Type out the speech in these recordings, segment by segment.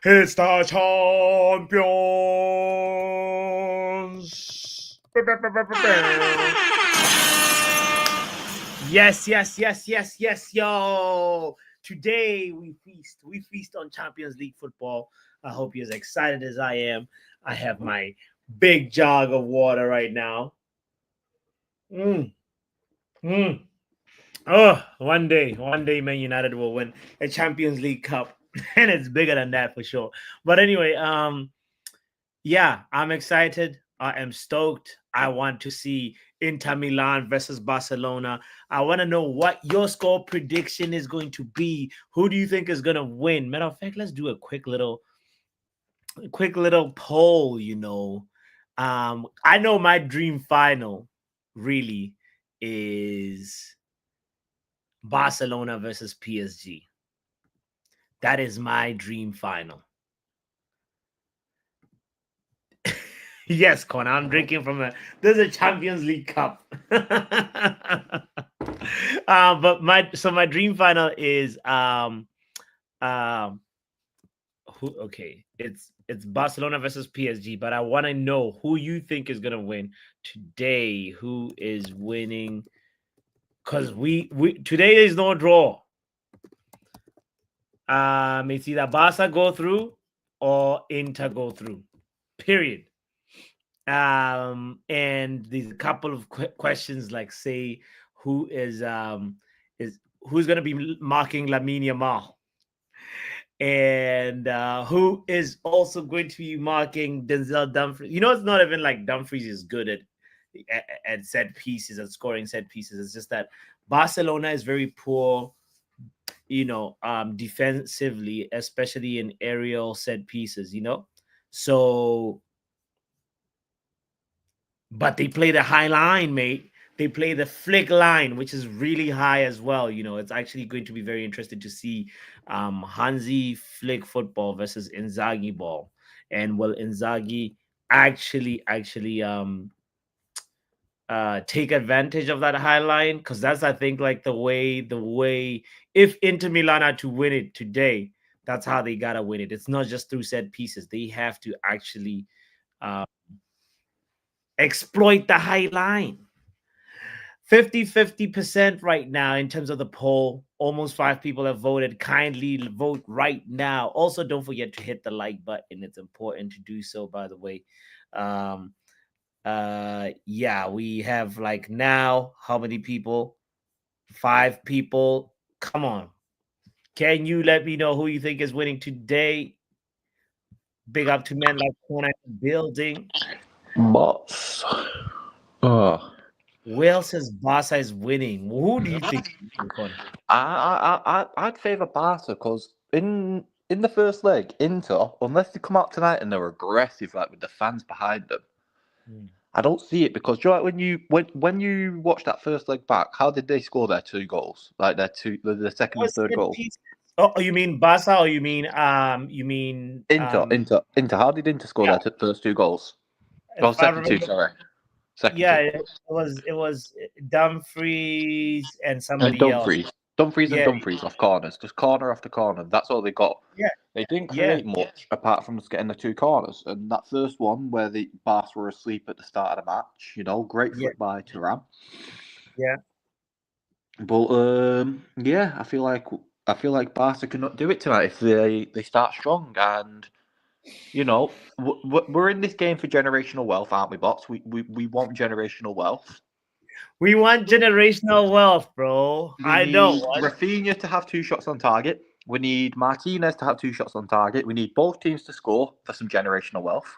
It's the champions. Yes, yo. Today we feast. We feast on Champions League football. I hope you're as excited as I am. I have my big jug of water right now. Mm, mm. Oh, one day, Man United will win a Champions League cup, and it's bigger than that for sure. But anyway, yeah, I'm excited. I am stoked. I want to see Inter Milan versus Barcelona. I want to know what your score prediction is going to be. Who do you think is going to win? Matter of fact, let's do a quick little poll. I know my dream final really is Barcelona versus PSG. That is my dream final. Yes, Con, I'm drinking from there's a Champions League cup. But my dream final is um it's Barcelona versus PSG, but I want to know who you think is gonna win today. Who is winning? Because we today is no draw. It's either Barca go through or Inter go through. Period. And there's a couple of questions like say is who's going to be marking Lamine Yamal, and who is also going to be marking Denzel Dumfries. It's not even like Dumfries is good at set pieces and scoring set pieces. It's just that Barcelona is very poor, defensively, especially in aerial set pieces. So but they play the high line, mate. They play the flick line, which is really high as well. It's actually going to be very interesting to see Hansi flick football versus Inzaghi ball. And will Inzaghi actually take advantage of that high line? Because that's, I think, like the way if Inter Milan are to win it today, that's how they gotta win it. It's not just through set pieces. They have to actually exploit the high line. 50% right now in terms of the poll. Almost 5 people have voted. Kindly vote right now. Also, don't forget to hit the like button. It's important to do so, by the way. Yeah, we have like now how many people? 5 people. Come on. Can you let me know who you think is winning today? Big up to men like Corner building. Boss. Oh. Wales says Barca is winning. Who do you think? I'd favour Barca because in the first leg, Inter, unless they come out tonight and they're aggressive, like with the fans behind them, I don't see it because you know, like when you watch that first leg back, how did they score their 2 goals? Like the second and third goal. Oh, you mean Barca, or you mean Inter. How did Inter score yeah, their first 2 goals? Oh, if I second 2, remember, sorry. Second yeah, 2. it was Dumfries and And somebody else. Dumfries and Yeah, Dumfries off corners, just corner after corner. That's all they got. yeah, They didn't yeah, create much apart from just getting the 2 corners. And that first one where the Bath were asleep at the start of the match, great yeah, flick by Thuram. yeah. But yeah, I feel like Barca cannot do it tonight if they start strong. And we're in this game for generational wealth, aren't we, Bots? We want generational wealth. We want generational wealth, bro. We I know need what. Rafinha to have 2 shots on target. We need Martinez to have 2 shots on target. We need both teams to score for some generational wealth.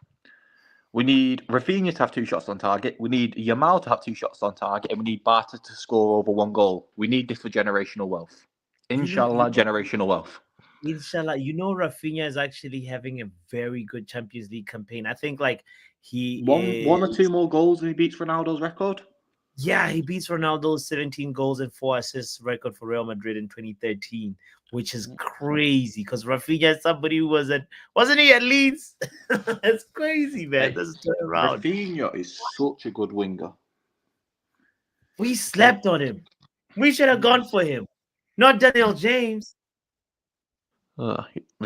We need Rafinha to have 2 shots on target. We need Yamal to have 2 shots on target. And we need Barca to score over 1 goal. We need this for generational wealth. Inshallah, generational wealth. Inshallah, Rafinha is actually having a very good Champions League campaign. I think like he One or 2 more goals and he beats Ronaldo's record. Yeah, he beats Ronaldo's 17 goals and 4 assists record for Real Madrid in 2013, which is crazy because Rafinha is somebody who wasn't he at Leeds? It's crazy, man. This turnaround. Rafinha is such a good winger. We slept on him. We should have gone for him, not Daniel James.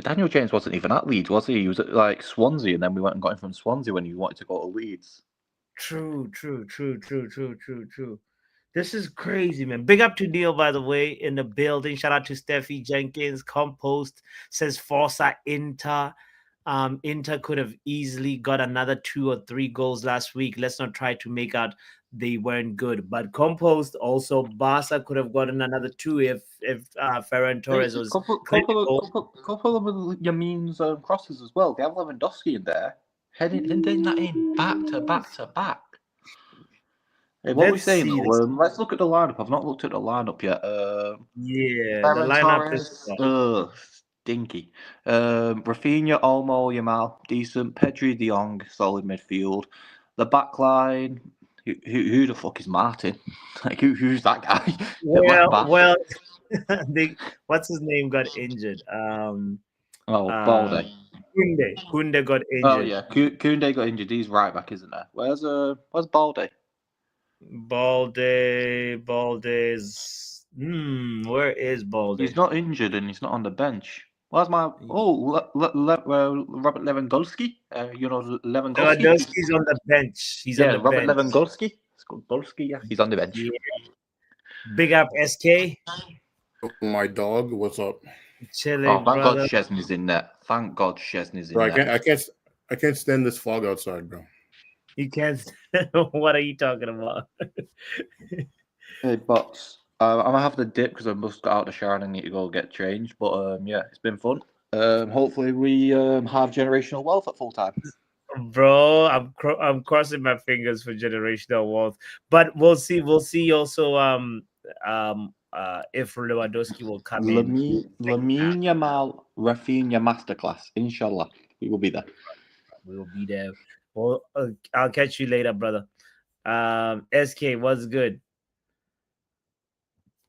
Daniel James wasn't even at Leeds, was he? He was at like Swansea, and then we went and got him from Swansea when he wanted to go to Leeds. True. This is crazy, man. Big up to Neil, by the way, in the building. Shout out to Steffi Jenkins. Compost says Forza Inter. Inter could have easily got another 2 or 3 goals last week. Let's not try to make out they weren't good. But Compost also Barca could have gotten another 2 if Ferran Torres was clinical. Couple of Yamin's crosses as well. They have Lewandowski in there, heading that in back to back to back. Hey, what are we Let's saying see though? this. Let's look at the lineup. I've not looked at the lineup yet. Yeah, the Ferran lineup is Torres, stinky. Rafinha, Olmo, Yamal, decent. Pedri, De Jong, solid midfield. The back line. Who the fuck is Martin? Like who's that guy? At left back. well. What's his name got injured? Balde. Kunde got injured. Oh yeah, Koundé got injured. He's right back, isn't there? Where's Balde? Balde's. Where is Balde? He's not injured and he's not on the bench. Where's my Robert Lewandowski? Lewandowski. Lewandowski's on the bench. He's on the Robert bench. Lewandowski. Yeah, he's on the bench. Yeah. Big up SK. My dog, what's up? Chilling, thank brother. God Chesney's in there. Thank God Chesney's in Bro, there. I can't stand this fog outside, bro. You can't. What are you talking about? Hey, bots. I'm gonna have to dip because I must get out the shower and I need to go get changed. But yeah, it's been fun. Hopefully we have generational wealth at full time. Bro, I'm crossing my fingers for generational wealth, but we'll see. We'll see also if Lewandowski will come in. Lamine Yamal, Rafinha masterclass. Inshallah, we will be there. We will be there. Well, I'll catch you later, brother. SK, what's good?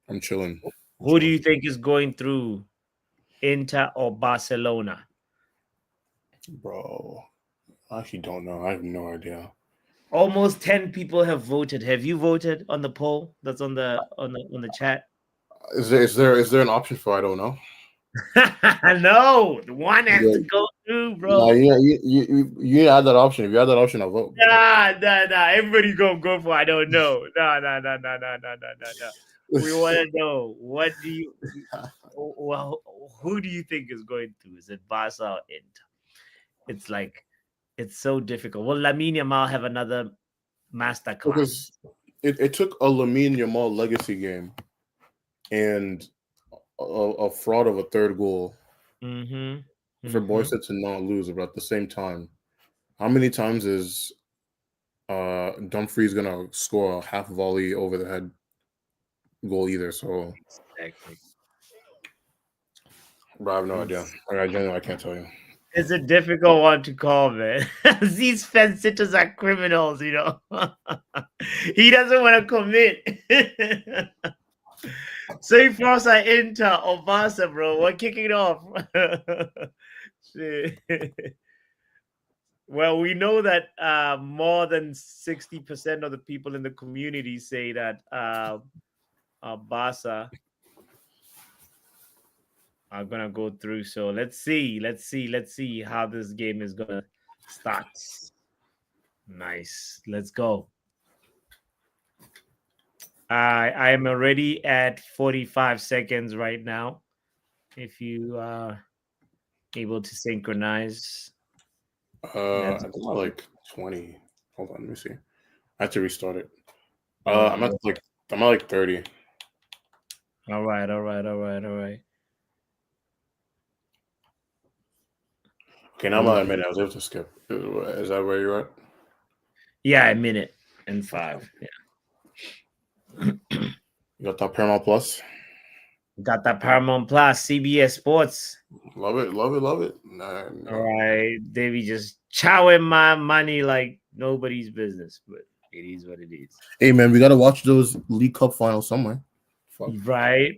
I'm chilling. Who do you think is going through, Inter or Barcelona? Bro, I actually don't know. I have no idea. Almost 10 people have voted. Have you voted on the poll that's on the chat? Is there an option for I don't know? No, one has to go through, bro. No, you had that option. If you had that option, I'll vote. Nah. Everybody go for I don't know. No. We want to know, what do you who do you think is going through? Is it Barca or Inter? It's so difficult. Will Lamine Yamal have another masterclass? Because it took a Lamine Yamal legacy game and a fraud of a third goal for Barca to not lose. But at the same time, how many times is Dumfries gonna score a half volley over the head goal either? So exactly. But I have no idea. I can't tell you. It's a difficult one to call, man. These fence sitters are criminals, He doesn't want to commit. Say Forza Inter or Barca, bro. We're kicking off. Well, we know that more than 60% of the people in the community say that Barca are gonna go through. So let's see how this game is gonna start. Nice. Let's go. I am already at 45 seconds right now. If you are able to synchronize. I think I'm like 20. Hold on, let me see. I have to restart it. I'm at like 30. All right. Okay, now I'm at a minute. I was able to skip. Is that where you're at? Yeah, a minute and 5. Yeah. You got that Paramount Plus? Got that Paramount Plus, CBS Sports. Love it. Nah. All right. They be just chowing my money like nobody's business, but it is what it is. Hey, man, we got to watch those League Cup finals somewhere. Fuck. Right.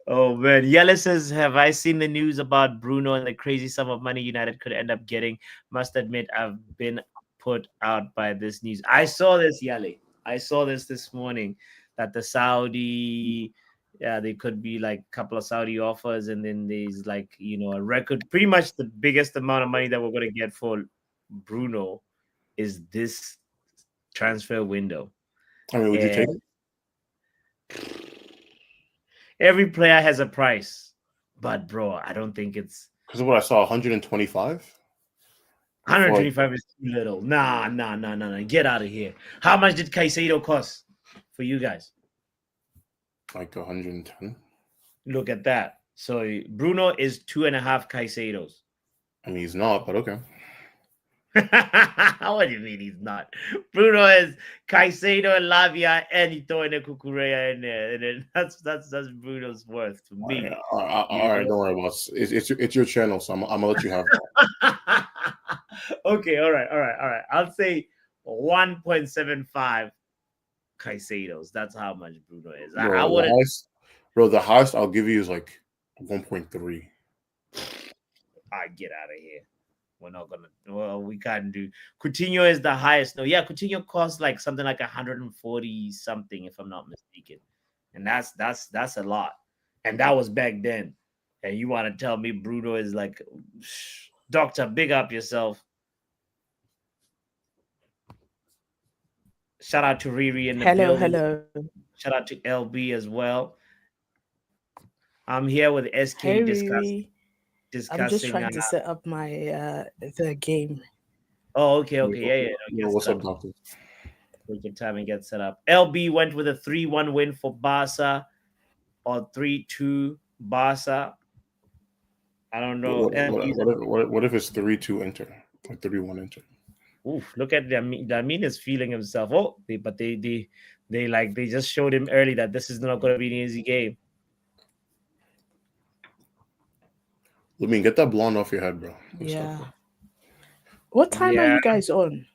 Oh, man. Yella says, have I seen the news about Bruno and the crazy sum of money United could end up getting? Must admit, I've been put out by this news. I saw this, Yale. I saw this morning, that the Saudi Yeah, they could be like a couple of Saudi offers, and then there's like a record. Pretty much the biggest amount of money that we're gonna get for Bruno is this transfer window. I mean, would you take And it? every player has a price, but bro, I don't think it's Because what I saw, 125 for 125 is too little. Nah, nah, nah, nah, nah. Get out of here. How much did Caicedo cost for you guys? like 110. Look at that. So Bruno is 2.5 Caicedos. I mean, he's not, but okay. What do you mean he's not? Bruno is Caicedo and Lavia, and he throw in a Cucurella in there, and then that's Bruno's worth to me. All right, don't worry about it. It's your channel, so I'm gonna let you have that. Okay, all right. I'll say 1.75 Caicedos. That's how much Bruno is. I Bro, wouldn't. the highest I'll give you is like 1.3. I get out of here. We're not gonna. Well, we can't do. Coutinho is the highest. No, yeah, Coutinho costs like something like 140 something, if I'm not mistaken, and that's a lot. And that was back then. And you want to tell me Bruno is like, doctor? Big up yourself. Shout out to Riri in the Hello, building. hello. Shout out to LB as well. I'm here with SK Hey, Riri. I'm just discussing. trying to set up my the game. Oh, okay, yeah. Yo, what's up, doctor? Take your time and get set up. LB went with a 3-1 win for Barca or 3-2 Barca. I don't know. What if it's 3-2 Inter or 3-1 Inter? Oof, look at Lamin is feeling himself. Oh, they just showed him early that this is not going to be an easy game. I mean, get that blonde off your head, bro. Yeah. What time are you guys on?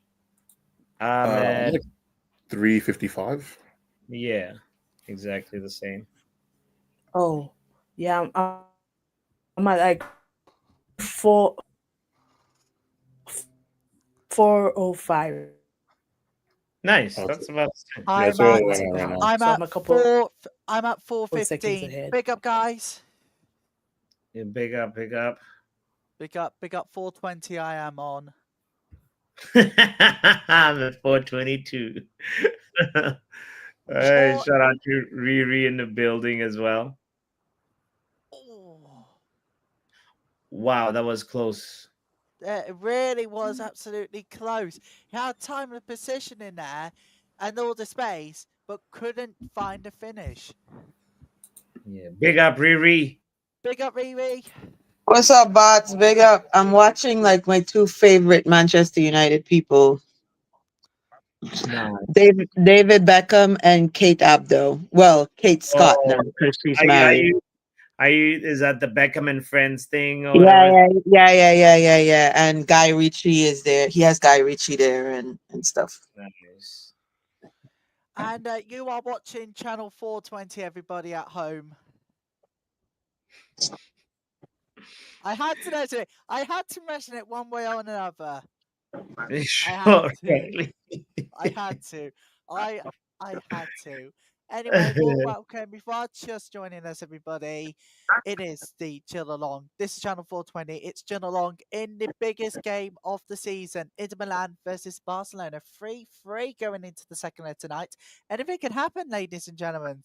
Like 3:55. Yeah, exactly the same. Oh, yeah. I'm at like 4:05. Nice. Okay. That's about. Yeah, I'm so at, right now. I'm So at I'm a couple I'm at seconds 4:15. ahead. Big up, guys. Yeah, big up. Big up. 4:20. I am on. I'm at 422. Hey, shout out to Riri in the building as well. Oh, Wow, that was close. it really was absolutely close. He had time and position in there, and all the space, but couldn't find a finish. Yeah, big up Riri. Big up, Riri. What's up, bots? Big up. I'm watching like my two favorite Manchester United people, Nice. David Beckham and Kate Abdo. Well, Kate Scott Oh, now because she's are you, are married. you are you is that the Beckham and Friends thing or Yeah, whatever? yeah. And Guy Ritchie is there. He has Guy Ritchie there and stuff. Nice. And you are watching channel 420, everybody at home. I had to mention it. I had to mention it one way or another. Sure, to. I had to. I had to. Anyway, warm welcome. If you are just joining us, everybody, it is the Chill Along. This is Channel 420. It's Chill Along in the biggest game of the season. Inter Milan versus Barcelona. 3-3 going into the second leg tonight. Anything can happen, ladies and gentlemen.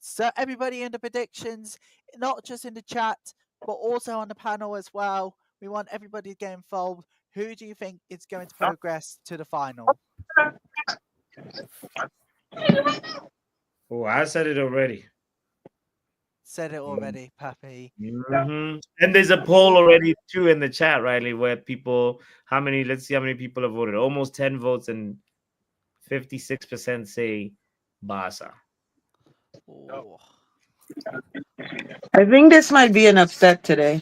So everybody in the predictions, not just in the chat, but also on the panel as well. We want everybody to get involved. Who do you think is going to progress to the final? Oh, I said it already. Said it already, Pappy. Mm-hmm. And there's a poll already too in the chat, Riley, where people, let's see how many people have voted. Almost 10 votes and 56% say Barca. Oh. I think this might be an upset today.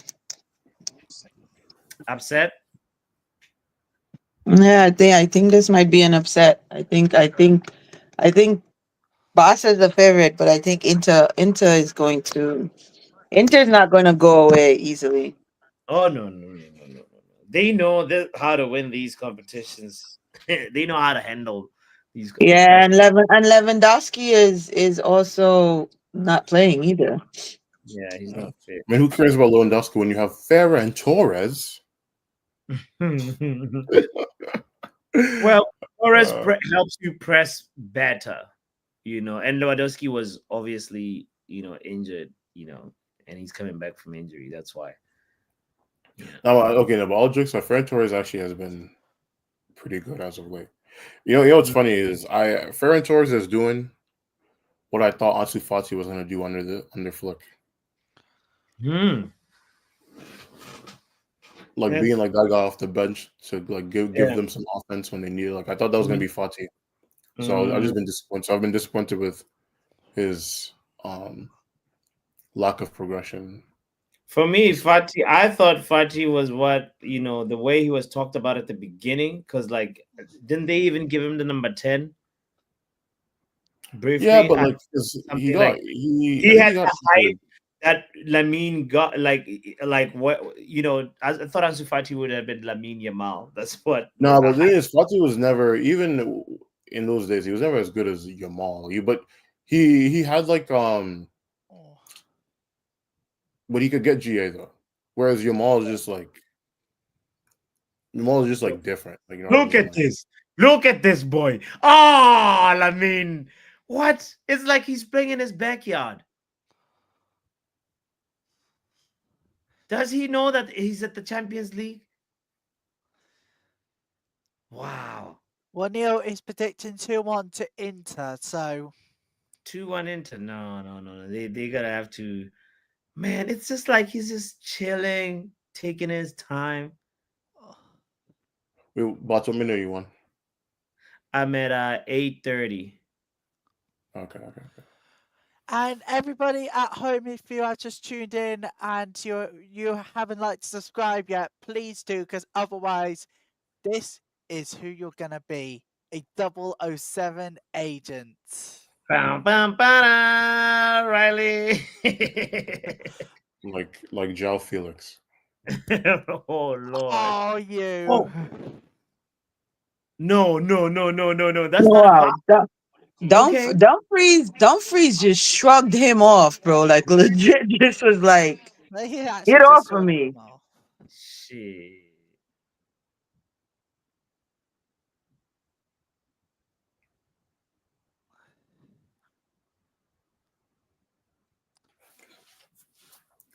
Upset? Yeah, I think this might be an upset. I think Barca is the favorite, but I think Inter's not going to go away easily. Oh no. They know how to win these competitions. They know how to handle these competitions. Yeah, and Lewandowski is also not playing either. Yeah, he's not fit. I mean, who cares about Lewandowski when you have Ferran Torres? Well, Torres Uh, helps you press better, and Lewandowski was obviously, injured, and he's coming back from injury. That's why. okay, no, but all jokes aside, Ferran Torres actually has been pretty good as of late. You know what's funny is Ferran Torres is doing what I thought Ansu Fati was going to do under Flick, Hmm. like Yeah. being like that guy off the bench to like give Yeah. them some offense when they need it. Like I thought that was going to be Fati, so I've Mm. just been disappointed. So I've been disappointed with his lack of progression. For me, I thought Fati was what, the way he was talked about at the beginning, because like, didn't they even give him the number 10 Yeah, briefly? but like 'cause he Something got like I he think had he got the hype that Lamine got, like what, I thought Ansu Fati would have been Lamine Yamal. That's what no, the but the hype. thing is, Fati was never even in those days. He was never as good as Yamal. But he had like Oh. but he could get GA though. Whereas Yamal is just like different. Like you know what I Look mean? at Like, this. Look at this boy. Ah, Lamine. What? It's like he's playing in his backyard. Does he know that he's at the Champions League? Wow. Well, Neil is predicting 2-1 to Inter, so 2-1 into. No. They gotta have to. Man, it's just like he's just chilling, taking his time. wait, Bartomeu, you won. I'm at 8:30. Okay. And everybody at home, if you have just tuned in and you haven't liked to subscribe yet, please do, because otherwise, this is who you're gonna be, a 007 agent. Bam, bam, ba Riley. Like João Felix. Oh Lord. Oh, you. Oh no. That's not a Wow. foul. Okay. Dumfries just shrugged him off, bro. Like legit, this was like, He actually get off just of shrugged me. him off. Shit.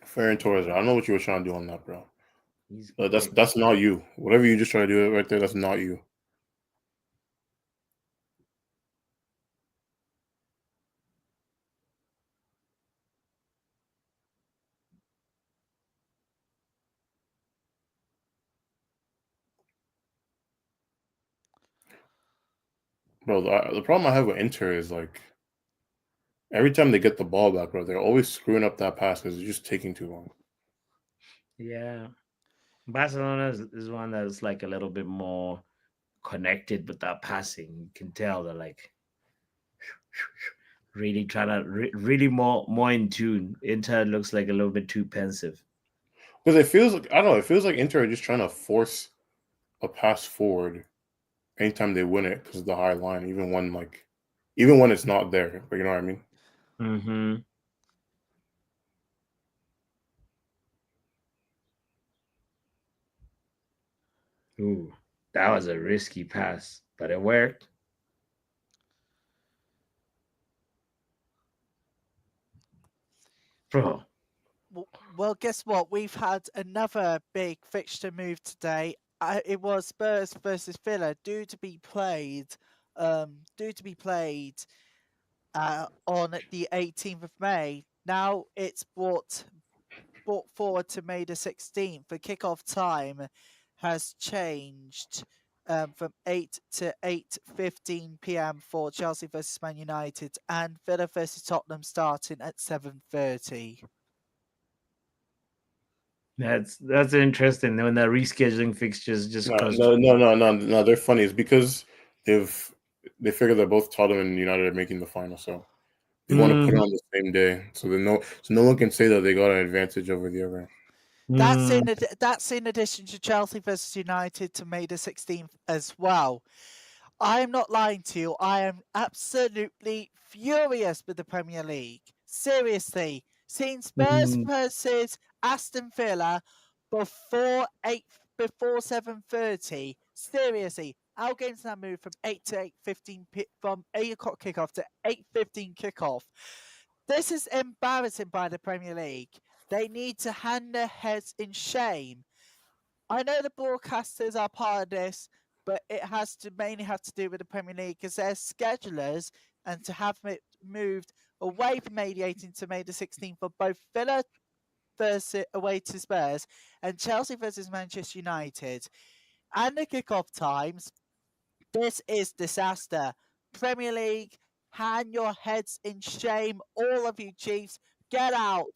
Ferran Torres. I don't know what you were trying to do on that, bro. He's That's not you. Whatever you just try to do right there, that's not you. Bro, the problem I have with Inter is like every time they get the ball back, bro, they're always screwing up that pass because it's just taking too long. Yeah. Barcelona is one that's like a little bit more connected with that passing. You can tell they're like really trying to really more in tune. Inter looks like a little bit too pensive. Because it feels like I don't know, it feels like Inter are just trying to force a pass forward anytime they win it because of the high line, even when it's not there. But you know what I mean? Mm-hmm. Ooh, that was a risky pass, but it worked. Bro. Well, guess what? We've had another big fixture move today. It was Spurs versus Villa, due to be played on the 18th of May. Now it's brought forward to May the 16th. The kickoff time has changed from 8 to 8:15 p.m. for Chelsea versus Man United, and Villa versus Tottenham starting at 7:30. That's interesting when they're rescheduling fixtures just because. No. They're funny. It's because they figure that both Tottenham and United are making the final, so they want to put it on the same day, so no one can say that they got an advantage over the other. That's in addition to Chelsea versus United to May the 16th as well. I am not lying to you. I am absolutely furious with the Premier League. Seriously, seeing Spurs Mm. versus Aston Villa before 7:30. Seriously, our games now moved from 8 to 8:15 from 8 o'clock kickoff to 8:15 kickoff. This is embarrassing by the Premier League. They need to hang their heads in shame. I know the broadcasters are part of this, but it has to mainly have to do with the Premier League because they're schedulers, and to have it moved away from May the 18th to May the 16th for both Villa versus away to Spurs and Chelsea versus Manchester United and the kickoff times. This is disaster. Premier League, hang your heads in shame, all of you Chiefs. Get out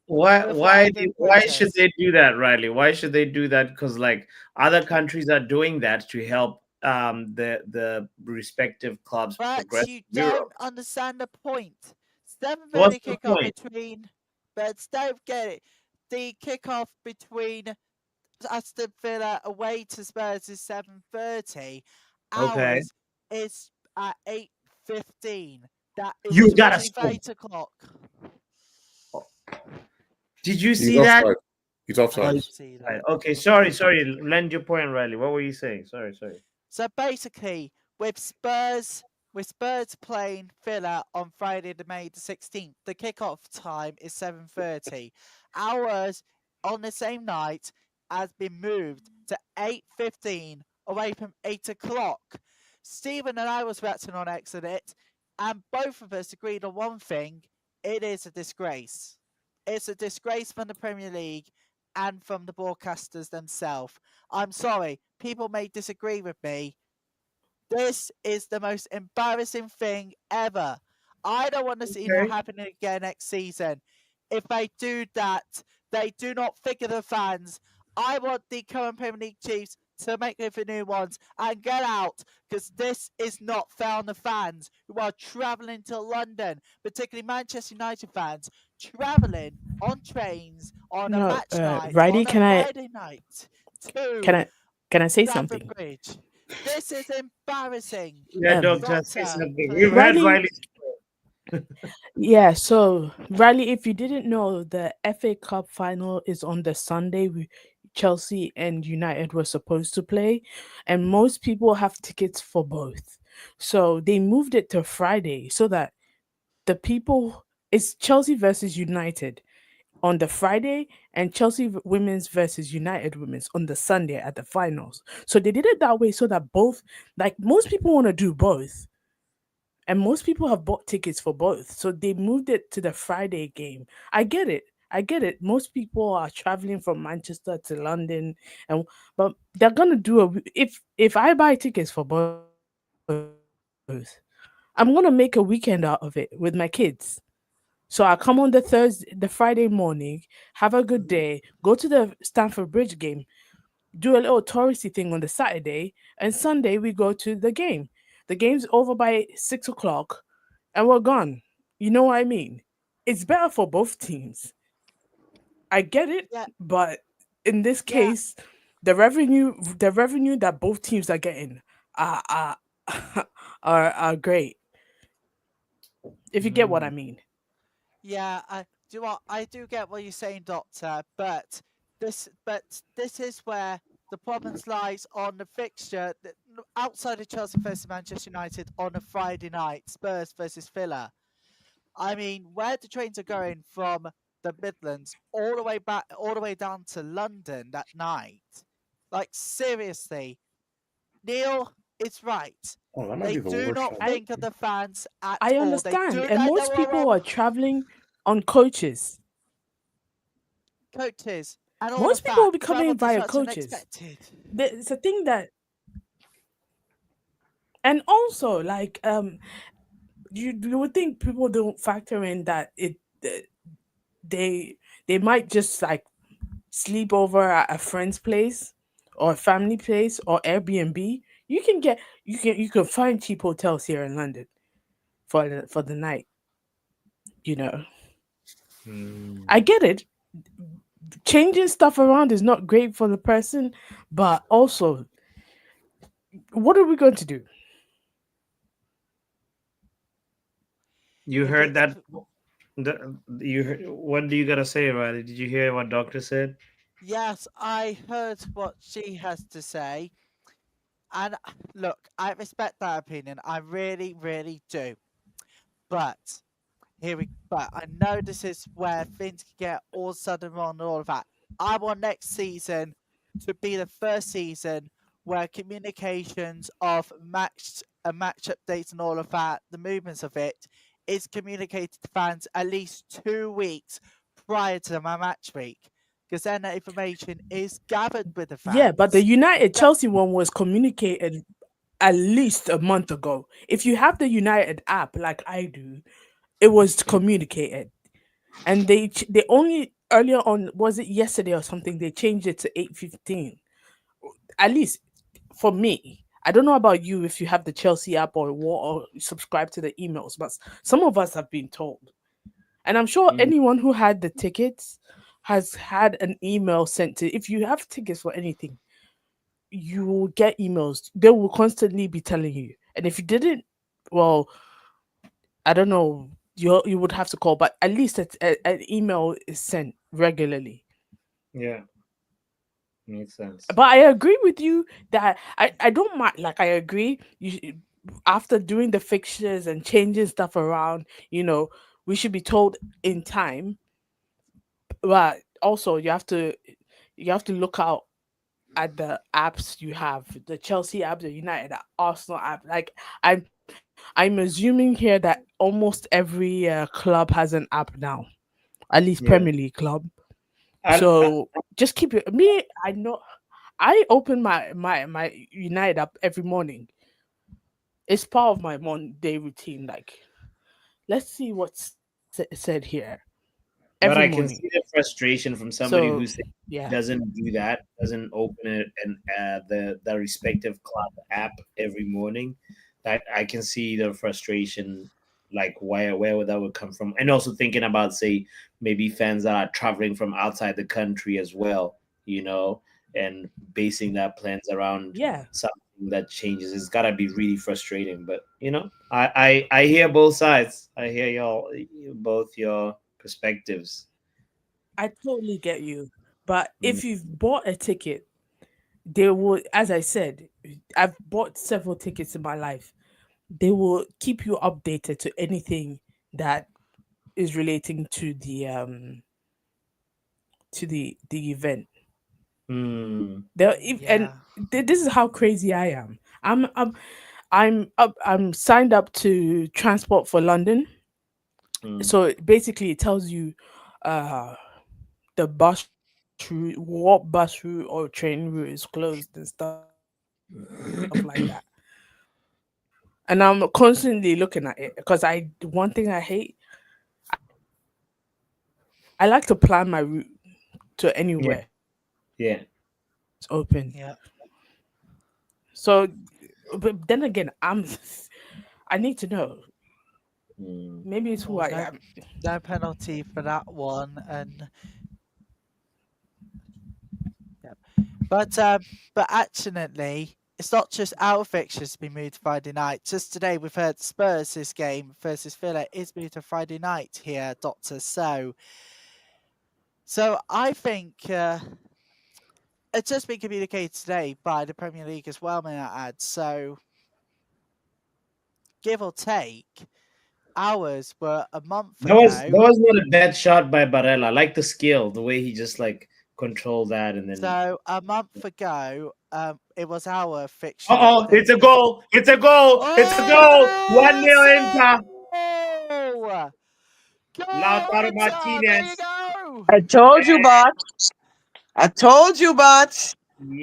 Why before I even why should protest. they do that, Riley? Why should they do that? Because like other countries are doing that to help the respective clubs But progress you in Europe. don't understand the point. 7:30 What's the kickoff point? between, but don't get it. The kickoff between Aston Villa away to Spurs is 7:30. Okay. Ours is at 8:15. That is You gotta literally for stop. 8 o'clock. Did you He's see that? offside. He's I Oh, offside. did see that. okay, sorry, sorry. Lend your point, Riley. What were you saying? Sorry, sorry. So basically, with Spurs playing Villa on Friday, the May the 16th, the kickoff time is 7:30. Ours on the same night has been moved to 8:15, away from 8 o'clock. Stephen and I was reacting on X at it, and both of us agreed on one thing: it is a disgrace. It's a disgrace from the Premier League and from the broadcasters themselves. I'm sorry, people may disagree with me. This is the most embarrassing thing ever. I don't want to see it Okay. happening again next season. If they do that, they do not figure the fans. I want the current Premier League Chiefs to make it for new ones and get out, because this is not fair on the fans who are travelling to London, particularly Manchester United fans, travelling on trains on a No, match night Riley, on a can I Friday night to can I can I say Stamford something? Bridge. This is embarrassing. Yeah, You've Um, doctor, got say to, something. We've heard please. Riley, Riley. yeah. So Riley, if you didn't know, the FA Cup final is on the Sunday. Chelsea and United were supposed to play, and most people have tickets for both. So they moved it to Friday so that the people it's Chelsea versus United on the Friday and Chelsea women's versus United women's on the Sunday at the finals. So they did it that way so that both, like most people want to do both, and most people have bought tickets for both. So they moved it to the Friday game. I get it. I get it. Most people are traveling from Manchester to London, and but they're gonna do if I buy tickets for both, I'm gonna make a weekend out of it with my kids. So I come on the Friday morning, have a good day, go to the Stamford Bridge game, do a little touristy thing on the Saturday, and Sunday we go to the game. The game's over by 6 o'clock, and we're gone. You know what I mean? It's better for both teams. I get it, Yeah, but in this yeah, case, the revenue that both teams are getting are are great. If you get what I Mm. mean. yeah. I do get what you're saying, Doctor, but this is where the problems lies on the fixture outside of Chelsea versus Manchester United on a Friday night, Spurs versus Villa. I mean, where the trains are going from the Midlands all the way back, all the way down to London that night. Like, seriously, Neil is right. Oh, that might They be the do worst not time. I think of the fans at I all. They understand, do and like most people are traveling on coaches. coaches and all of Most people that. will be Travel coming via disruption coaches. expected. It's a thing that, and also like you would think people don't factor in that they they might just like sleep over at a friend's place or a family place or Airbnb. You can find cheap hotels here in London for the night. You know, Mm. I get it. Changing stuff around is not great for the person, but also, what are we going to do? You If heard it's that? What do you gotta say, Riley? Did you hear what doctor said? Yes, I heard what she has to say. And look, I respect that opinion. I really, really do. But but I know this is where things can get all sudden wrong and all of that. I want next season to be the first season where communications of match updates and all of that, the movements of it, is communicated to fans at least 2 weeks prior to my match week. Because then that information is gathered with the Yeah, but the fans. United That, Chelsea one was communicated at least a month ago. If you have the United app like I do, it was communicated. And they only earlier on, was it yesterday or something, they changed it to 8:15. At least for me. I don't know about you if you have the Chelsea app or subscribe to the emails, but some of us have been told. And I'm sure Mm, anyone who had the tickets has had an email sent to. If you have tickets for anything, you will get emails. They will constantly be telling you. And if you didn't, well, I don't know. You would have to call, but at least an email is sent regularly. yeah, makes sense. But I agree with you that I don't mind. Like I agree. After doing the fixtures and changing stuff around, we should be told in time. But also, you have to look out at the apps you have, the Chelsea app, the United app, Arsenal app. Like I'm assuming here that almost every club has an app now, at least Yeah, Premier League club. I So just keep it. Me, I know. I open my United app every morning. It's part of my Monday routine. Like, let's see what's said here every but I morning. can see the frustration from somebody So who yeah, doesn't do that, doesn't open it and the respective club app every morning. That I can see the frustration, like where would that would come from, and also thinking about say maybe fans that are traveling from outside the country as well, you know, and basing their plans around yeah. something that changes. It's gotta be really frustrating, but I hear both sides. I hear both your perspectives. I totally get you. But Mm, if you've bought a ticket, they will, as I said, I've bought several tickets in my life. They will keep you updated to anything that is relating to the event. mm, They'll if and yeah. this is how crazy I am. I'm signed up to Transport for London. mm. So basically it tells you uh the bus route, what bus route or train route is closed and stuff like that. And I'm constantly looking at it because I one thing I hate, I like to plan my route to anywhere as soon Yeah, as it's open. yeah. Yeah. So, but then again, I need to know. Mm. Maybe it's who I Oh, am. no penalty for that one. And yeah. But actually, it's not just our fixtures to be moved to Friday night. Just today, we've heard Spurs this game versus Villa is moved to Friday night here, Doctor. So I think it's just been communicated today by the Premier League as well, may I add. So give or take, ours were a month That ago. was not a bad shot by Barella. I like the skill, the way he just like controlled that and then. So a month ago, it was our Uh fixture. oh! It's a goal! It's a goal! It's a goal! 1-0 Inter. Oh! Go Lautaro Inter! There you Martinez. go! I told you, bot. I told you, bot.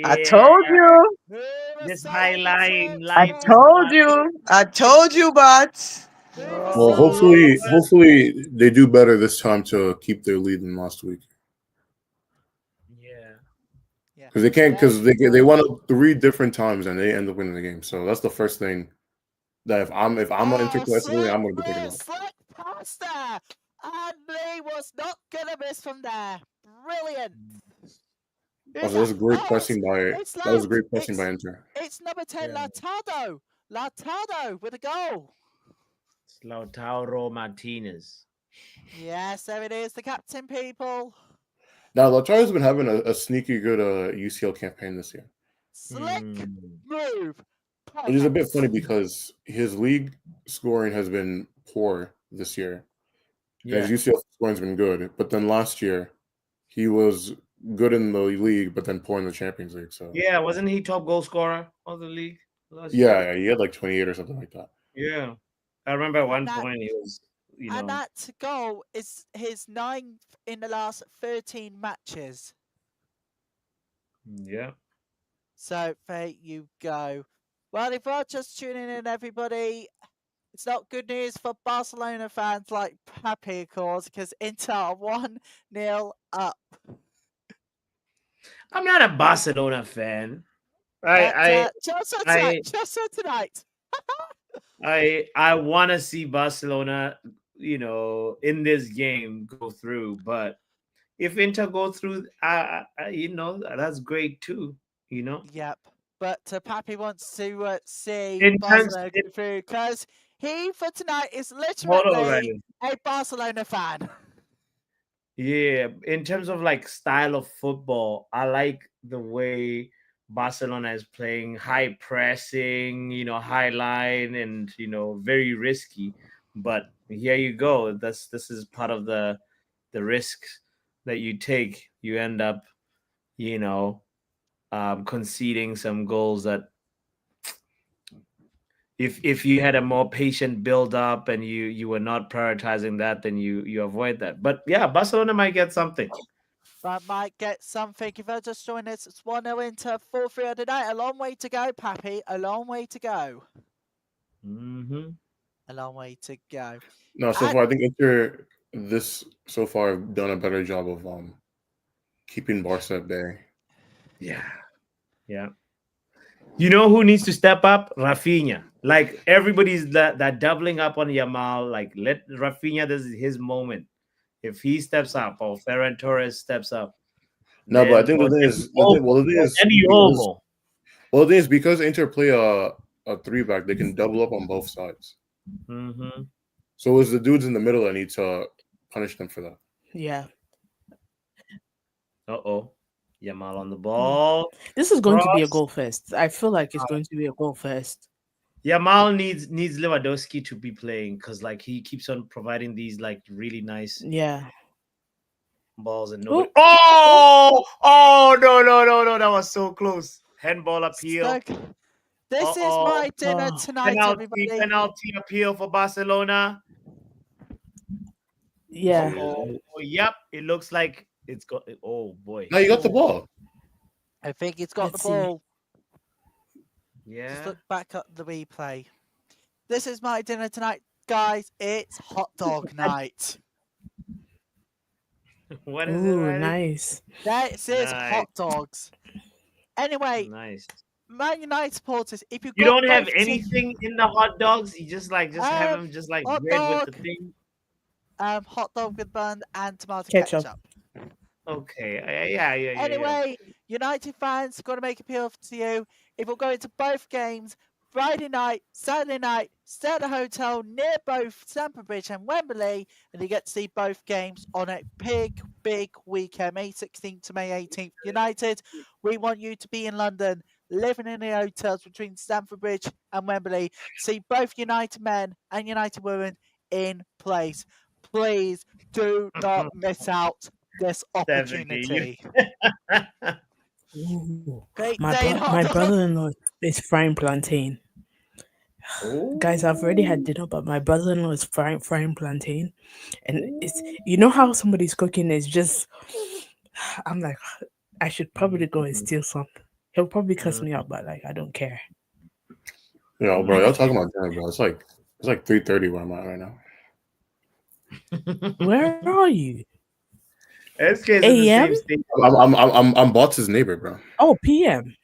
I Yeah, told you. Who was this saying high line it? I life is told not. you. I told you, bot. Who was Well, Oh, saying hopefully they do better this time to keep their lead than last week. yeah. yeah, Because they can't, there because you they go. won it 3 different times and they end up winning the game. So that's the first thing that if I'm an Oh, Interclassico, I'm gonna be thinking slippery, about. slick pass there! And Lee was not gonna miss from there. Brilliant. Who's Also, that's that? a great Oh, pressing by it's that was Laut. great pressing by Inter. It's number 10, Yeah. Lautaro. Lautaro with a goal. It's Lautaro Martinez. Yes, there it is, the captain, people. Now, Lautaro's been having a sneaky good UCL campaign this year. Slick Mm. move. Which is a bit Perfect. funny because his league scoring has been poor this year. And Yeah. his UCL scoring's been good. But then last year, he was good in the league, but then poor in the Champions League. So Yeah, wasn't he top goal scorer of the league last yeah, year? yeah, he had like 28 or something like that. Yeah. I remember at And one that point he was, and that goal is his 9th in the last 13 matches. yeah. So there you go. Well, if you're just tuning in, everybody, it's not good news for Barcelona fans like Pappy, of course, because Inter are 1-0 up. I'm not a Barcelona fan. But I just for I tonight, just for tonight. I want to see Barcelona, in this game go through. But if Inter go through, that's great too. Yep. But Pappy wants to see In terms, Barcelona go through because he, for tonight, is hold on, literally Ryan. a Barcelona fan. Yeah, in terms of like style of football, I like the way Barcelona is playing high pressing, high line and very risky. But here you go. This is part of the risks that you take. You end up, you know, conceding some goals that if you had a more patient build up and you were not prioritizing that, then you avoid that. But yeah, Barcelona might get something. But might get something. If I just join us, it's 1-0 into 4-3 tonight. A long way to go, Pappy. A long way to go. Mm-hmm. A long way to go. No, so far I think Inter so far have done a better job of keeping Barca at bay. Yeah. Yeah. You know who needs to step up? Rafinha. Like everybody's that doubling up on Yamal. Like let Rafinha, this is his moment. If he steps up or Ferran Torres steps up, No, but I then think or the thing Dani is because Olmo. the thing is because Inter play a 3-back, they can double up on both sides. Mm-hmm. So it's the dudes in the middle that need to punish them for that. Yeah. Uh-oh. Yamal on the ball. This is going to be a Cross. goal fest. I feel like it's going to be a goal fest. Yamal needs Lewandowski to be playing because like he keeps on providing these like really nice Yeah. balls and nobody. Oh no! That was so close. Handball appeal. So, this is my dinner Oh. tonight, everybody. Penalty appeal for Barcelona. Yeah. Yep. It looks like it's got. Oh boy. Now you got the ball. I think he's got Let's the see. ball. Just Yeah. look back at the replay. This is my dinner tonight, guys. It's hot dog night. What is it, Ooh, Riley? nice. This is Nice. hot dogs. Anyway, Nice. Man United supporters, if You don't have anything in the hot dogs. You just have them just like hot bread with the dog. thing. Hot dog with bun and tomato Ketchup. ketchup. Okay. Yeah. Anyway, United fans, got to make an appeal to you. If we're going to both games, Friday night, Saturday night, stay at a hotel near both Stamford Bridge and Wembley, and you get to see both games on a big weekend, May 16th to May 18th. United, we want you to be in London, living in the hotels between Stamford Bridge and Wembley, see both United men and United women in place. Please do not miss out this opportunity. Ooh. Great My day, my brother-in-law is frying plantain. Guys, I've already had dinner, but my brother-in-law is frying plantain, and it's how somebody's cooking is just. I'm like, I should probably go and steal some. He'll probably cuss me out, but like I don't care. Yeah, bro, y'all talking about dinner, bro. It's like 3:30 where I'm at right now. Where are you? SK's in the AM? same state. I'm Bots' neighbor, bro. Oh, PM.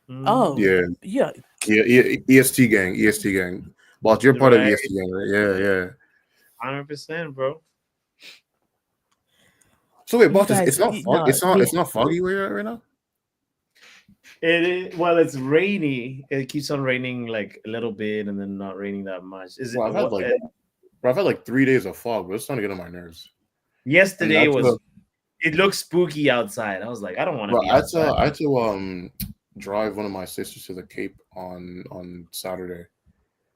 Mhm. Oh, Yeah. yeah. EST gang. Bots, you're part of Right. EST gang, right? Yeah. 100%, bro. So wait, You Bots, guys, it's not fog. It's not foggy where you're at right now. It's rainy. It keeps on raining like a little bit and then not raining that much. Is it? Well, I've had like Bro, I've had like 3 days of fog, but it's starting to get on my nerves. Yesterday And was. It looked spooky outside. I was like, I don't want to bro, be outside. I had to drive one of my sisters to the Cape on Saturday.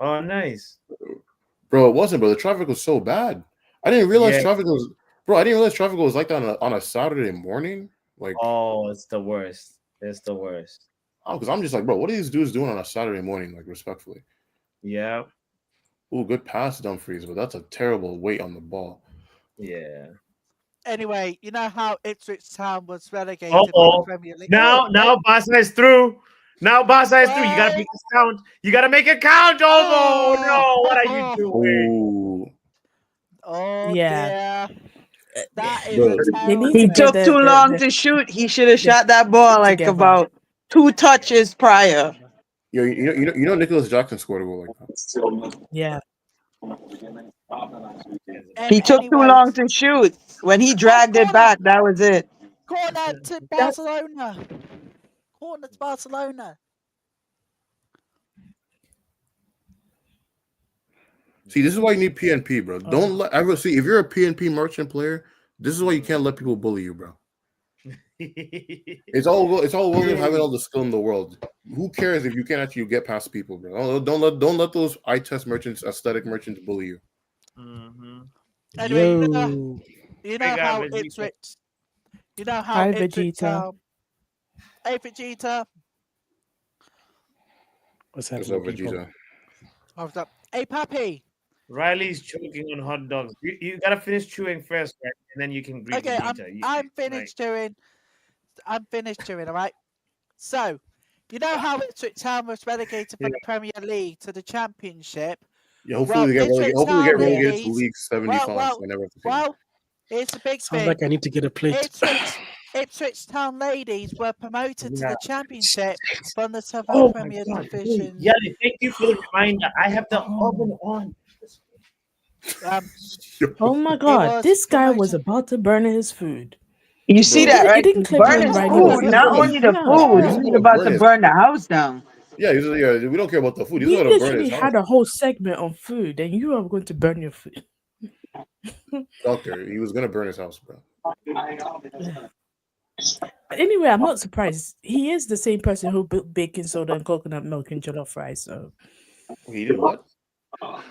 Oh, nice. Bro, it wasn't, bro. The traffic was so bad. I didn't realize Yeah. traffic was, bro. I didn't realize traffic was like that on a Saturday morning. Like, Oh, it's the worst. It's the worst. because I'm just like, bro, what are these dudes doing on a Saturday morning? Like, respectfully. Yeah. Oh, good pass, Dumfries, but that's a terrible weight on the ball. Yeah. Anyway, you know how Ipswich Town was relegated from the Uh-oh. Premier League. Now Barca is through. Now Barca is through. You gotta make this count. You gotta make it count, Ovo. No, what are you doing? Oh Yeah. dear. That is Bro, a They terrible need to He get thing. took too long to shoot. He should have the shot that ball like together. about 2 touches prior. Yo, you know, Nicholas Jackson scored a goal like that. Yeah. He took too Anyways, long to shoot. When he dragged it back, that was it. corner to Barcelona. Corner to Barcelona. See, this is why you need PNP, bro. Don't let ever see if you're a PNP merchant player. This is why you can't let people bully you, bro. It's all well and having all the skill in the world. Who cares if you can't actually get past people, bro? Don't let those eye test merchants, aesthetic merchants, bully you. Mm-hmm. Anyway, you know Big how average, Ipswich. You know how Hi, Ipswich Vegeta. Town. Hey Vegeta. What's That's happening, over, people? Vegeta. What's up? Hey Pappy. Riley's choking on hot dogs. You gotta finish chewing first, right? And then you can greet Okay, Vegeta. I'm finished chewing. I'm finished chewing, alright? So, you know how Ipswich Town was relegated from the Premier League to the Championship? Yeah, hopefully they get relegated. Hopefully they get relegated to League 75. So I never have to see them. Here's the big Sounds thing. like I need to get a plate. Ipswich Town ladies were promoted to the Championship from the Southern Oh my Premier God! Division. Yeah, thank you for the reminder. I have the oven on. Oh my God! was This guy was promotion. about to burn his food. You see Bro, that, It right? didn't click Burn when his Riley was food. Not eating. only the Yeah. food, He's he's gonna about burn to his- burn the house down. Yeah, we don't care about the food. He's We gonna burn his literally house. had a whole segment on food, and you are going to burn your food. Doctor, he was gonna burn his house, bro. Anyway, I'm not surprised. He is the same person who built baking soda and coconut milk in jollof rice. So He did what? What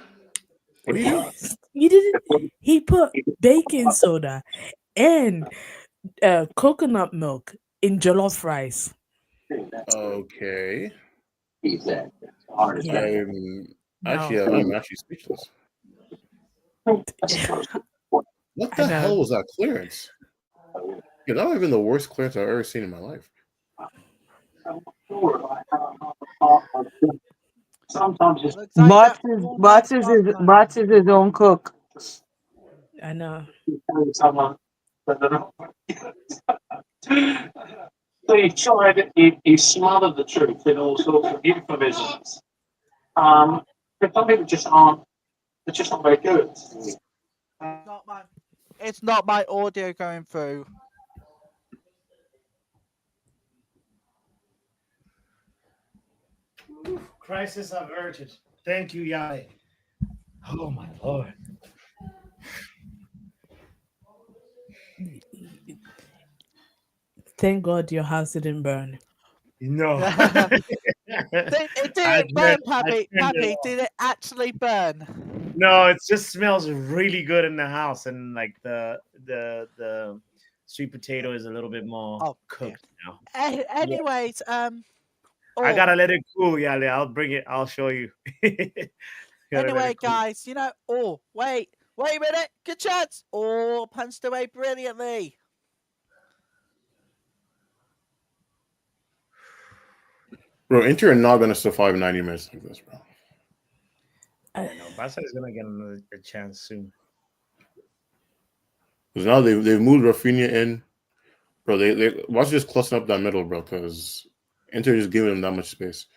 do you do? you didn't. He put baking soda and coconut milk in jollof rice. Okay. Yeah. I'm actually speechless. What I the know. hell was that clearance? Yeah, that might have been the worst clearance I've ever seen in my life. Sometimes Bots is his own cook. I know. So he tried, he smothered the truth in all sorts of euphemisms. But some people they're just not very good. It's not my audio going through. Crisis averted. Thank you, Yai. Oh my Lord. Thank God your house didn't burn. No. It didn't burn, Pappy. Pappy, did it actually burn? No, it just smells really good in the house, and like the sweet potato is a little bit more cooked now. Anyways, I gotta let it cool, yeah. I'll bring it. I'll show you. Anyway, guys, wait a minute, good chance. Oh, punched away brilliantly. Bro, Inter are not gonna survive 90 minutes like this, bro. I know Barca is gonna get another chance soon. Because now they've moved Rafinha in, bro. They watch just clustering up that middle, bro. Because Inter just giving them that much space.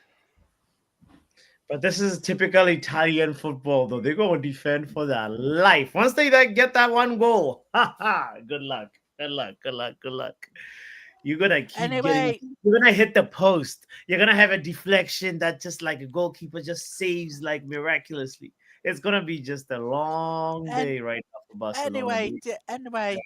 But this is typical Italian football, though. They go and defend for their life. Once they get that one goal, good luck. You're gonna you're gonna hit the post. You're gonna have a deflection that just like a goalkeeper just saves like miraculously. it's gonna be just a long day right now for Barcelona. Anyway,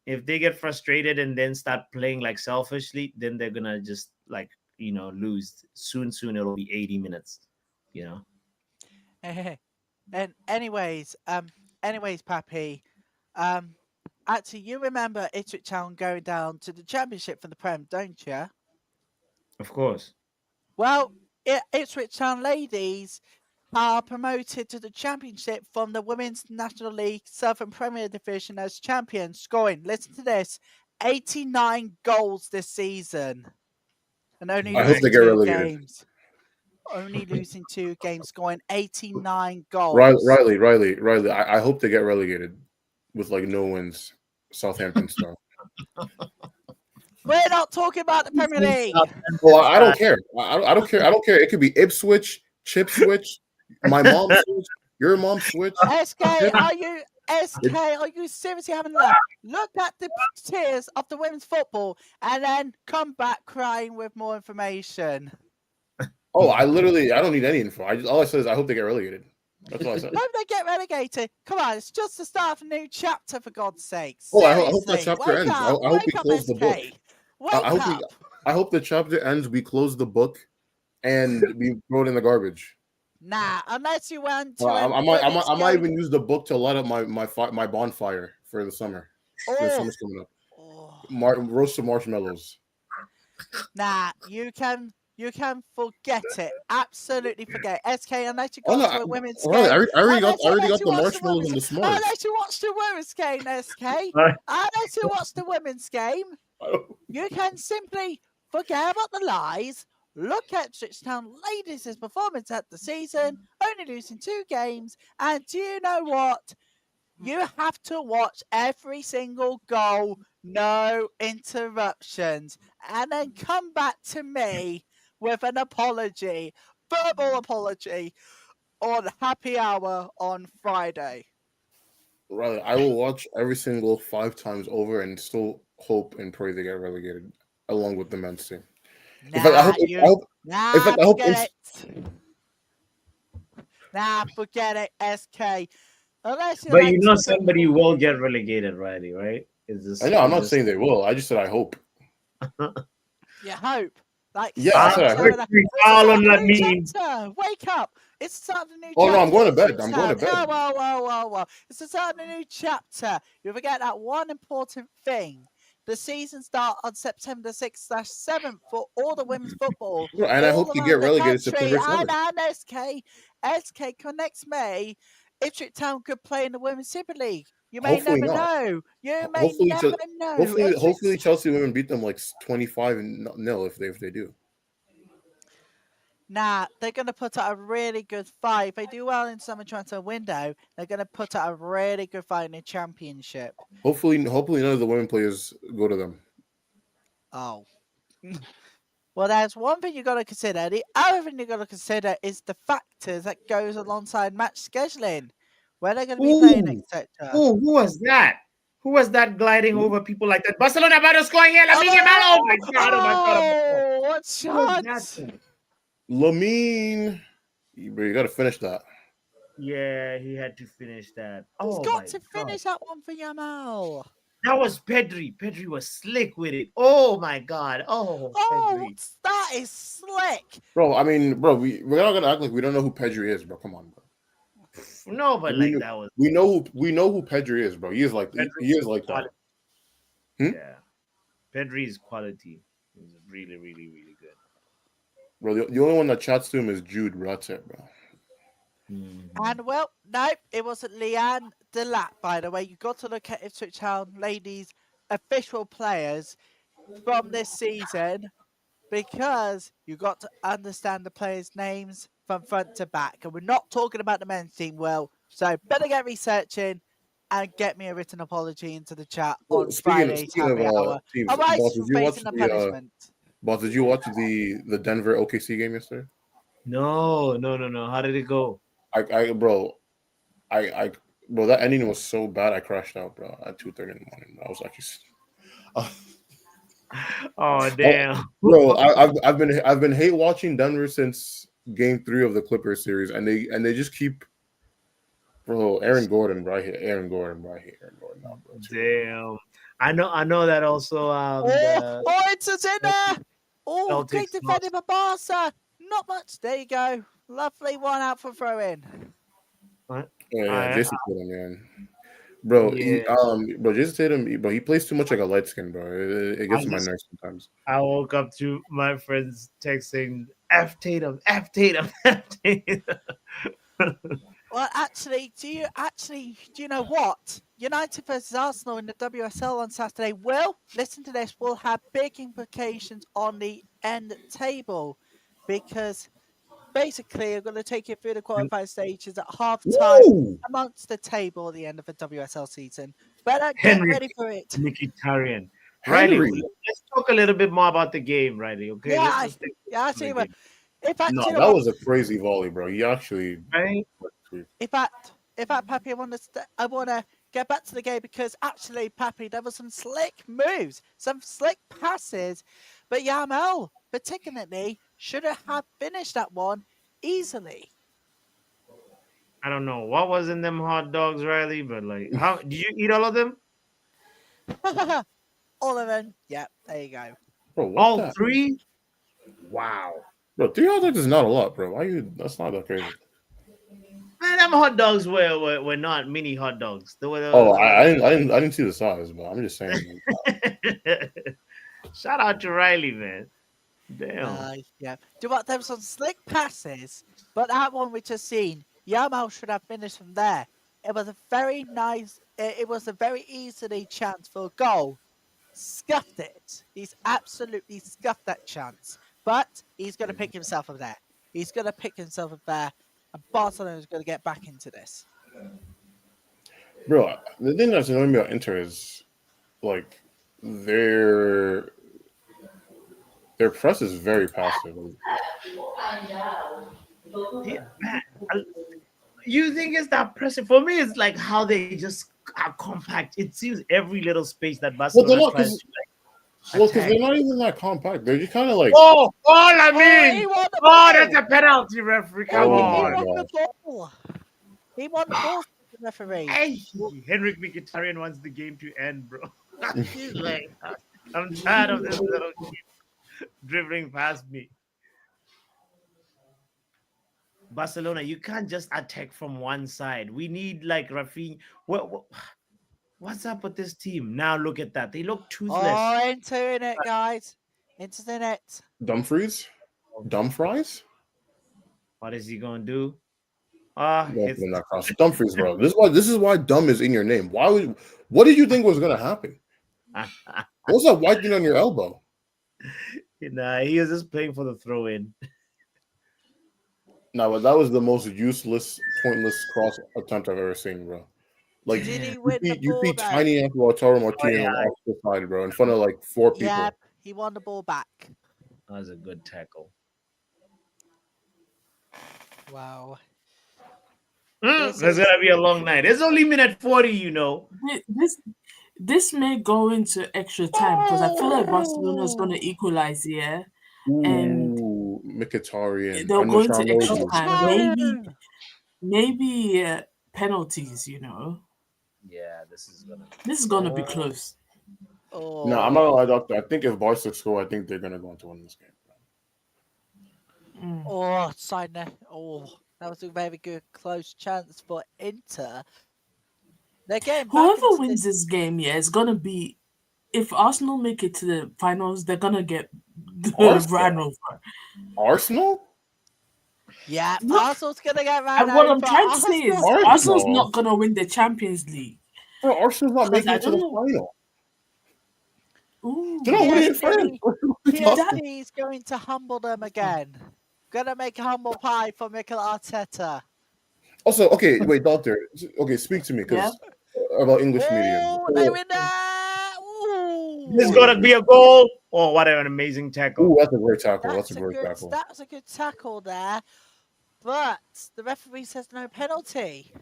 If they get frustrated, and then start playing like selfishly, then they're gonna just like lose. Soon it'll be 80 minutes. You know. and anyways, Pappy, actually, you remember Ipswich Town going down to the Championship for the Prem, don't you? Of course. Well, Ipswich Town ladies are promoted to the Championship from the Women's National League Southern Premier Division as champions, scoring, listen to this, 89 goals this season, and only I hope losing they get two relegated. games. Only losing 2 games, scoring 89 goals. Riley. I hope they get relegated with like no wins, Southampton style. We're not talking about the Premier League. Well, I don't care. I don't care. I don't care. It could be Ipswich, Chip Switch, my mom switch, your mom switch. SK, are you seriously having a laugh? Look at the tiers of the women's football and then come back crying with more information. Oh, I don't need any info. All I said is I hope they get relegated. That's all I said. Hope they get relegated. Come on, it's just the start of a new chapter, for God's sake. Oh, I hope that chapter ends. I hope we close the book. I hope the chapter ends. We close the book, and we throw it in the garbage. Nah, unless you want to. I might even use the book to light up my bonfire for the summer. The summer's coming up. Roast some marshmallows. Nah, you can forget it. Absolutely forget it. SK, unless you go to a women's game. I already got the marshmallows and the s'mores. Unless you watch the women's game, SK. Unless you watch the women's game, you can simply forget about the lies. Look at Ipswich Town ladies' performance at the season, only losing 2 games. And do you know what? You have to watch every single goal, no interruptions, and then come back to me with an apology, verbal apology, on happy hour on Friday. Right, I will watch every single 5 times over and still hope and pray they get relegated along with the men's team. Forget it, SK. But somebody will get relegated, Riley, right? I know. I'm not saying they will. I just said I hope. You hope. I said I hope. All on that means. Wake up! It's the start of a new chapter. Oh no, I'm going to bed. Whoa. It's the start of a new chapter. You forget that one important thing. The season starts on September 6th/7th for all the women's football. And I hope you get relegated September 7th. And SK connects me. Ipswich Town could play in the Women's Super League. You may never know. Hopefully Chelsea women beat them like 25-0 if they do. Nah, they're going to put out a really good fight. If they do well in summer transfer window, they're going to put out a really good fight in the championship. Hopefully none of the women players go to them. Oh. Well, there's one thing you got to consider. The other thing you got to consider is the factors that goes alongside match scheduling, where they're going to be playing, etc. Oh, who was that? Who was that gliding over people like that? Barcelona about to score here. Lamine Yamal. Oh my god! Oh my god! What shot? Lamine, you got to finish that. Yeah, he had to finish that. He's got to finish that one for Yamal. That was Pedri. Pedri was slick with it. Oh my god. Oh, Pedri. That is slick. Bro, I mean, bro, we're not gonna act like we don't know who Pedri is, bro. Come on, bro. No, but that was. We know who Pedri is, bro. He is like that. Yeah, Pedri's quality is really, really, really good. Bro, the only one that chats to him is Jude. Bro. That's it, bro. And no, it wasn't Leanne Delap, by the way. You got to look at Ipswich Town ladies' official players from this season, because you got to understand the players' names from front to back. And we're not talking about the men's team, so better get researching and get me a written apology into the chat on Friday's happy hour. Otherwise, you're facing a punishment. Boss, did you watch the Denver OKC game yesterday? No. How did it go? Bro, that ending was so bad. I crashed out, bro, at 2:30 in the morning. I was actually. Oh damn, bro! I've been hate watching Denver since game 3 of the Clippers series, and they just keep, bro. Aaron Gordon right here. Aaron Gordon right here. Aaron Gordon now, bro. Damn. I know that also the It's in there. Oh, great Celtics defending lost. by Barca. Not much. There you go. Lovely one out for throw in. Yeah, I Jason Tatum, man. Bro, yeah. bro, Jason Tatum, bro, he plays too much like a light skin, bro. It I gets on my just nerves sometimes. I woke up to my friends texting F Tatum, F Tatum, F Tatum. Well, actually, do you know what? United versus Arsenal in the WSL on Saturday listen to this, will have big implications on the end table because basically I'm going to take you through the qualifying stages at half time Woo! amongst the table at the end of the WSL season. Better get Henry ready for it. Mkhitaryan. Riley, Henry. let's talk a little bit more about the game, Riley. Okay, let's take I the see what. game. In fact, No, you know that what? was a crazy volley, bro. He actually. Right? In fact, Pappy, I want to get back to the game because actually, Pappy, there were some slick moves, some slick passes, but Yamel, particularly, should have finished that one easily. I don't know what was in them hot dogs, Riley, but like, how did you eat all of them? All of them. Yeah, there you go. Bro, what All that? three? Wow. Bro, 3 hot dogs is not a lot, bro. Why you? That's not that crazy. Man, them hot dogs were not mini hot dogs. They were Oh, I didn't see the size, but I'm just saying. Shout out to Riley, man. Damn. Yeah. Do what? There were some slick passes, but that one we just seen, Yamal should have finished from there. It was a very nice. It was a very easily chance for a goal. Scuffed it. He's absolutely scuffed that chance. But he's going to pick himself up there. He's going to pick himself up there. And Barcelona is going to get back into this. Bro, the thing that's annoying me about Inter is like their press is very passive. Yeah, man. You think it's that pressing? For me, it's like how they just are compact. It seems every little space that Well, they're Barcelona not tries because to because they're not even that compact. They're just kind of like. Oh, I he mean, won the that's ball. a penalty, referee. Come Oh He my on. won God. the ball. He won the ball, the referee. Hey, Henrik Mkhitaryan wants the game to end, bro. He's like, I'm tired of this little kid dribbling past me. Barcelona, you can't just attack from one side. We need like Rafinha. What's up with this team? Now look at that. They look toothless. Oh, into it, guys. Into the net. Dumfries? Dumfries? What is he gonna do? Don't put him that cross. Dumfries, bro. This is why dumb is in your name. What did you think was gonna happen? What's that white thing on your elbow? Nah, he was just playing for the throw in. No, but that was the most useless, pointless cross attempt I've ever seen, bro. Like Did he win the you ball see though? tiny ass Lautaro Martinez on the opposite side, bro, in front of like 4 people. Yeah, he won the ball back. That was a good tackle. Wow. There's gonna be a long night. It's only minute 40, you know. This may go into extra time because I feel like Barcelona is going to equalize here, and Ooh, Mkhitaryan. they'll go into extra Unmachado. time. Maybe penalties. You know, Yeah, this is gonna be close. Oh. No, I'm not gonna lie, Doctor. I think if Barca score, I think they're gonna go on to win this game. Oh, side net. Oh, that was a very good close chance for Inter. They're getting back Whoever into wins this game, yeah, it's gonna be. If Arsenal make it to the finals, they're gonna get ran over. Arsenal? Yeah, No. Arsenal's gonna get ran over. What I'm trying to say is Arsenal. Arsenal's not gonna win the Champions League. Bro, Arsenal's not Because making I it to the don't know. final. Ooh. They're not winning in France. PSG is going to humble them again. Gonna make a humble pie for Mikel Arteta. Also, okay, wait, Doctor. Okay, speak to me because about English media. Oh, they win that! Ooh. This is gonna be a goal. Oh, what an amazing tackle. Ooh, that's a great tackle. That's a great tackle. That's a good tackle there. But the referee says no penalty.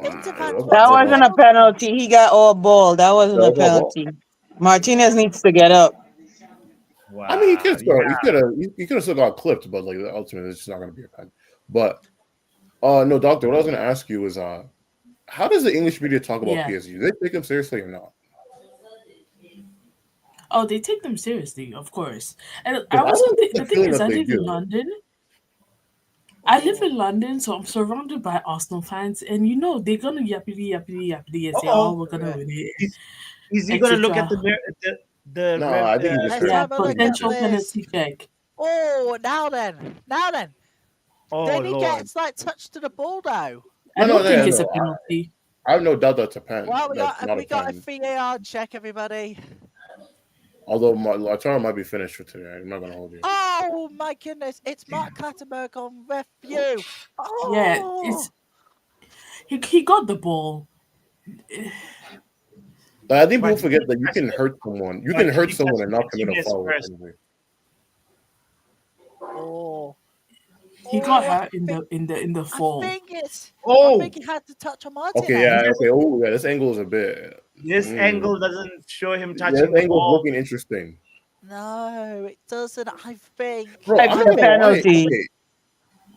That wasn't a penalty. He got all ball. That wasn't a penalty. Martinez needs to get up. Wow. I mean, he could have still got clipped, but like ultimately, it's just not going to be a pen. But no, doctor. What I was going to ask you is, how does the English media talk about PSG? Do they take them seriously or not? Oh, they take them seriously, of course. And I also think the thing is, I live in London. I live in London, so I'm surrounded by Arsenal fans, and you know they're gonna yappity and say, "Oh, we're gonna win it." Is he gonna look at No, I think he just potential penalty check. Oh, now then. Oh, then he Lord. gets like touched to the ball though. I don't think it's a penalty. I have no doubt that's a pen. Well, we got a VAR check, everybody. Although Lautaro might be finished for today, I'm not gonna hold you. Oh my goodness! It's Mark Clattenburg on ref view. Oh. Yeah, he got the ball. I think people forget that you can hurt someone. You can hurt someone and not commit a foul. Oh. He got hurt in the fall. I think he had to touch on Martinez. Okay, yeah, okay. Oh, yeah, this angle is a bit. This angle doesn't show him touching this the angle's ball. looking interesting. No, it doesn't. I think. Bro, a penalty. Okay.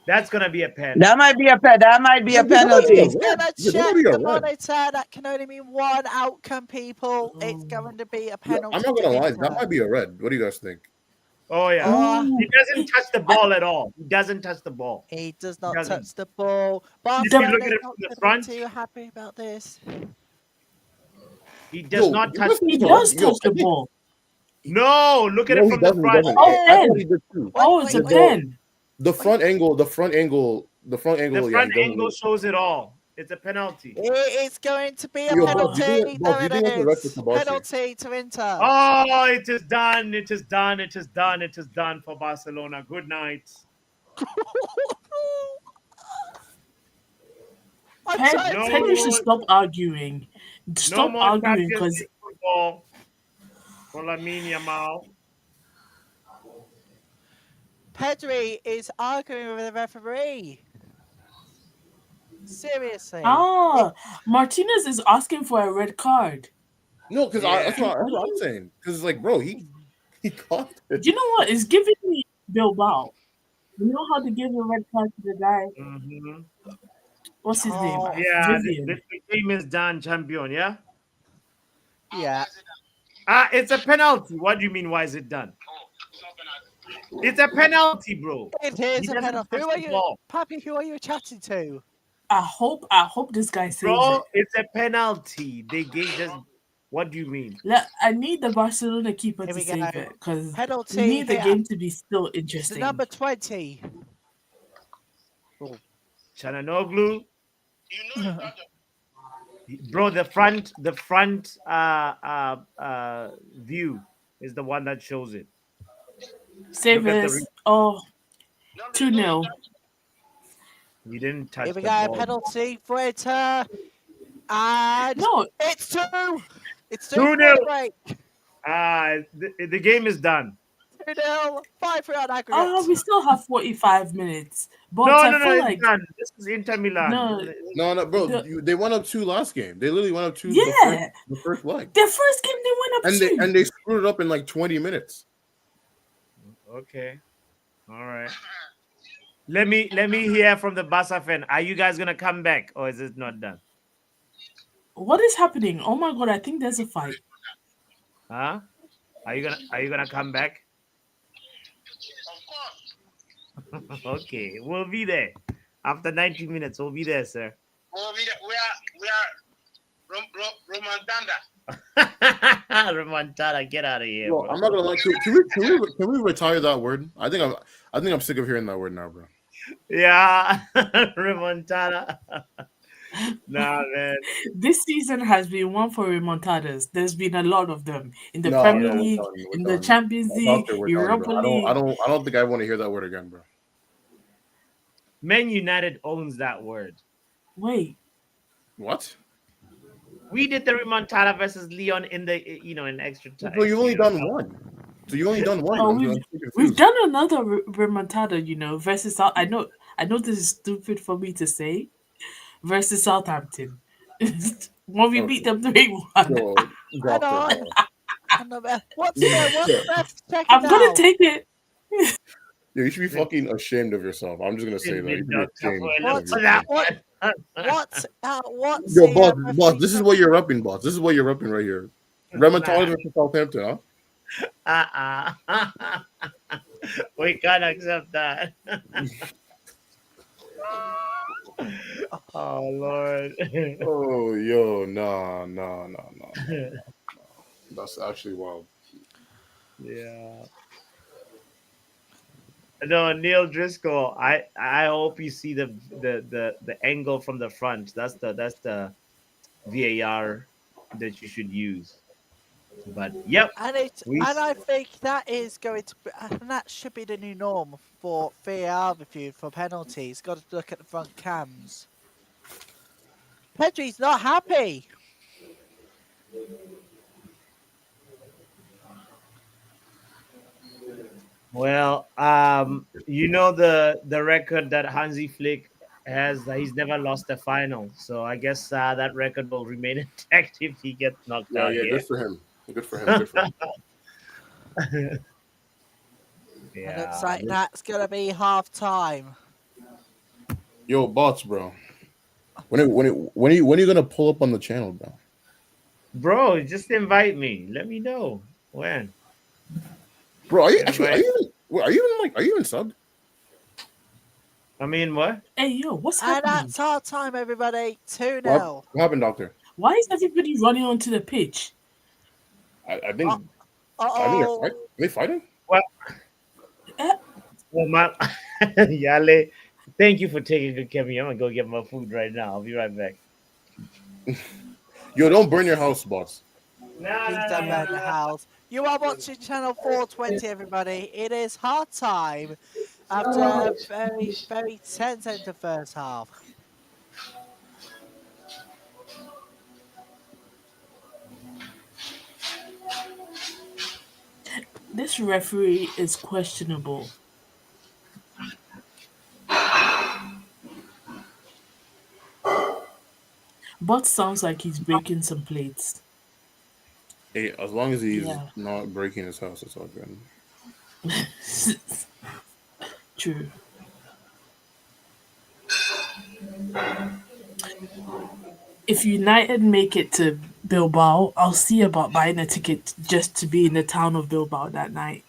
That's gonna be a pen. That might be a penalty. He's gonna check the monitor. That can only mean one outcome, people. It's going to be a penalty. I'm not gonna lie, that might be a red. What do you guys think? Oh yeah, he doesn't touch the ball at all. He doesn't touch the ball. He does not touch the ball. Barcelona look at it from the front. Too happy about this. He does not touch. He does touch the ball. No, look at it from the front. Oh, it's a pen. The front angle shows it all. It's a penalty. It's going to be a penalty. Penalty to Inter. Oh, it is done. It is done. It is done. It is done for Barcelona. Good night. Pedri should stop arguing. Stop arguing because football for Lamine Yamal. Pedri is arguing with the referee. Seriously. Martinez is asking for a red card. No, because that's what I'm saying. Because it's like, bro, he caught it. You know what? It's giving me Bilbao. You know how to give a red card to the guy? Mm-hmm. What's his name? Yeah, the game is done, champion, yeah? Yeah. It's a penalty. What do you mean, why is it done? It's a penalty, bro. It is a penalty. Who are you, Papi? Who are you chatting to? I hope this guy saves it. It's a penalty. They gave just. What do you mean? I need the Barcelona keeper to save it because we need the game to be still interesting. Number 20. Chananoglu. Bro, the front view is the one that shows it. Save us. 2-0. We didn't touch. Here we go. Penalty for Inter. And it's 2. It's 2-0. The game is done. 2-0. 5-3 on aggregate. We still have 45 minutes. But no, it's done. This is Inter Milan. No, bro. They went up 2 last game. They literally went up 2 the first leg. The first game they went up 2. And they screwed it up in like 20 minutes. Okay. All right. Let me hear from the Barca fan. Are you guys gonna come back or is it not done? What is happening? Oh my god, I think there's a fight. Huh? Are you gonna come back? Okay, we'll be there. After 90 minutes, we'll be there, sir. We are Romantada. Romantada, get out of here. Bro, bro. I'm not gonna lie. Can we retire that word? I think I'm sick of hearing that word now, bro. Yeah, remontada. Nah, man. This season has been one for remontadas. There's been a lot of them in the Premier League, in the Champions League, Europa League. I don't think I want to hear that word again, bro. Man United owns that word. Wait, what? We did the remontada versus Leon in the in extra time. Well, you've only done one. So you only done one. Oh, we've done another remontada, versus. I know this is stupid for me to say, versus Southampton. When we beat them 3-1. Hang What's Yeah, the ref checking I'm gonna now? take it. you should be fucking ashamed of yourself. I'm just gonna say that. You should be Doctor ashamed Boy, look of What for yourself. that what one. what's Yo, the boss, referee this is what you're repping, boss. This is what you're repping right here. Nah. Rheumatologist for Southampton, huh? Uh-uh. We can't accept that. Oh Lord. Oh, yo, nah. That's actually wild. Yeah. No, Neil Driscoll. I hope you see the angle from the front. That's the VAR that you should use. But yep, we and I think that is going to be, and that should be the new norm for VAR review for penalties. Got to look at the front cams. Pedri's not happy. well, you know the record that Hansi Flick has. He's never lost a final, so I guess that record will remain intact if he gets knocked Yeah, out yeah, here. good for him. Good for him. Good for him. And looks Yeah, like that's gonna be half time. Yo, bots, bro. When are you gonna pull up on the channel, bro? bro, just invite me. Let me know when. Bro, are you actually Invite. are you even subbed? I mean, what? Hey yo, what's And happening? that's half time, everybody. 2 What 0. what happened, doctor? Why is everybody running onto the pitch? I Uh think they're oh. fight. Are they fighting? Well, Eh, well, my Yale. Thank you for taking good care of me. I'm gonna go get my food right now. I'll be right back. Yo, don't burn your house, bots. No, Please no, no, don't no, burn the house. You are watching channel 420, everybody. It is half time after a very, very tense end to first half. this referee is questionable. But sounds like he's breaking some plates. Hey, as long as he's Yeah, not breaking his house, it's all good. true. If United make it to Bilbao, I'll see about buying a ticket just to be in the town of Bilbao that night.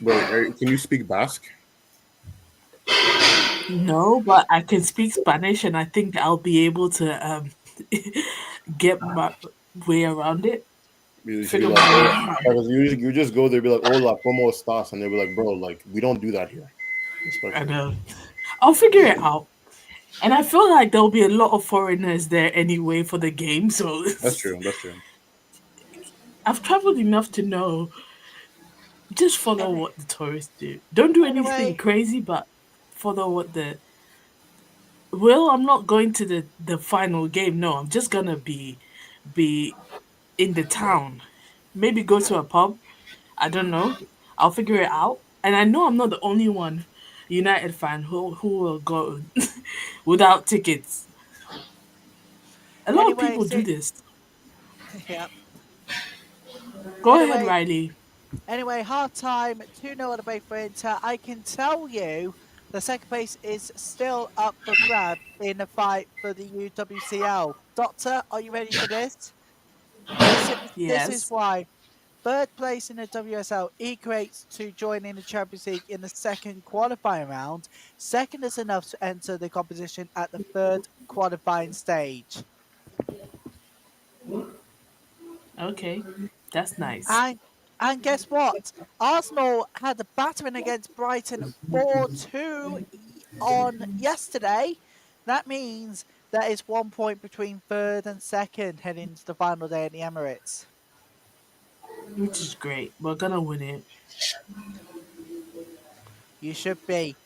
Wait, can you speak Basque? No, but I can speak Spanish and I think I'll be able to get my way around it. You should be Figure like, my way oh, out. because you just go there, be like, hola, ¿cómo estás? And they'll be like, bro, like we don't do that here, And respectfully. I'll figure it out. And I feel like there'll be a lot of foreigners there anyway for the game, so That's true. That's true. I've traveled enough to know just follow Any, what the tourists do. Don't do anything anyway, crazy, but follow what the well, I'm not going to the final game. No, I'm just gonna be in the town. Maybe go to a pub. I don't know. I'll figure it out. And I know I'm not the only one United fan who will go without tickets. A lot of anyway, people do see, this. yeah. Go ahead, Anyway, Riley. half time, 2-0 at the break for Inter. I can tell you the second place is still up for grab in the fight for the UWCL. Doctor, are you ready for this? This is Yes. why. Third place in the WSL equates to joining the Champions League in the second qualifying round. Second is enough to enter the competition at the third qualifying stage. Okay. That's nice. And and guess what? Arsenal had a battering against Brighton 4-2 on yesterday. That means there is 1 point between third and second heading into the final day at the Emirates. Which is great. We're gonna win it. You should be.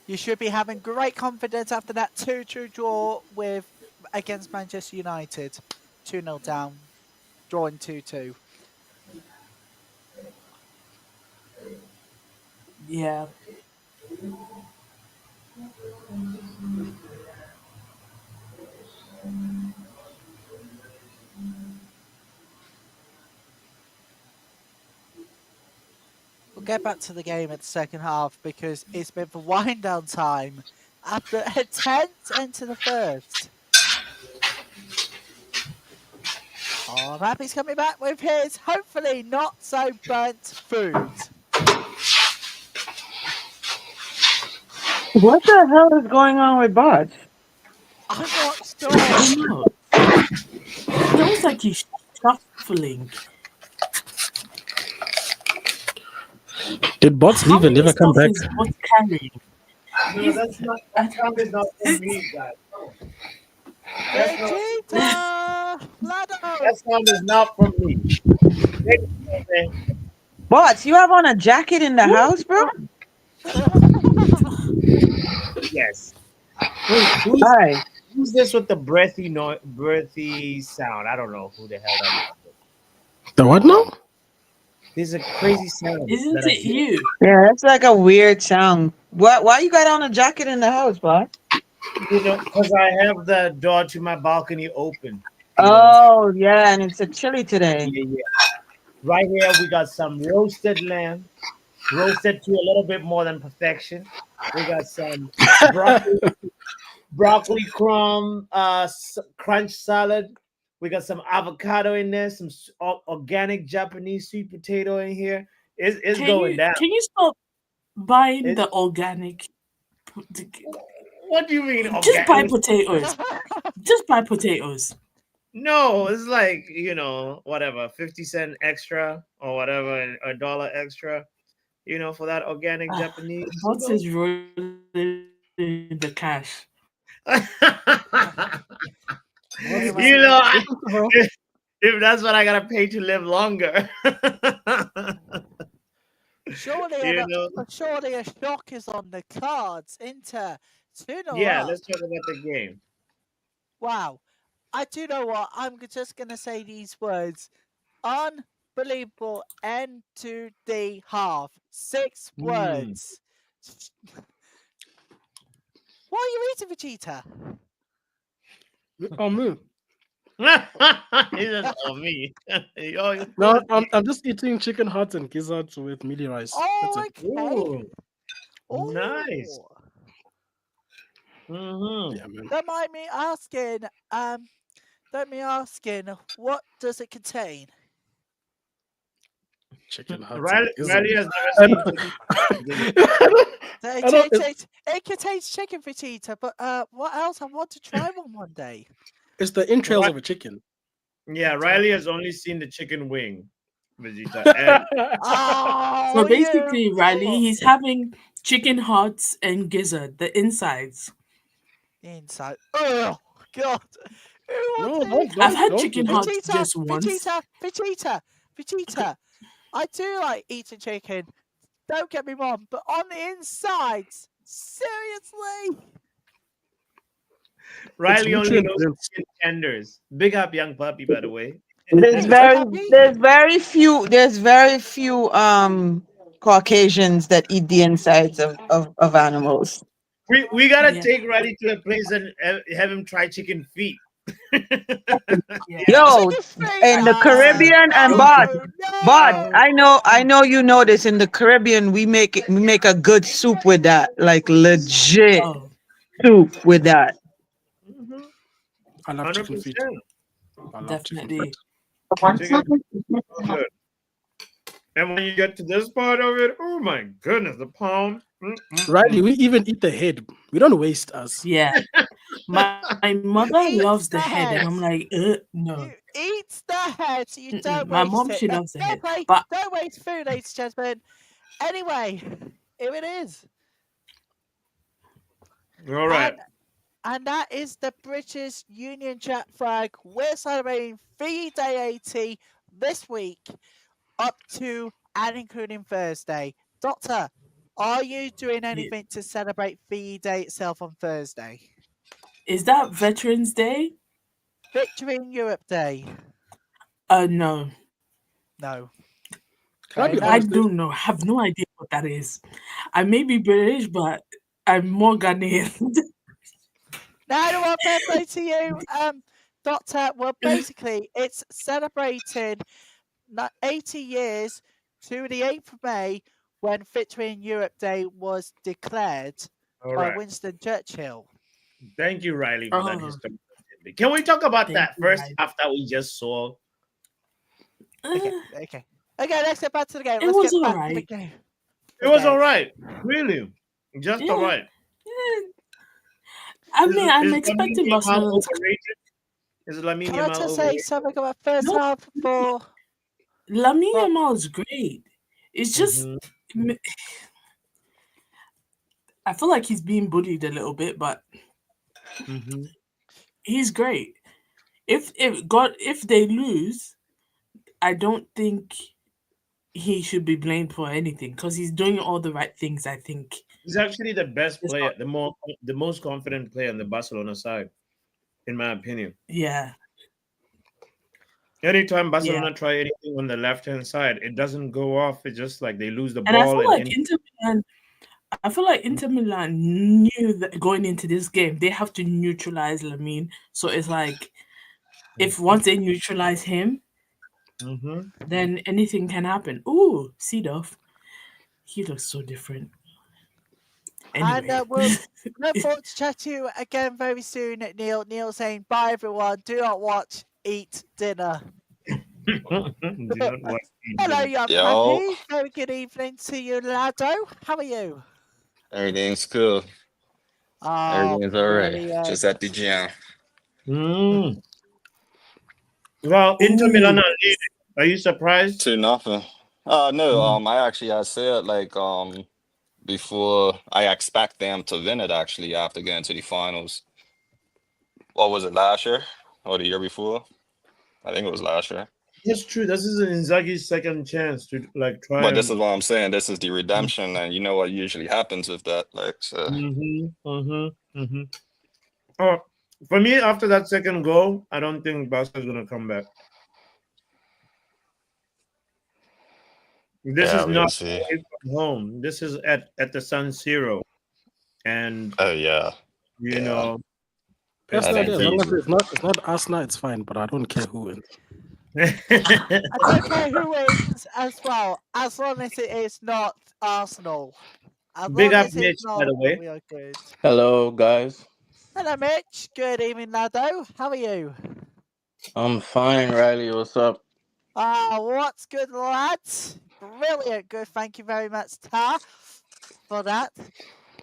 You should be having great confidence after that 2-2 draw with against Manchester United. 2-0 down, drawing 2-2. Yeah. we'll get back to the game at the second half because it's been for wind down time after a tense into the first. Oh, Rappy's coming back with his hopefully not so burnt food. What the hell is going on with Bart? I'm not I sure. don't know. It's almost like he's shuffling. Did bots How leave and many never come stuff back? is Bot carrying? No, that's not. That sound is not from me, guys. Vegeta! Lado! That sound is not from me. Bart, you have on a jacket in the house, bro? Yes. Hi. Who's this with the breathy sound? I don't know who the hell that is. The what now? There's a crazy sound. Isn't that I it hear. you? Yeah, that's like a weird sound. Why you got on a jacket in the house, Bart? You know, because I have the door to my balcony open. You know? Oh, yeah, and it's a chilly today. Yeah, yeah. Right here, we got some roasted lamb, roasted to a little bit more than perfection. We got some broccoli crumb crunch salad. We got some avocado in there, some organic Japanese sweet potato in here. It's going down. Can you stop buying It- the organic? What do you mean? Just buy Organic? potatoes. Just buy potatoes. No, it's like, whatever, 50 cent extra or whatever, a dollar extra, for that organic Japanese. What is rolling the cash? If that's what I gotta pay to live longer. Surely a shock is on the cards. Inter 2-0 Yeah, up. let's talk about the game. Wow. I do know what. I'm just going to say these words. Unbelievable end to the half. 6 words. What are you eating, Vegeta? Oh, me. It's just on me. No, I'm just eating chicken hearts and gizzards with mealy rice. That's Oh, it. okay. Ooh, nice. Ooh. Mm-hmm. Yeah, man. Don't mind me asking, what does it contain? Chicken hearts Riley and gizzards. has I never don't- seen I don't- It contains chicken, Vegeta, but what else? I want to try one day. It's the entrails What? of a chicken. Yeah, Riley has only seen the chicken wing, Vegeta. And Oh, So basically, you Riley, poor- he's having chicken hearts and gizzard, the insides. inside. Oh God! Who No, wants I've had don't chicken do that. hearts just once. Vegeta. I do like eating chicken. Don't get me wrong, but on the insides, seriously. Riley only nutrient knows dense. chicken tenders. Big up, young puppy, by the way. There's very few Caucasians that eat the insides of animals. We gotta Yeah. take Riley to a place and have him try chicken feet. Yeah. Yo, Chicken feet. in the Caribbean and Bart, I know you know this. In the Caribbean, we make a good soup with that, like legit Oh, soup with that. I love chicken feet. 100%. I love chicken definitely. feet. Chicken feet are good. And when you get to this part of it, oh my goodness, the palm. Riley, we even eat the head. We don't waste us. Yeah. My mother Eat loves the the head, and I'm like, no. You eat the head, so you don't My waste mom, it. she No, loves the fair head, play. but Don't waste food, ladies and gentlemen. Anyway, here it is. All right. And that is the British Union Jack flag. We're celebrating VE Day 80 this week, up to and including Thursday. Doctor, are you doing anything to celebrate VE Day itself on Thursday? is that Veterans Day? Victory in Europe Day? No. No. Can I be Okay, I honest? don't know. I have no idea what that is. I may be British, but I'm more Ghanaian. Now, I don't want fair play to you, Doctor. Well, basically, it's celebrating 80 years to the 8th of May, when the when Victory in Europe Day was declared All by right. Winston Churchill. Thank you, Riley, for that Oh, history. Can we talk about thank that you, first Riley. after we just saw? Okay, okay. Okay, let's get back to the game. It Let's was get all back to the right. game. It was Okay. all right. Really. Just all Yeah. right. I mean, I'm Is expecting Lamine Yamal Barcelona to. overrated? Is Lamine Can I Yamal just say overrated? something about first No, half for Lamine well, Yamal is great. It's just, Mhm. I feel like he's being bullied a little bit, but Mhm. he's great. If they lose, I don't think he should be blamed for anything because he's doing all the right things. I think. He's actually the best It's player, not- the most confident player on the Barcelona side, in my opinion. Yeah, Anytime yeah. Barcelona try anything on the left hand side, it doesn't go off. It's just like they lose the And I ball feel and like Inter Milan knew that going into this game they have to neutralize Lamine. So it's like if once they neutralize him, Mhm. then anything can happen. Ooh, Seedorf, he looks so different. and Anyway, we'll look forward to chat to you again very soon, Neil. Neil saying bye everyone. Do not watch, eat dinner. Do not watch Hello, England. young Yo, Pappy. Very good evening to you, Lado. How are you? everything's cool. Oh, Everything's all right. Just brilliant. at the gym. Mm. Well, Inter Milan ooh, are leading. Are you surprised? 2-0. No, I actually I said like before I expect them to win it actually after getting to the finals. What was it last year or the year before? I think it was last year. That's true. This is Inzaghi's second chance to like try But this and. is what I'm saying. This is the redemption, and you know what usually happens with that. Like, so Oh, for me, after that second goal, I don't think Barca is gonna come back. This yeah, is we'll not see. away from home. This is at the San Siro, and Oh yeah, you yeah. know it's I Personally, think as long it's. as he's it's not Arsenal, it's fine. But I don't care who wins. I don't care who wins as well, as long as it is not Arsenal. As Big long up as it's Mitch, by not, the way. we are good. Hello, guys. Hello, Mitch. Good evening, Lado. How are you? I'm fine, Riley. What's up? What's good, lads? Brilliant. Good. Thank you very much, Tar, for that.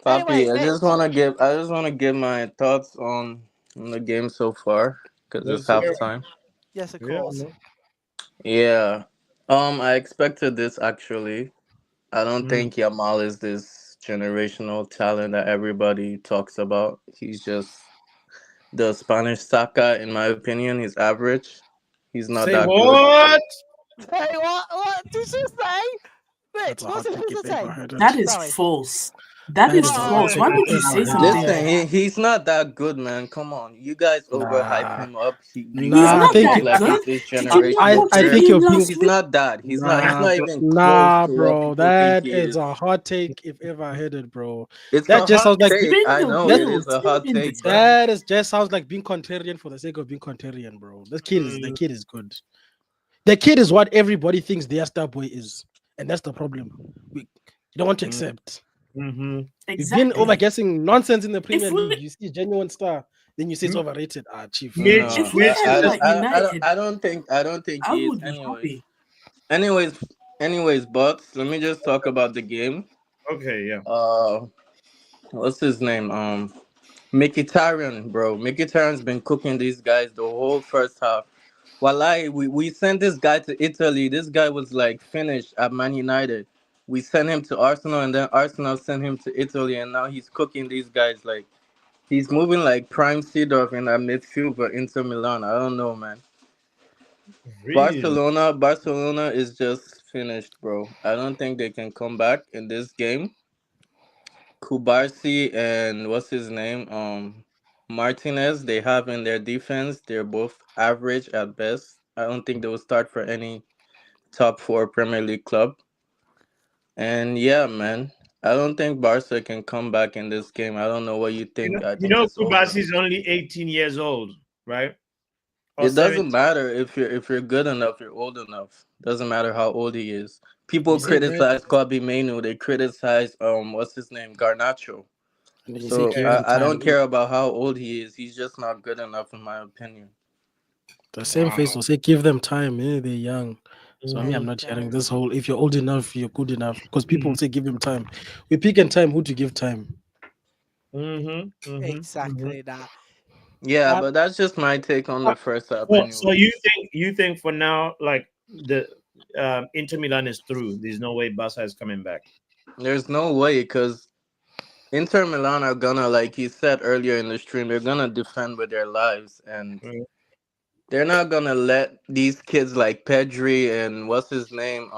Anyway, Papi, I just Mitch. wanna give my thoughts on the game so far because it's Yes, sir. halftime. Yes, of Yeah, course. no. Yeah. I expected this actually. I don't Mm. think Yamal is this generational talent that everybody talks about. He's just the Spanish Saka, in my opinion. He's average. He's not Say that good. what? Hey, what did you say? Mitch, That's a what hot did take you if ever say? heard that it. is Sorry. false. That That is is a hot false. take Why if would you ever say heard it. something Listen, like that? he's not that good, man. Come on, you guys overhype Nah, him up. You He's nah. I guys not think think that like good. he's this Did you not generational watch I the player. think game you're being last He's week? not that. He's nah, not bro, even close nah, to what bro. people think That he is is. a hot take if ever I heard it, bro. It's That a just hot sounds like take. Spin I the know that. it wheel. is a Spin hot in the take, chat. bro. That is just sounds like being contrarian for the sake of being contrarian, bro. The kid is good. The kid is what everybody thinks their star boy is, and that's the problem. You don't want to accept. Mm-hmm. We've been Exactly. overguessing nonsense in the Premier If we League. You see a genuine star, then you say it's overrated. Chief. Mitch, No, if we Mitch, had this like United, I don't think I he is. would be happy. Anyways, but let me just talk about the game. okay, yeah. What's his name? Mkhitaryan, bro. Mkhitaryan's been cooking these guys the whole first half. We sent this guy to Italy. This guy was like finished at Man United. We sent him to Arsenal, and then Arsenal sent him to Italy, and now he's cooking these guys. Like he's moving like prime Seedorf in that midfield for Inter Milan. I don't know, man. Really? Barcelona is just finished, bro. I don't think they can come back in this game. Kubarsi and what's his name? Martinez, they have in their defense, they're both average at best. I don't think they will start for any top four Premier League club. And yeah, man, I don't think Barca can come back in this game. I don't know what you think. I You think know, it's over. Kubasi is only 18 years old, right? or It 17? doesn't matter if you're good enough, you're old enough. Doesn't matter how old he is. People You see, man, criticize Kobe Manu. They criticize what's his name, Garnacho. and you say So give Okay. them I time. don't care about how old he is. He's just not good enough, in my opinion. The same face Wow. will say give them time. They're young. So I mean, There I'm Mm-hmm. you not hearing go. this whole if you're old enough, you're good enough. Because people Mm-hmm. will say give him time. We pick and time who to give time. Mm-hmm. Mm-hmm. Exactly that. Yeah, Um, but that's just my take on the first half, So anyways. you think for now, like the Inter Milan is through. There's no way Barca is coming back. There's no way, because Inter Milan are gonna, like he said earlier in the stream, they're gonna defend with their lives, and Mm. they're not gonna let these kids like Pedri and what's his name.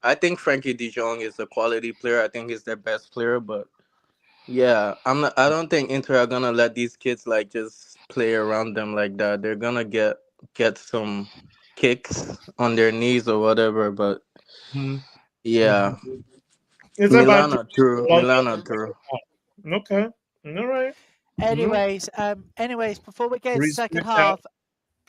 I think Frankie De Jong is a quality player. I think he's their best player, but yeah, I'm not. I don't think Inter are gonna let these kids like just play around them like that. They're gonna get some kicks on their knees or whatever. But Mhm. yeah, Mhm. It's about Milan to are through. long Milan as are the through. second half. Okay. All right. Mm. anyways, before we get to second Respect that.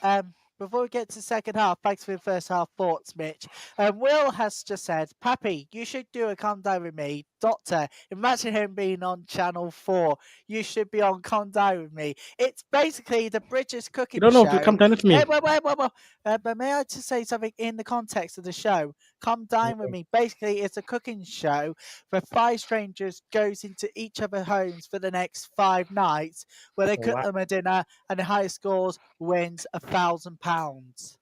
half, before we get to second half, thanks for your first half thoughts, Mitch. Will has just said, Pappy, you should do a Come Down With Me. Doctor, imagine him being on Channel 4. You should be on Come Down With Me. It's basically the British You cooking don't know if you show. come down with me. Wait. But may I just say something in the context of the show? Come Dine With Me. Basically, it's a cooking show where five strangers goes into each other's homes for the next 5 nights where they cook Wow. them a dinner and the highest scores wins £1,000.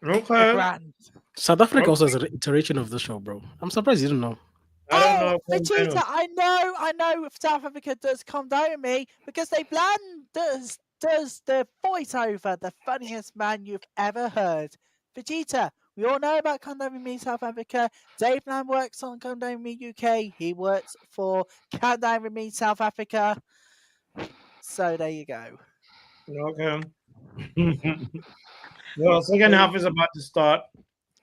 A Okay. grand. South Africa also Okay. has an iteration of the show, bro. I'm surprised you didn't know. I don't Oh, know. Vegeta, I know if South Africa does come down with me because they Bland does the voiceover, the funniest man you've ever heard. Vegeta, we all know about Come Down With Me South Africa. Dave Bland works on Come Down With Me UK. He works for Come Down With Me South Africa. So there you go. Okay. Well, second half is about to start.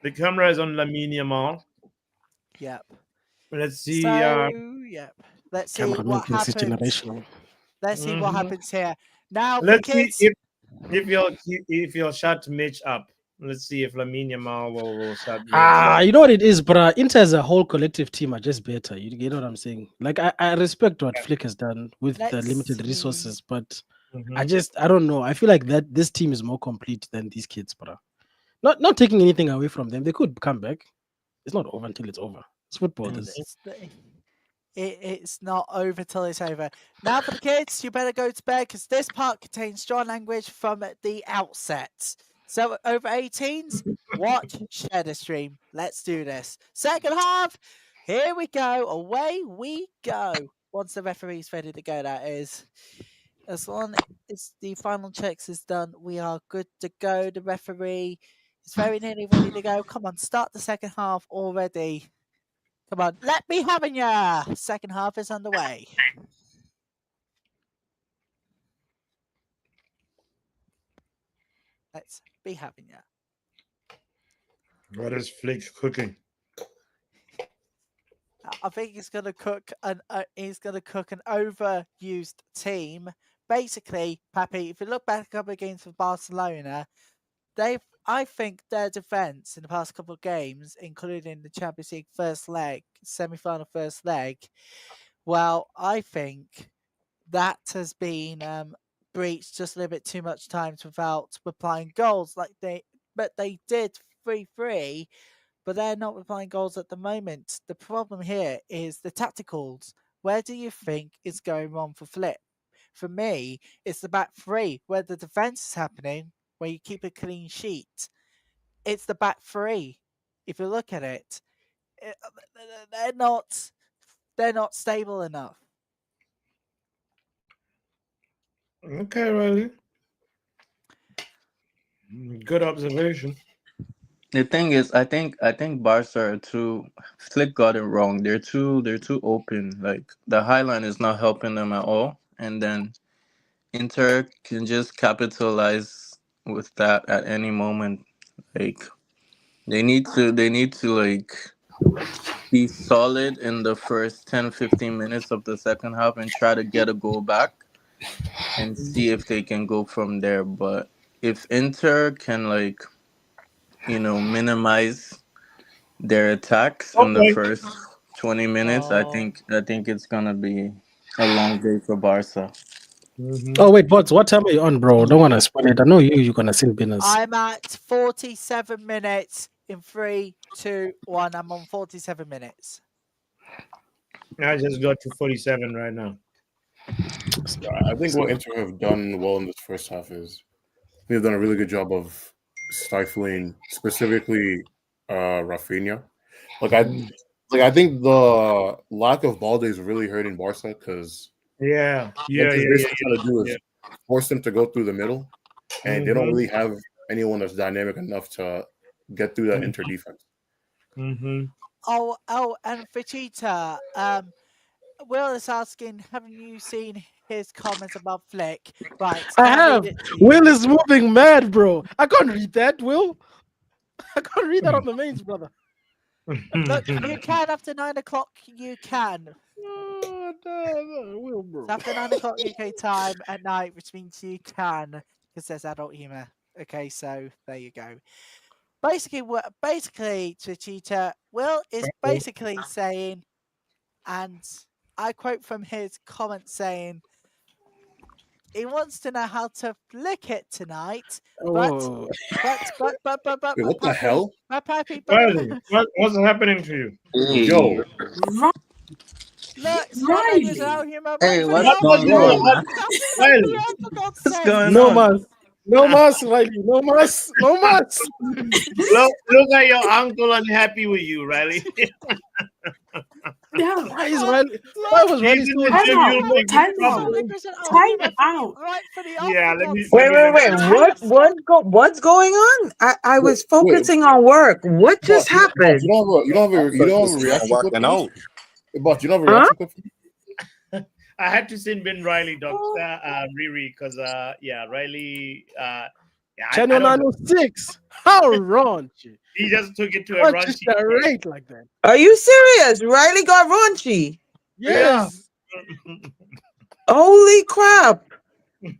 The camera is on Lamine Yamal. Yep. Let's see. So yep. Let's see Cameron what Wilkins is happens. generational. Let's see what Mhm. happens here. Now for the Let's see kids. if you'll shut Mitch up. Let's see if Lamine Yamal will shut Mitch up. You know what it is, but Inter as a whole collective team are just better. You know what I'm saying? Like I respect what Flick has done with the Let's limited see. resources, but Mhm. I don't know. I feel like that this team is more complete than these kids, bro. Not taking anything away from them. They could come back. It's not over until it's over. It's football. Mhm. This It's not over till it's over. Now for the kids, you better go to bed because this part contains strong language from the outset. So over 18s, watch, share the stream. Let's do this. Second half, here we go. Away we go. Once the referee's ready to go, that is. As long as the final checks is done, we are good to go. The referee is very nearly ready to go. Come on, start the second half already. Come on, let me have ya. Second half is underway. Let's be having ya. What is Flick cooking? I think he's gonna cook an overused team. Basically, Pappy, if you look back a couple of games for Barcelona, I think their defense in the past couple of games, including the Champions League first leg, semi-final first leg, well, I think that has been breached just a little bit too much times without replying goals. But they did 3-3, but they're not replying goals at the moment. The problem here is the tacticals. Where do you think is going wrong for Flip? For me, it's the back three where the defense is happening, where you keep a clean sheet. It's the back three. If you look at it, they're not stable enough. Okay, Riley. Good observation. The thing is, I think Barca are too. Flick got it wrong. They're too open. Like the high line is not helping them at all, and then Inter can just capitalize with that at any moment. Like they need to like be solid in the first 10, 15 minutes of the second half and try to get a goal back and see if they can go from there. But if Inter can like minimize their attacks in the Okay. first 20 minutes, Oh, I think it's gonna be a long day for Barca. Oh wait, bots. What time are you on, bro? Don't want to spoil it. I know you're gonna send Binners. I'm at 47 minutes in 3, 2, 1. I'm on 47 minutes. I just got to 47 right now. I think what Inter have done well in this first half is they've done a really good job of stifling specifically Rafinha. I think the lack of ball days really hurting Barca because Yeah. what they're basically trying to do is force them to go through the middle, and they don't really have anyone that's dynamic enough to get through that Inter defense. Oh, and Vegeta, Will is asking, haven't you seen his comments about Flick? Right. I I'll have. read it to you. Will is moving mad, bro. I can't read that, Will. I can't read that on the mains, brother. Look, you can after 9 o'clock. You can. Oh, no, Will, bro. It's after 9 o'clock UK time at night, which means you can, because there's adult humor. Okay, so there you go. Basically, Vegeta, Will is basically saying, and I quote from his comment saying, he wants to know how to flick it tonight, but Oh. Wait, what the hell? Riley, what's happening to you? Yo, Look, Scott is out here, my Hey, man. what's going on, man? Riley, For God's What's sake. going No on? mas. No mas, Riley. No mas. No mas. look at your uncle unhappy with you, Riley. No, Why is Riley? Why was Riley He's in so the time gym. out. You'll make Time trouble. out. Right Time out. for the Yeah, for let me. God's Wait, sake. wait, wait. What's going on? I was wait, focusing on work. What just Boss, happened? you don't have a This man reaction clip? walking out. Boss, you don't have a Huh? reaction clip? I had to send Ben Riley, Doctor Riri, because Riley. I Channel don't know. 906. How raunchy. He just took it to a Why raunchy. just right like that? Are you serious? Riley got raunchy. Yes. Holy crap.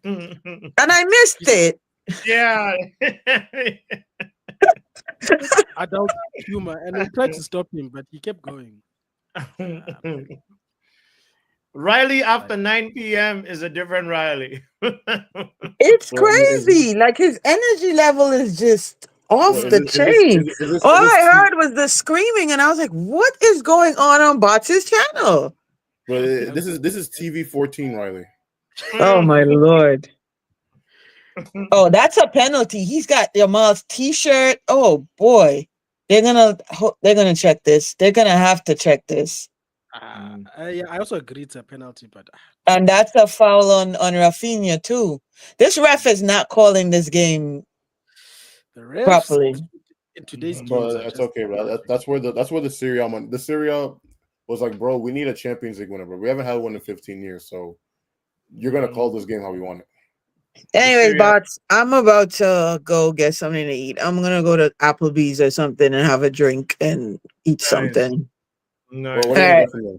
And I missed it. Yeah. Adult humor. And we tried to stop him, but he kept going. Riley after 9 p.m. is a different Riley. It's crazy. Like his energy level is just off the chain. All I heard was the screaming, and I was like, "What is going on Bots' channel?" But this is TV 14, Riley. Oh my lord! Oh, that's a penalty. He's got Jamal's T-shirt. Oh boy, they're gonna check this. They're gonna have to check this. Yeah, I also agree it's a penalty, but And that's a foul on Rafinha too. This ref is not calling this game the refs properly. in today's games. But that's okay, bro. That's where the Serie A money. The Serie A was like, bro, we need a Champions League winner, bro. We haven't had one in 15 years, so you're gonna call this game how we want it. Anyways, Bots, I'm about to go get something to eat. I'm gonna go to Applebee's or something and have a drink and eat something. No. Well, what are you gonna get from there?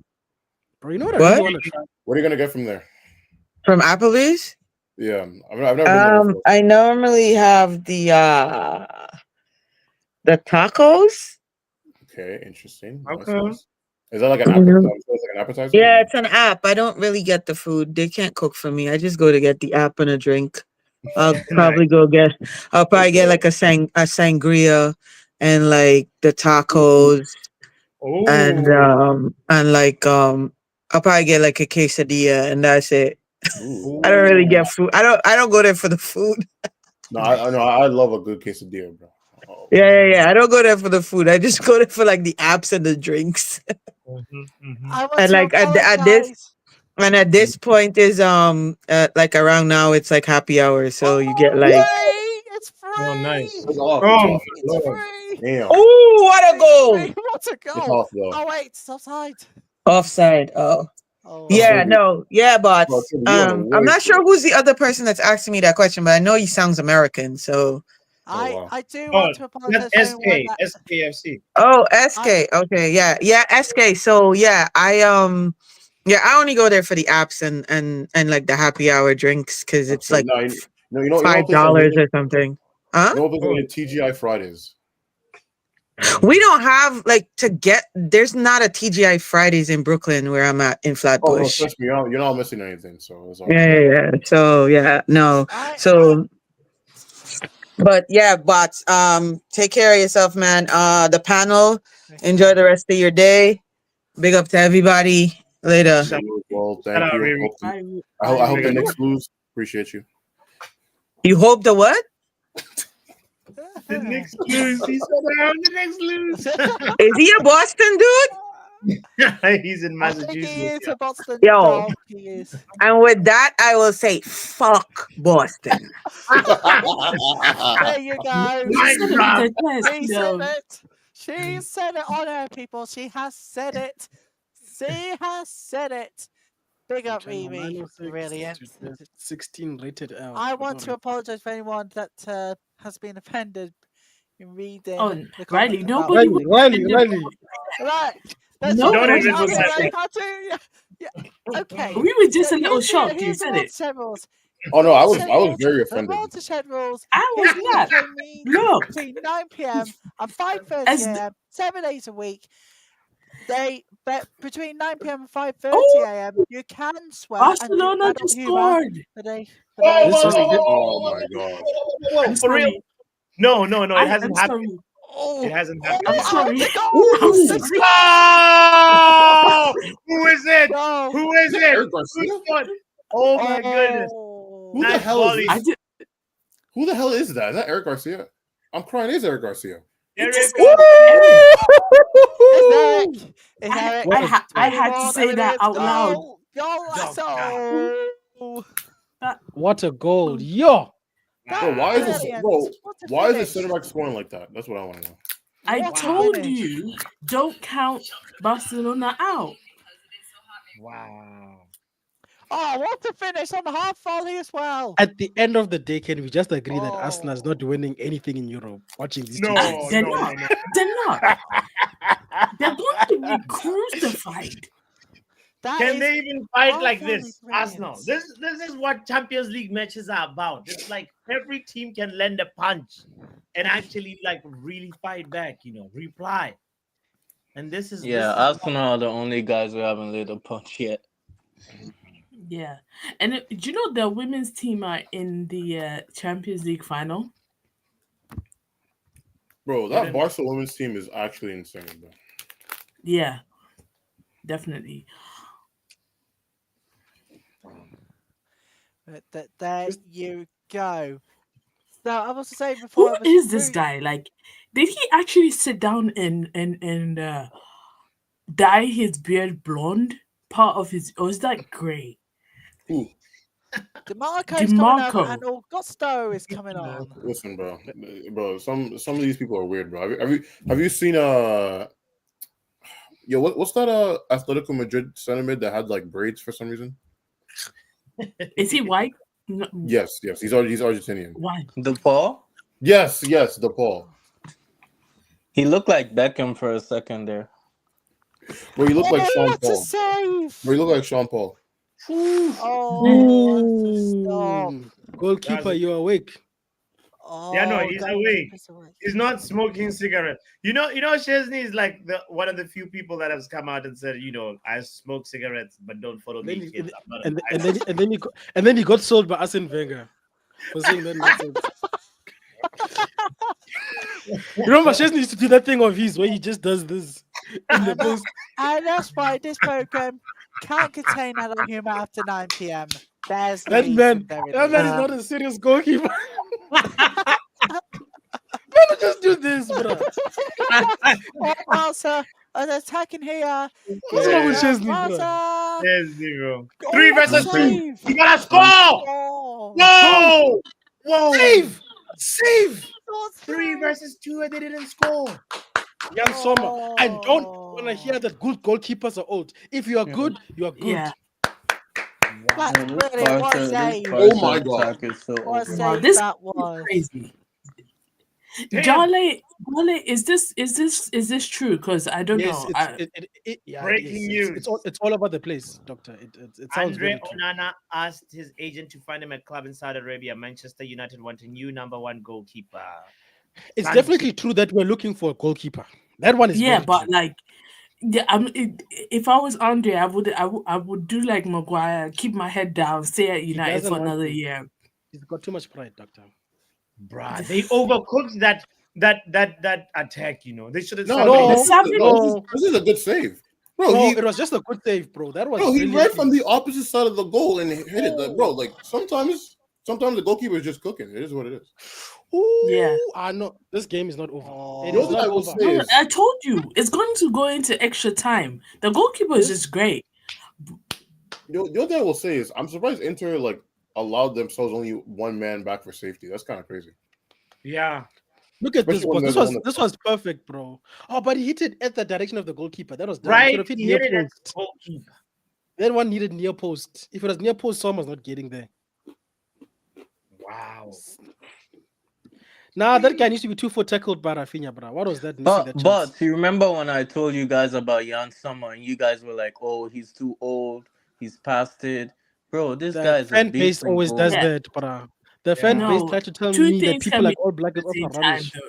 Bro, you know what I What? really want to try? What are you gonna get from there? From Applebee's? Yeah, I've never been there before. I normally have the tacos. Okay, interesting. Okay. Nice. Is that like an appetizer? It's like an appetizer? Yeah, it's an app. I don't really get the food. They can't cook for me. I just go to get the app and a drink. I'll probably get like a sangria and like the tacos and like I'll probably get like a quesadilla and that's it. I don't really get food. I don't go there for the food. No, I know. I love a good quesadilla, bro. Oh. Yeah. I don't go there for the food. I just go there for like the apps and the drinks. And like at this point is like around now it's like happy hour, so you get like It's free. Oh, nice. It's off. It's free. Damn. oh what a goal! What a It's goal! off though. Oh wait, it's offside. Offside. Oh. Oh. Yeah, but Bro, you're on the I'm way, not sure bro. who's the other person that's asking me that question, but I know he sounds American, so wow. I do Oh, want to apologize. that's to anyone that- SKFC. oh SK. Okay, yeah, SK. So yeah, I only go there for the apps and like the happy hour drinks because it's like No, $5 or something. Huh? You know what they're TGI Fridays. We don't have to get. There's not a TGI Fridays in Brooklyn where I'm at in Flatbush. Oh no, trust me, you're not missing anything. So it's all yeah. So no. So, but yeah, bots. Take care of yourself, man. The panel. Enjoy the rest of your day. Big up to everybody. Later. Well, thank you. I hope the Knicks lose. Appreciate you. You hope the what? The Knicks lose. He said, the Knicks lose. Is he a Boston dude? He's in Massachusetts. He is a Boston Yo. dog. He is. And with that, I will say, fuck Boston. There you go. She said it. She said it on air, people. She has said it. She has said it. Big up, Riri. Brilliant. 16 rated L. I want to apologize for anyone that has been offended in reading. Oh, the Riley, comment nobody. Riley. Right. No, Okay. We were just a little shocked. You said it. Oh no, I was very offended. The watershed rules. I was not. Look. Between 9 p.m. and 5:30 a.m. 7 days a week. Between 9 p.m. and 5:30 a.m. You can swear. Barcelona just scored. Oh my god! For real? No. It hasn't happened. It hasn't happened. I'm sorry. Oh! Who is it? No. Who is it? Eric Garcia? Oh my goodness! Who the hell is this? Who the hell is that? Is that Eric Garcia? I'm crying. It's Eric Garcia. I had to say that out loud. What a goal. Yo! Bro, why is it center back scoring like that? That's what I want to know. I told you, don't count Barcelona out. Wow. Oh, what a finish on the half volley as well. At the end of the day, can we just agree that Arsenal is not winning anything in Europe? Watching these two teams. They're not. They're going to be crucified. Can they even fight like this? Arsenal. This is what Champions League matches are about. It's like every team can lend a punch and actually really fight back, reply. And this is Arsenal are the only guys who haven't laid a punch yet. Yeah. And do you know the women's team are in the Champions League final? Bro, that Barcelona women's team is actually insane, bro. Yeah. Definitely. But there you go. Now, I was to say before. Who is this guy? Did he actually sit down and dye his beard blonde? Part of his, or is that grey? Who? DeMarco's coming up, and Augusto is coming on. Listen, bro. Some of these people are weird, bro. Have you seen what's that Atletico Madrid center mid that had braids for some reason? Is he white? No. Yes, he's Argentinian. Why? DePaul? Yes, DePaul. He looked like Beckham for a second there. Bro, he looked like Sean that's Paul. a save. Bro, he looked like Sean Paul. Stop. Goalkeeper, you're awake. He's awake. He's not smoking cigarettes. Chesney is one of the few people that has come out and said, I smoke cigarettes, but don't follow me, kids. And then he got sold by Arsene Wenger for saying that nonsense. Remember, Chesney used to do that thing of his where he just does this in the post. And that's why this program can't contain adult humor after 9 p.m. There's the That man is not a serious goalkeeper. Better just do this, bro. Barca are attacking here. What's wrong with Chesney, bro? Chesney, bro. 3 versus 2. You gotta score! Whoa! Save! 3 versus 2, and they didn't score. Jan Sommer. I don't want to hear that good goalkeepers are old. If you are good, you are good. Yeah. That's brilliant. What a save. Oh my god. What a save that was. Crazy. Jale, is this true? Because I don't Yes, know. yeah, Breaking it is. news. It's all over the place, doctor. It sounds Andre very true. Onana asked his agent to find him a club in Saudi Arabia. Manchester United want a new number one goalkeeper. It's Sanchez. definitely true that we're looking for a goalkeeper. That one is Yeah, very but true. like, yeah, if I was Andre, I would do like Maguire, keep my head down, stay at He United doesn't for want another to. year. He's got too much pride, doctor. Bruh, they overcooked that attack. They should have. No, This is a good save, bro. No, it was just a good save, bro. That was he brilliant. ran from the opposite side of the goal and hit it, bro. Like sometimes the goalkeeper is just cooking. It is what it is. Ooh, Yeah. no, this game is not over. It You know is what not I will over. say is, I told you it's going to go into extra time. The goalkeeper is just great. the other thing I will say is, I'm surprised Inter like allowed themselves only one man back for safety. That's kind of crazy. Yeah. Look at this, Especially when boss. they're the one This was perfect, bro. Oh, but he hit it at the direction of the goalkeeper. That was dumb. Right. Should have hit He near hit it at post. goalkeeper. That one needed near post. If it was near post, someone's not getting there. Wow. Nah, that guy needs to be 2-4 tackled by Rafinha, bro. What was that missing? That chance? But you remember when I told you guys about Jan Sommer and you guys were like, "Oh, he's too old. He's past it." Bro, this The guy is a fan beast base in always does goal. Yeah. that, bro. The fan base No, tried to tell two me that things people can like be All Black at is the also same time, rubbish. though.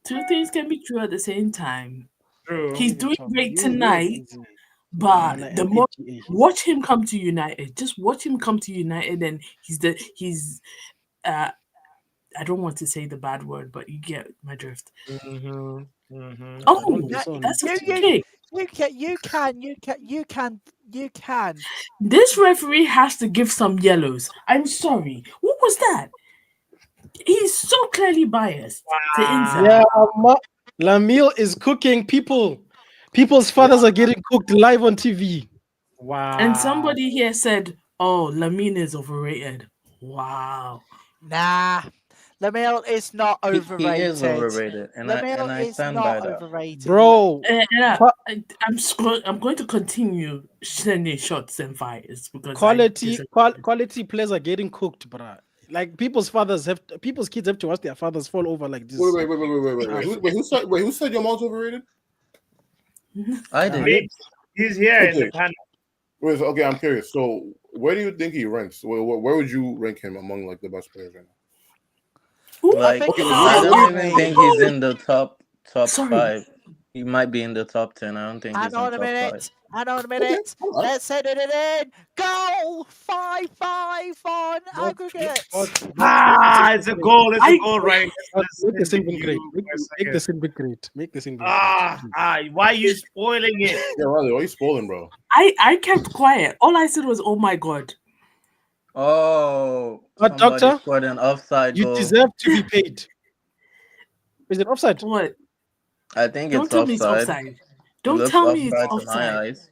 Two things can be true at the same time. True. He's Even doing talk. great You tonight, easy. but Onana the and more AGA. watch him come to United, just watch him come to United, and he's I don't want to say the bad word, but you get my drift. Mm-hmm. Mm-hmm. Don't Oh, be so that's a negative. kick. You can. This referee has to give some yellows. I'm sorry. What was that? He's so clearly biased to Inter. Yeah, Lamille is cooking people. People's fathers are getting cooked live on TV. Wow. And somebody here said, "Oh, Lamine is overrated." Wow. Nah, Lamille is not He overrated. is overrated, and Lamille I is stand by not that. overrated. Bro, I'm going to continue sending shots and fires because quality players are getting cooked, bruh. Like people's kids have to watch their fathers fall over like this. Wait. Who said your mom's overrated? I did. He's here in the panel. Wait, so, okay, I'm curious. So, where do you think he ranks? Where would you rank him among like the best players right now? Like, I think I don't even think he's in the top Sorry. 5. He might be in the top 10. I don't think he's Hang on in a top 5. minute. Hang on a minute. Let's send it in. Goal 5-5 on aggregate. It's a goal. It's a goal, right? Make the scene great. Make the scene great. Make the scene great. Why are you spoiling it? Yeah, Riley, why are you spoiling, bro? I kept quiet. All I said was, "Oh my god." Oh, But somebody doctor, scored an offside you goal. deserve to be paid. Is it offside? What? I think Don't it's tell me it's offside. offside. It Don't looks tell me it's offside to my offside. eyes.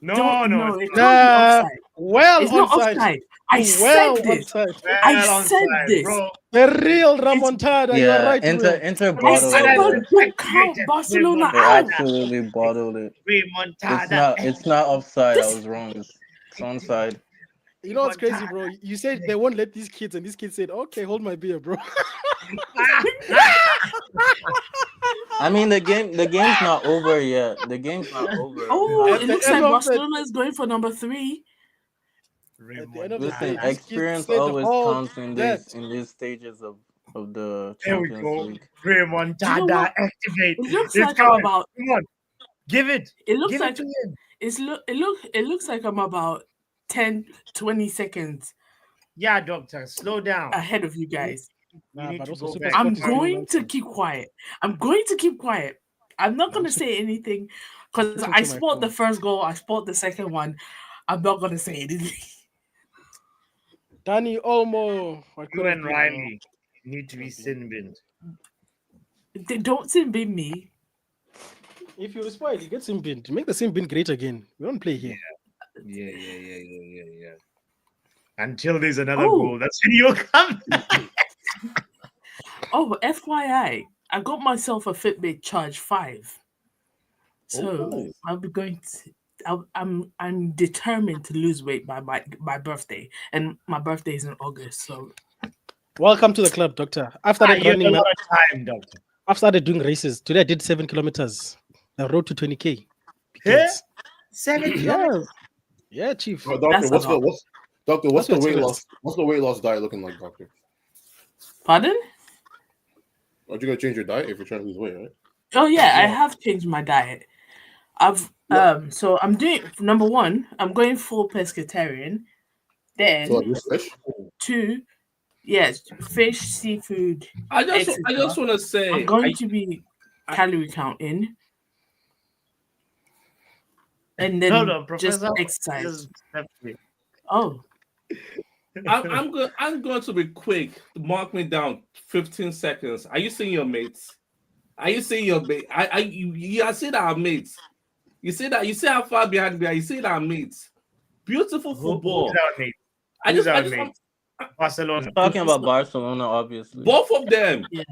No, It can't be Nah, offside. well It's not onside. offside. I Well said this. onside. I said this. bro. The real Ramontada. You're Yeah, right, Will. Inter I bottled said, it "Bro, there. don't count Barcelona They out." absolutely bottled it. Remontada. It's not offside. I This was wrong. It's onside. You know what's crazy, bro? You said they won't let these kids, and these kids said, "Okay, hold my beer, bro." I mean, the game's not over yet. The game's not over. Oh, At it the looks end like of the- Barcelona is going for number 3. At the end of the Listen, day, these kids experience said, always "Hold counts in that." these stages of the There we Champions go. League. Do you know Remontada. what? Activate. It looks It's like I'm coming. about. Come on. Give it. It looks Give like it to him. It looks like I'm about 10, 20 seconds Yeah, doctor. Slow down. ahead of you guys. You need but to also go Super back. I'm Sport is doing going to nonsense. keep quiet. I'm going to keep quiet. I'm not going to say anything because Listen I to my spot the phone. first goal. I spot the second one. I'm not going to say anything. Danny Olmo. What could You have and been, bro? Riley need to be sin binned. They don't sin bin me. If you spoil, you get sim bin. To make the sim bin great again. We don't play here. Yeah. Until there's another Oh. goal. That's when you'll come. Oh, FYI, I got myself a Fitbit Charge 5. So I'll be going to. I'm determined to lose weight by my birthday, and my birthday is in August. So Welcome to the club, doctor. I've You started have running. a lot of time, doctor. I've started doing races. Today I did 7 kilometers. The road to 20K. Yeah? Kids. 7 Yeah, kilometers? yeah, chief. Doctor, That's a what's the lot. what's the That's weight what loss? What's the weight loss diet looking like, doctor? Pardon? Aren't you gonna change your diet if you're trying to lose weight, right? Oh yeah, I Yeah. have changed my diet. I've so I'm doing number one, I'm going full pescatarian. Then So like this fish. 2, yes, fish, seafood, I just etc. want to say, I'm going to be calorie counting. And Hold then on, just Professor. exercise. Just- Oh, I'm going to be quick. Mark me down. 15 seconds. Are you seeing your mates? Are you seeing your mate? You are seeing our mates. You see that? You see how far behind we are. You see our mates. Beautiful Who's football. our mate? I Who's just our want mate? Barcelona. He's talking about Barcelona, obviously. both of them. yeah.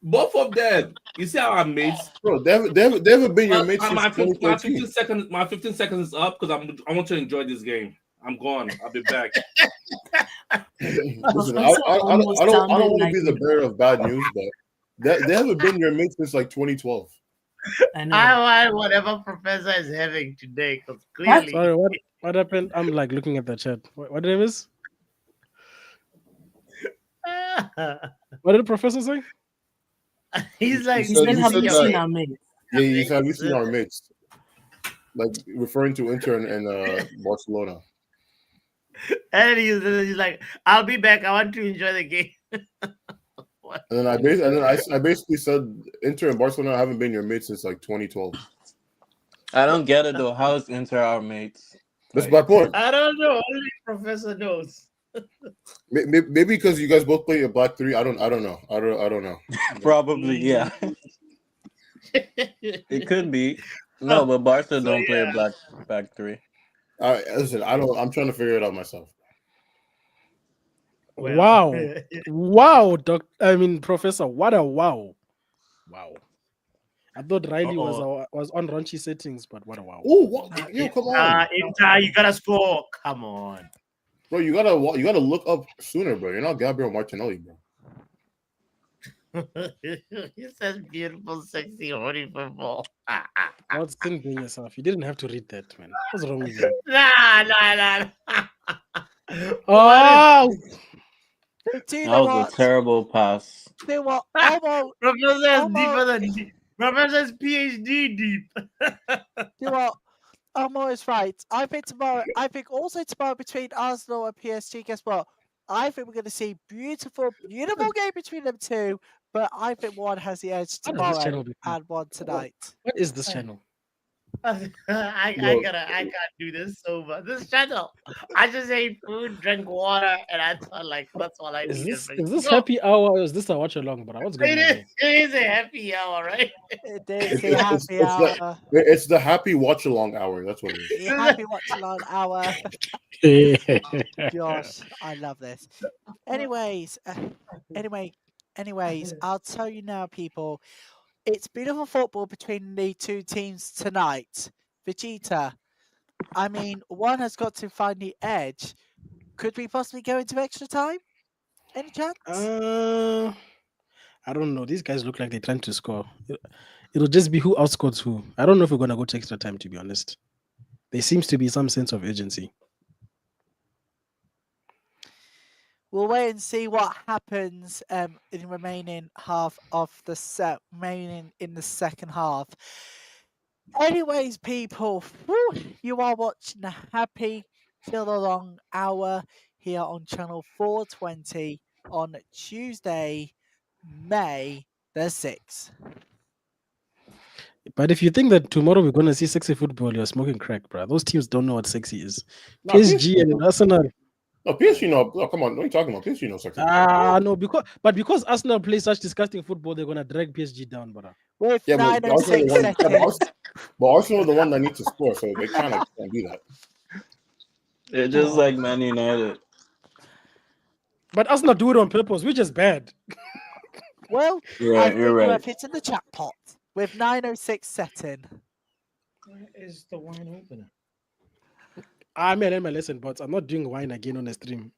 Both of them. You see our mates. Bro, they haven't been your mates since My 2013. 15 seconds. My 15 seconds is up because I want to enjoy this game. I'm gone. I'll be back. Listen, I Professor don't almost want to sounded be the like bearer of bad news, but they haven't been your mates since like 2012. I know. I want whatever Professor is having today, because clearly Sorry, what happened? I'm like looking at the chat. What did it was? What did the professor say? he's like, He He said, said "Have you that- seen our mates?" Yeah, he said, have you seen our mates? Like referring to Inter and Barcelona. and he's like, I'll be back. I want to enjoy the game. And then I basically said Inter and Barcelona haven't been your mates since like 2012. I don't get it though. How is Inter our mates? That's my point. I don't know. Only Professor knows. Maybe because you guys both play a back three. I don't know. I don't know. Probably, yeah. It could be. No, but Barca don't play a back three. Listen, I'm trying to figure it out myself. Wow. Wow, Professor. What a wow. Wow. I thought Riley was on raunchy settings, but what a wow. Oh, what? Yo, come on. Inter, you gotta score. Come on. Bro, you gotta look up sooner, bro. You're not Gabriel Martinelli, bro. He says beautiful, sexy, horny football. What's in being yourself? You didn't have to read that, man. What's wrong with you? Nah. Oh, Do you That know was what? a terrible pass. Do you know what? Almost. Professor is deeper than Professor's PhD deep. Do you know what? Almo is right. I think also tomorrow between Arsenal and PSG, guess what? I think we're going to see beautiful game between them two. But I think one has the edge What is this channel tomorrow doing? and one tonight. What is this channel? I can't do this so much. This channel, I just ate food, drank water, and I thought like that's all I Is need. this happy hour or is this a watch along? But what's going on here? It is a happy hour, right? It is the happy hour. It's the happy watch along hour. That's what it is. The happy watch along hour. Josh, I love this. Anyways, I'll tell you now, people. It's beautiful football between the two teams tonight. Vegeta, I mean, one has got to find the edge. Could we possibly go into extra time? Any chance? I don't know. These guys look like they're trying to score. It'll just be who outscores who. I don't know if we're going to go to extra time, to be honest. There seems to be some sense of urgency. We'll wait and see what happens in the remaining half of the remaining in the second half. Anyways, people, you are watching the Happy Till Along Hour here on channel 420 on Tuesday, May the 6th. But if you think that tomorrow we're going to see sexy football, you're smoking crack, bro. Those teams don't know what sexy is. No, PSG and Arsenal. No, PSG no. Oh, come on, what are you talking about? PSG no sexy. No, because Arsenal play such disgusting football, they're gonna drag PSG down, brother. With Yeah, but Arsenal, 906 seconds. but Arsenal is the one that needs to score, so they kind of can't do that. They're just like Man United. But Arsenal do it on purpose, which is bad. Well, You're I right. think You're we right. have hit in the jackpot with 906 set in. Where is the wine opener? I learned my lesson, but I'm not doing wine again on the stream.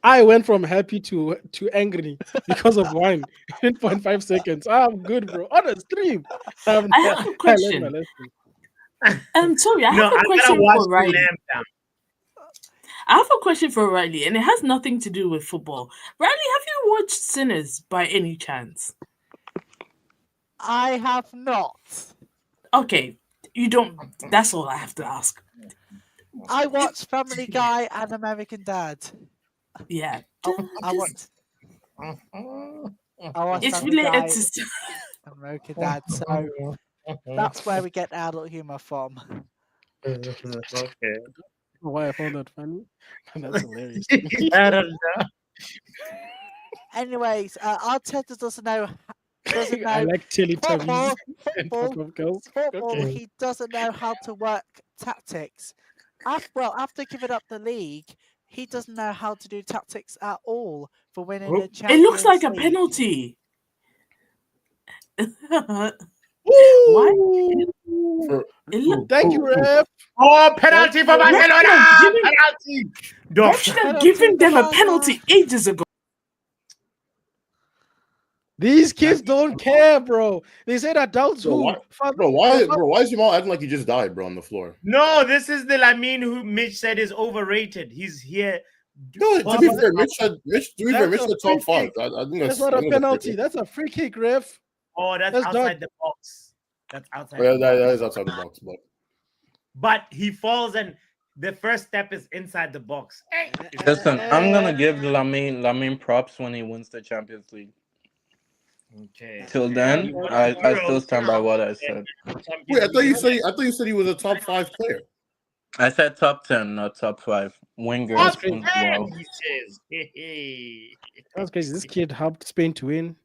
I went from happy to angry because of wine in 0.5 seconds. I'm good, bro. On a stream. I have a I learned my question. lesson. Sorry, I No, have a I gotta question watch for the Riley. lamb down. I have a question for Riley, and it has nothing to do with football. Riley, have you watched Sinners by any chance? I have not. Okay, you don't. That's all I have to ask. I watched Family Guy and American Dad. Yeah, I watched. it's Family Guy, related to. American Dad, so that's where we get adult humor from. Okay. Why I found that funny? That's hilarious. I don't know. Anyways, Arteta doesn't know. I like Teletubbies and Football. Pop-Up Girls. Football. Okay. He doesn't know how to work tactics. After giving up the league, he doesn't know how to do tactics at all for winning the Champions It looks like a League. penalty. Why? Thank you, ref. Oh, penalty for Barcelona! Penalty! Ref should have given them a penalty ages ago. These kids don't care, bro. They said adults who. Why is Jamal acting like he just died, bro, on the floor? No, this is the Lamine who Mitch said is overrated. He's here. No, to be fair, Mitch said top five. I think that's not a penalty. That's a free kick, ref. Oh, that's outside the box. That's outside. Yeah, that is outside the box, but he falls and the first step is inside the box. Listen, I'm gonna give Lamine props when he wins the Champions League. Okay. Till then, I still stand by what I said. Wait, I thought you said he was a top 5 player. I said top 10, not top 5. Winger. Top 10, he says. That's crazy. This kid helped Spain to win.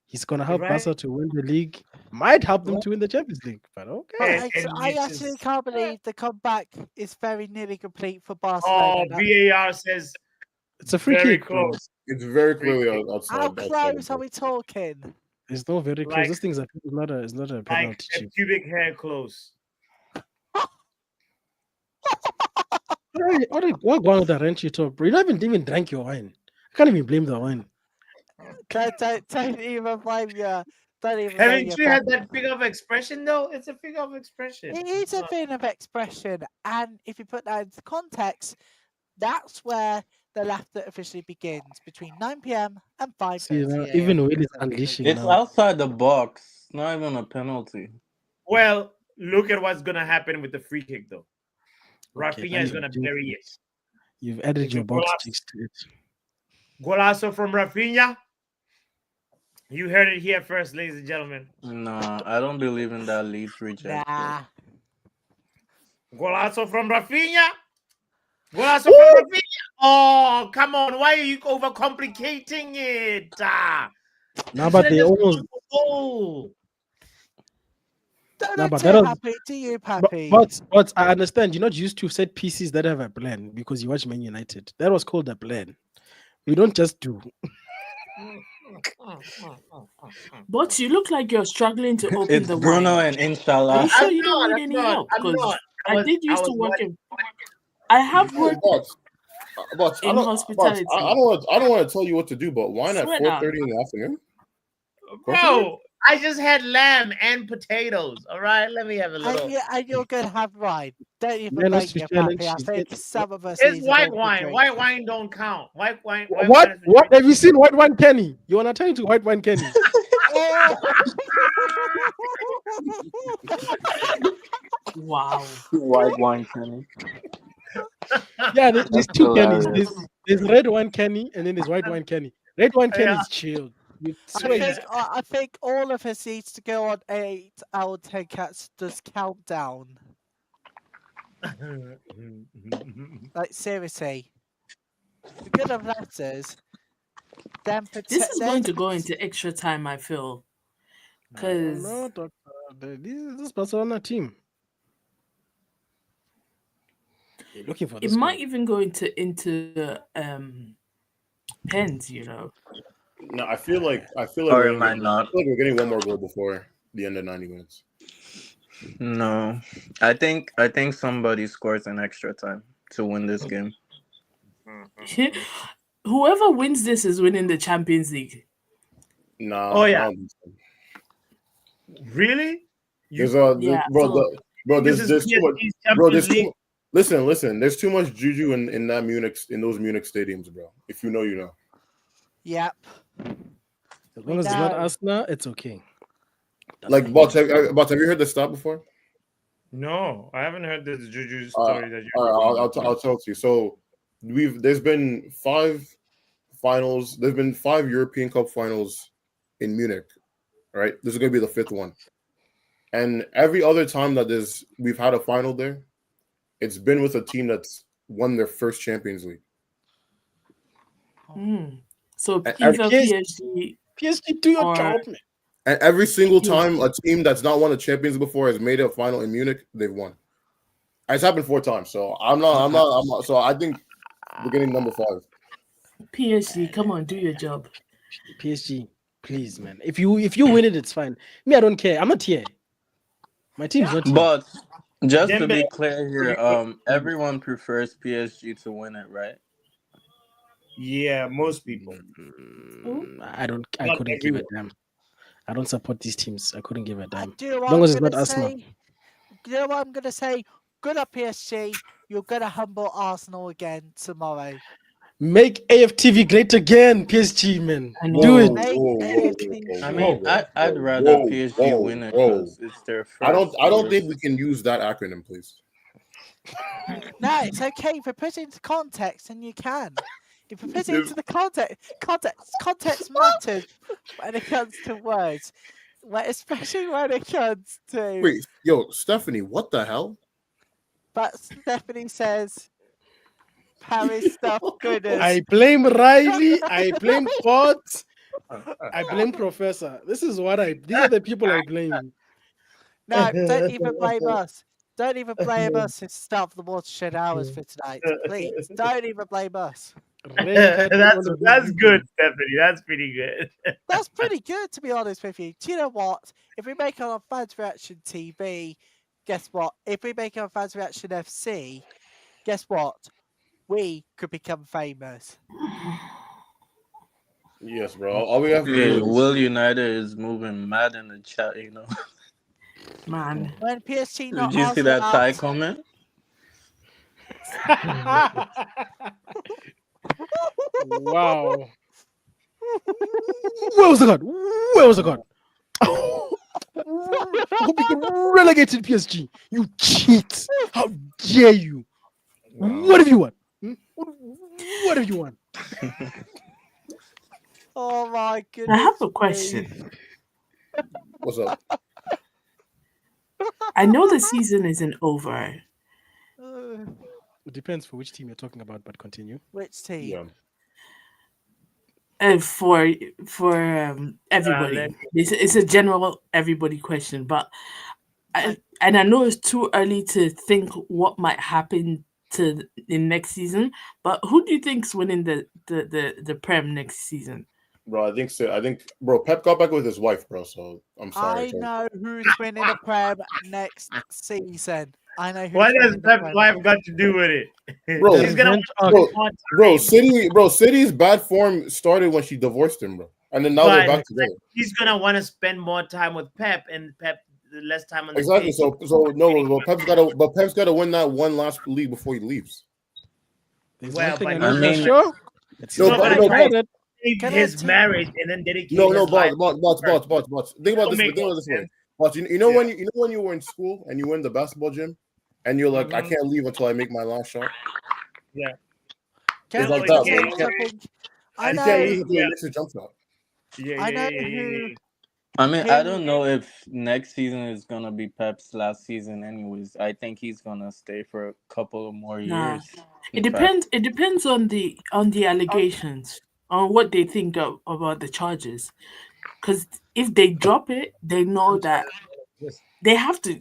He's gonna help Barca to win the league. Might help them to win the Champions League, but okay. I actually can't believe the comeback is very nearly complete for Barcelona. Oh, VAR says it's a free kick. Close. It's very clearly outside. How close are we talking? It's not very close. This thing's not a penalty. Like a pubic hair close. What going on with the wrench you talk, bro? You don't even drank your wine. I can't even blame the wine. Don't even blame you. Haven't you had that figure of expression though? It's a figure of expression. It is a figure of expression, and if you put that into context, that's where the laughter officially begins between 9 p.m. and 5:30. Even Will is unleashing. It's now. outside the box. Not even a penalty. Well, look at what's gonna happen with the free kick though. Okay, Rafinha is gonna bury it. You've added your box ticks to it. Golazo from Rafinha. You heard it here first, ladies and gentlemen. No, I don't believe in that Leeds reject. Nah. Golazo from Rafinha. Golazo from Rafinha. Oh, come on. Why are you overcomplicating it? No, but they almost. But I understand you're not used to set pieces that have a plan because you watch Man United. That was called a plan. We don't just do. But you look like you're struggling to open it's the Bruno wine. and Inshallah. Are you sure you don't need any help? Because I did used to work in. I have worked in hospitality. I don't want to tell you what to do, but wine at 4:30 in the afternoon? Bro, I just had lamb and potatoes. All right, let me have a little. And you're gonna have wine. Don't even make me happy. I think some of us. It's white wine. White wine don't count. White wine. What have you seen? White wine Kenny? You wanna turn into white wine Kenny? Wow. White wine Kenny. Yeah, there's two Kennys. There's red wine Kenny and then there's white wine Kenny. Red wine Kenny is chilled. I think all of us needs to go on 8 hour 10 cats does countdown. Like seriously. The good of letters. This is going to go into extra time, I feel. Because this Barcelona team. You're looking for this. It might even go into pens, you know. No, I feel like or it might not. I feel like we're getting one more goal before the end of 90 minutes. No, I think somebody scores an extra time to win this game. whoever wins this is winning the Champions League. Nah. Oh, yeah. I don't think so. Really? There's Yeah, there's too much. PSG's Bro, Champions League. listen. There's too much juju in those Munich stadiums, bro. If you know, you know. Yep. As long as it's not know. Arsenal, it's okay. Like, Bots, have you heard the stat before? No, I haven't heard this Juju story that you. I'll tell it to you. So there's been 5 finals. There's been 5 European Cup finals in Munich. Right, this is gonna be the 5th one, and every other time that we've had a final there, it's been with a team that's won their first Champions League. So And either PSG do your job, man. And every single time a team that's not won a Champions League before has made a final in Munich, they've won. It's happened 4 times, so I'm not. So I think we're getting number 5. PSG, come on, do your job. PSG, please, man. If you win it, it's fine. Me, I don't care. I'm not here. My team's not here. But just to Dembe- be clear here, everyone prefers PSG to win it, right? Yeah, most people. I Not couldn't give a everyone. damn. I don't support these teams. I couldn't give a I damn. do As what long I'm as it's not gonna Arsenal. say. You know what I'm gonna say? Good up PSG. You're gonna humble Arsenal again tomorrow. Make AFTV great again, PSG, man. I know. Do it. Make AFC. I mean, I'd rather PSG win it because it's their first. I don't think we can use that acronym, please. No, it's okay. If you put it into context, then you can. If you put it into the context matters when it comes to words, especially when it comes to. Wait, yo, Stephanie, what the hell? But Stephanie says, Paris stuff goodness. I blame Riley. I blame Pot. I blame Professor. These are the people I blame. No, don't even blame us. Don't even blame us to stop the watershed hours for tonight. Please, don't even blame us. That's good, Stephanie. That's pretty good. That's pretty good, to be honest with you. Do you know what? If we make it on Fans Reaction TV, guess what? If we make it on Fans Reaction FC, guess what? We could become famous. Yes, bro. All we have to do is Will United is moving mad in the chat, you know. Man. When PSG not Did you see that Arsenal Thai out- comment? Wow. Where was the gun? Where was the gun? I hope you get relegated, PSG. You cheat. How dare you? What have you won? What have you won? Oh my goodness. I have a me. question. what's up? I know the season isn't over. It depends for which team you're talking about, but continue. Which team? Yeah. For everybody, it's a general everybody question, but I know it's too early to think what might happen in next season. But who do you think's winning the Prem next season? Bro, I think so. Bro, Pep got back with his wife, bro. So I'm sorry. I know who's winning the Prem next season. I know who's What has winning the Pep's Prem. wife got to do with it? Bro, He's gonna City's bad form started when she divorced him, bro, and then now they're back together. He's gonna want to spend more time with Pep, and Pep less time on the Exactly. stage. So Pep's got to win that one last league before he leaves. Well, but I mean, sure. His marriage and then dedicate. Bots. Think about this way. Bots, you know when you were in school and you were in the basketball gym, and you're like, I can't leave until I make my last shot. Yeah. It's like that, bro. You can't leave until you miss a jump shot. I mean, I don't know if next season is gonna be Pep's last season. Anyways, I think he's gonna stay for a couple of more years. It depends. It depends on the allegations, on what they think about the charges. Because if they drop it, they know that they have to.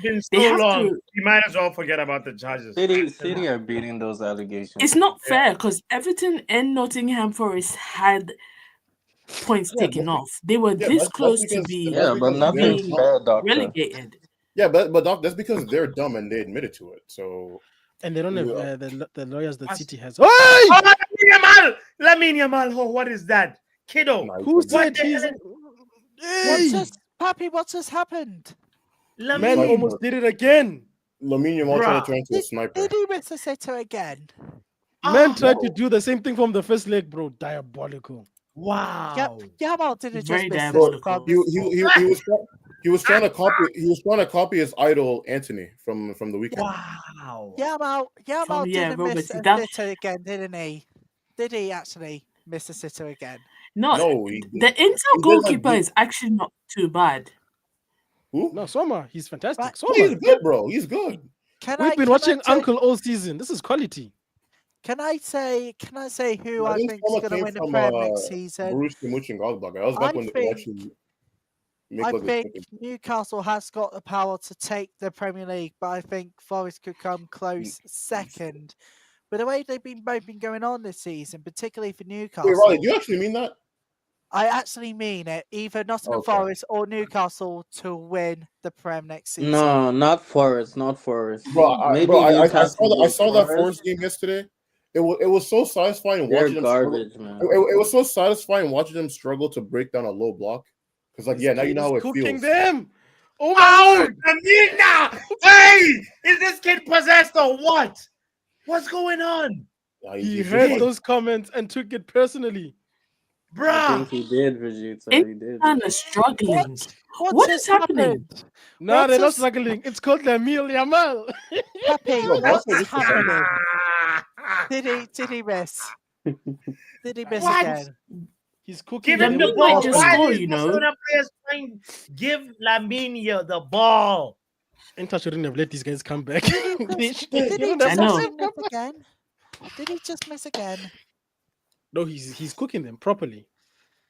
It's been so long. You might as well forget about the charges. City are beating those allegations. It's not fair because Everton and Nottingham Forest had points taken off. They were this close to be but nothing's fair, doctor. relegated. Yeah, but that's because they're dumb and they admitted to it. So And they don't have Yeah. the lawyers that Us- City has. Hey! Oh, Lamine Yamal. Oh, what is that? Kiddo. Nice. Who What said the he's? hell? What's Hey! just, Pappy? What's just happened? Man Lamine. almost did it again. Lamine Yamal tried to turn into a sniper. Did he miss a sitter again? Man tried to no. do the same thing from the first leg, bro. Diabolical. Wow. Yamal didn't Very just miss Bro, this diabolical. he was trying to copy his idol Anthony from the weekend. Wow. Yamal didn't Robert, miss see, a that sitter again, didn't he? Did he actually miss a sitter again? no, No, he the Inter he did like goalkeeper this. is actually not too bad. Who? No, Soma, he's fantastic. Right. He's Soma, good, bro. He's good. we've been watching Uncle all season. This is quality. Can I say who I I think think is Soma going to came win the from Prem next season? Borussia Mönchengladbach. That was back I when they think actually make I like a think chicken. Newcastle has got the power to take the Premier League, but I think Forest could come close second. But the way they've both been going on this season, particularly for Wait, Newcastle, Riley, do you actually mean that? I actually mean it. Either Nottingham Okay. Forest or Newcastle to win the Prem next season. No, not Forest, not Forest. Bro, Maybe I Newcastle. saw that Forest game yesterday. It was so satisfying They're watching them struggle. garbage, man. It was so satisfying watching them struggle to break down a low block. Because like, yeah, now you know how it cooking feels. them. Oh my Oh, word! Amina! Hey, is this kid possessed or what? What's going on, Yeah, He he's heard just those comments and took it personally. I bruh? think he did, Vegeta. He did. Inter is struggling. What What has is happening? happened? No, What they're not has- struggling. It's called Lamine Yamal. Happy, No, what's Barca is happening? Did he miss? Did he miss What? again? He's cooking. Give him them the with might ball. just Why score, is you know. Barcelona players trying? Give Lamine the ball. Inter shouldn't have let these guys come back. Did he shouldn't just have know. let actually them miss come back. again? Did he just miss again? No, he's cooking them properly.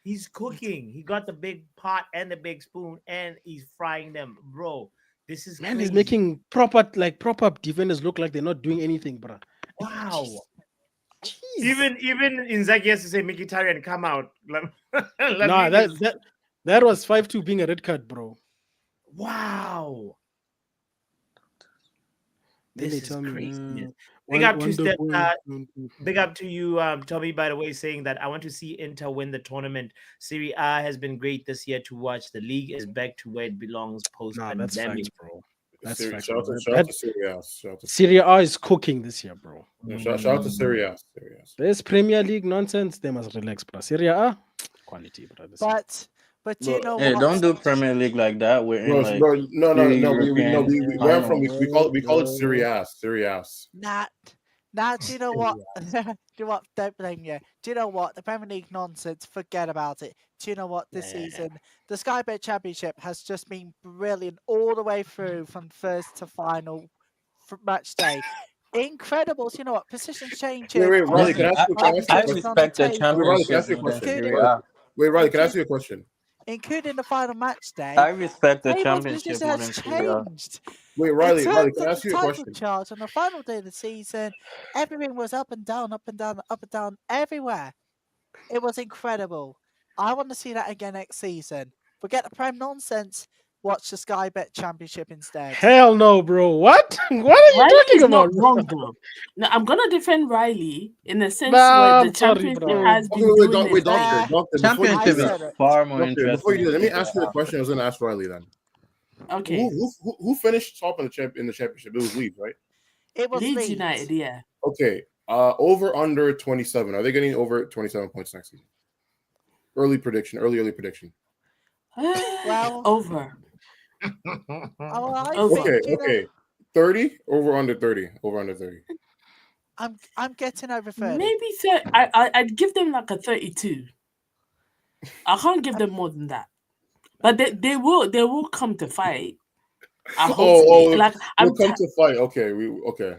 He's cooking. He got the big pot and the big spoon, and he's frying them, bro. This is Man, crazy. he's making proper defenders look like they're not doing anything, bro. Wow. Jeez. Even Inzaghi has to say Mkhitaryan come out. Nah, Lamine is- that was 5-2 being a red card, bro. wow. Then This they is tell me, crazy. one- Big up one to Steph, double- big up to you, Tommy, by the way, saying that I want to see Inter win the tournament. Serie A has been great this year to watch. The league is back to where it belongs post Nah, that's pandemic. facts, bro. That's Serie- facts, shout out bro. to Serie A. Shout out to Serie A is cooking this year, bro. yeah, shout out to Serie A. This Premier League nonsense, they must relax, bro. Serie A, quality, bro. this year. But do you know Hey, what? don't do Premier League like that. We're in like Bro, no. three We European went from finals. we call it Serie A. Serie A. Nah, do you know what? Do you know what? Don't blame you. Do you know what? The Premier League nonsense, forget about it. Do you know what? This season, the Sky Bet Championship has just been brilliant all the way through from first to final match day. Incredible. So you know what? Positions changing. Wait, Riley, can I ask you I a question? respect the Wait, Riley, can I championship ask you a more than question? Serie A. Wait, Riley, can I ask you a question? Including the final match day. I respect the Tables championship position more has than Serie A. changed. Wait, In Riley, terms can I of ask the you a title question? chart on the final day of the season, everything was up and down, up and down, up and down, everywhere. It was incredible. I want to see that again next season. Forget the prime nonsense. Watch the Sky Bet Championship instead. Hell no, bro. What? What are you Riley talking is not about? wrong though. No, I'm gonna defend Riley in the sense Nah, where the I'm sorry, championship bro. has been Wait, doing wait, its thing. doctor, Championship said is it. far more Doctor, before you do that, let interesting. me than ask you the Serie A. question I was going to ask Riley then. Okay, Who finished top in the championship? It was Leeds, right? It was Leeds Leeds. United, yeah. Okay. Over under 27. Are they getting over 27 points next season? Early prediction. Well, Over. I Over. think, you know, Okay. 30 over under 30. Over under 30. I'm getting over 30. Maybe I'd give them like a 32. I can't give them more than that. But they will come to fight. Like I'm we'll come to fight. Okay, okay.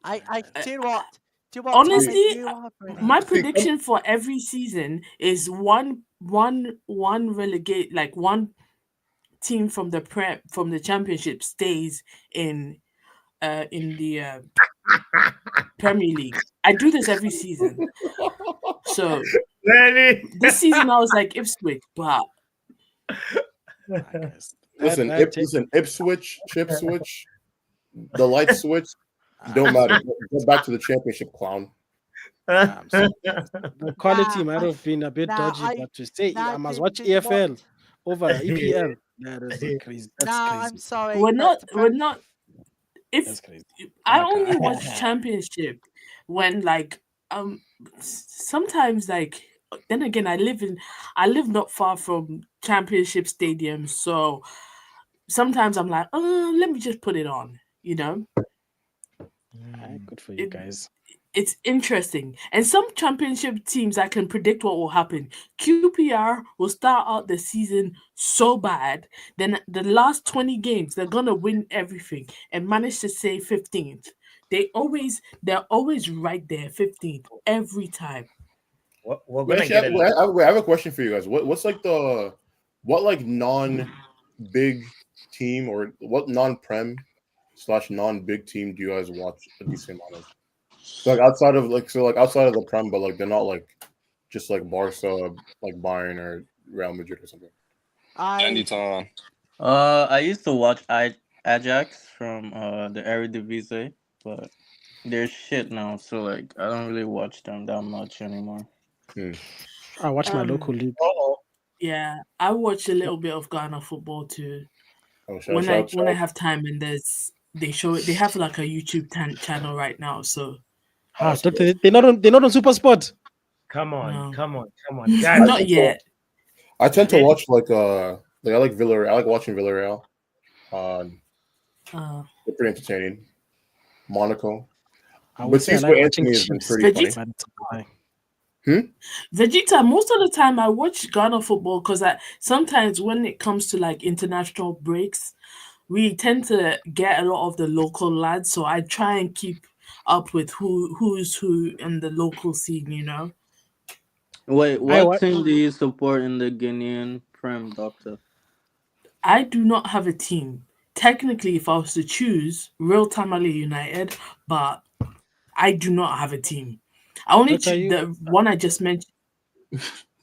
I do what? Do what? honestly, you are brilliant. my prediction for every season is one relegate, like one team from the championship stays in the Premier League. I do this every season. So this season I was like Ipswich, but Listen, Ipswich, Chip Switch, the light switch. Don't matter. Go back to the championship, clown. The quality might have been a bit dodgy, but to say I must watch EFL over EPL, that's crazy. That's crazy. I'm sorry. We're not. If That's crazy. I only watch championship when sometimes then again I live not far from championship stadiums, so sometimes I'm like, let me just put it on, Good for you guys. It's interesting. And some championship teams, I can predict what will happen. QPR will start out the season so bad, then the last 20 games, they're going to win everything and manage to stay 15th. They're always right there, 15th, every time. We're going to get it. I have a question for you guys. What's what non-big team or what non-prem / non-big team do you guys watch a decent amount of? So outside of the Prem, but they're not just Barca, Bayern or Real Madrid or something. Anytime. I used to watch Ajax from the Eredivisie, but they're shit now, so I don't really watch them that much anymore. I watch my local league. Yeah, I watch a little bit of Ghana football too. When I have time and they show it, they have a YouTube channel right now, so. They're not on Super Sport. Come on. Guys, not yet. I tend to watch I like Villarreal. I like watching Villarreal. They're pretty entertaining. Monaco. But Anthony has been pretty funny. Vegeta, most of the time I watch Ghana football because sometimes when it comes to international breaks, we tend to get a lot of the local lads, so I try and keep up with who's who in the local scene, Wait, what team do you support in the Guinean Prem, Doctor? I do not have a team. Technically, if I was to choose, Real Tamale United, but I do not have a team. I only the one I just mentioned.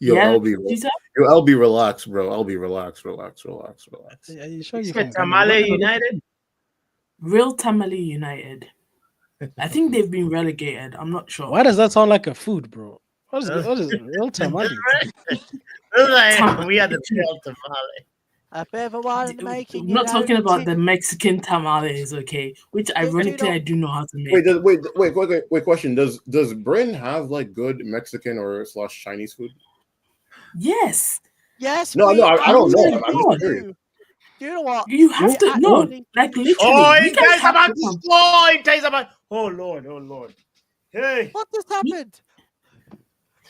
LB, relax, bro. LB, relax. Are you sure you Tamale United? Real Tamale United. I think they've been relegated. I'm not sure. Why does that sound like a food, bro? What is real tamale? We are the real tamale. A bit of a while in the making. I'm not talking about the Mexican tamales, okay? Which ironically I do know how to make. Wait. Question: Does Britain have good Mexican or / Chinese food? Yes. Yes. No, I don't know. I'm just curious. Do you know what? You have to know, literally. Oh, you guys about to explode! Oh Lord! Hey, what just happened?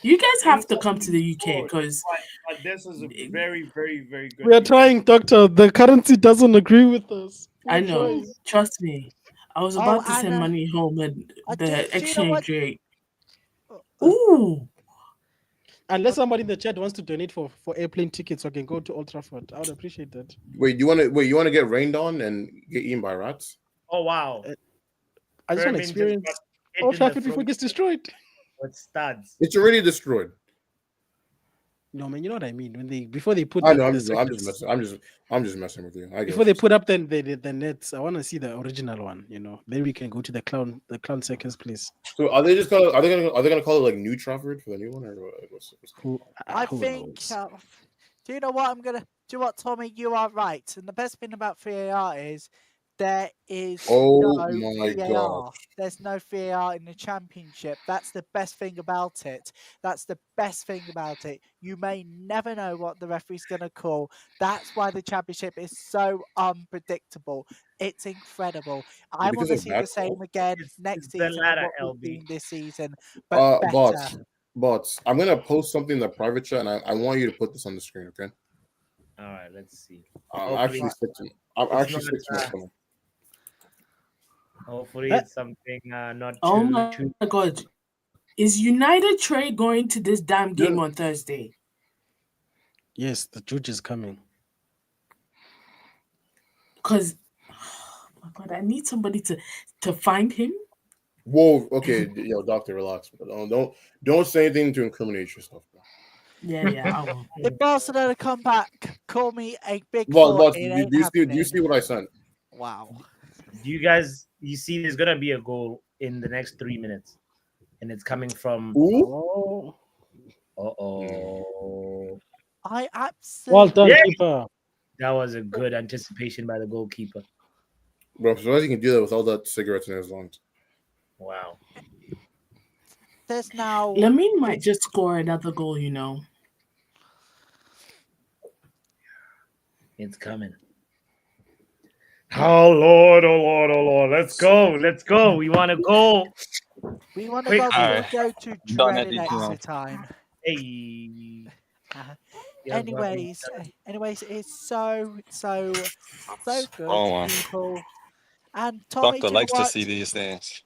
You guys have to come to the UK because this is a very, very, very good. We are trying, Doctor. The currency doesn't agree with us. I know. Trust me. I was about to send money home and the exchange rate. Ooh. Unless somebody in the chat wants to donate for airplane tickets, so I can go to Old Trafford. I would appreciate that. You want to get rained on and get eaten by rats? Oh wow! I just want to experience Old Trafford before it gets destroyed. With studs. It's already destroyed. No, man, you know what I mean. Before they put. I know. I'm just messing with you. Before they put up the nets, I want to see the original one. Then we can go to the clown circus place. So are they gonna call it New Trafford for the new one or what? I think. Do you know what I'm gonna? Do you know what, Tommy? You are right. And the best thing about VAR is there is no VAR. There's no VAR in the championship. That's the best thing about it. You may never know what the referee's going to call. That's why the championship is so unpredictable. It's incredible. I want to see the same again next season. What we've seen this season, but better. Bots, I'm going to post something in the private chat, and I want you to put this on the screen, okay? All right, let's see. I'm actually sticking. Hopefully it's something not too... Oh my God. Is United Trade going to this damn game on Thursday? Yes, the judge is coming. Because, oh my God, I need somebody to find him. Whoa, okay, doctor, relax. Don't say anything to incriminate yourself, bro. Yeah, I will. If Barcelona come back, call me a big boss, do you see what I sent? Wow. Do you guys You see, there's gonna be a goal in the next 3 minutes, and it's coming from. Ooh. Oh. I Well done, absolutely. keeper. That was a good anticipation by the goalkeeper. Bro, I'm surprised he can do that with all that cigarettes in his lungs. Wow. There's now. Lamine might just score another goal, you know. It's coming. Oh Lord, oh Lord, oh Lord. Let's go. Let's go. We want to go. We want to Quick. go. We Alright. go to Done at dreaded the extra ground. time. Hey. Anyways, it's so good, Oh, man. people. And Tommy, Doctor do you know likes to what? see these things.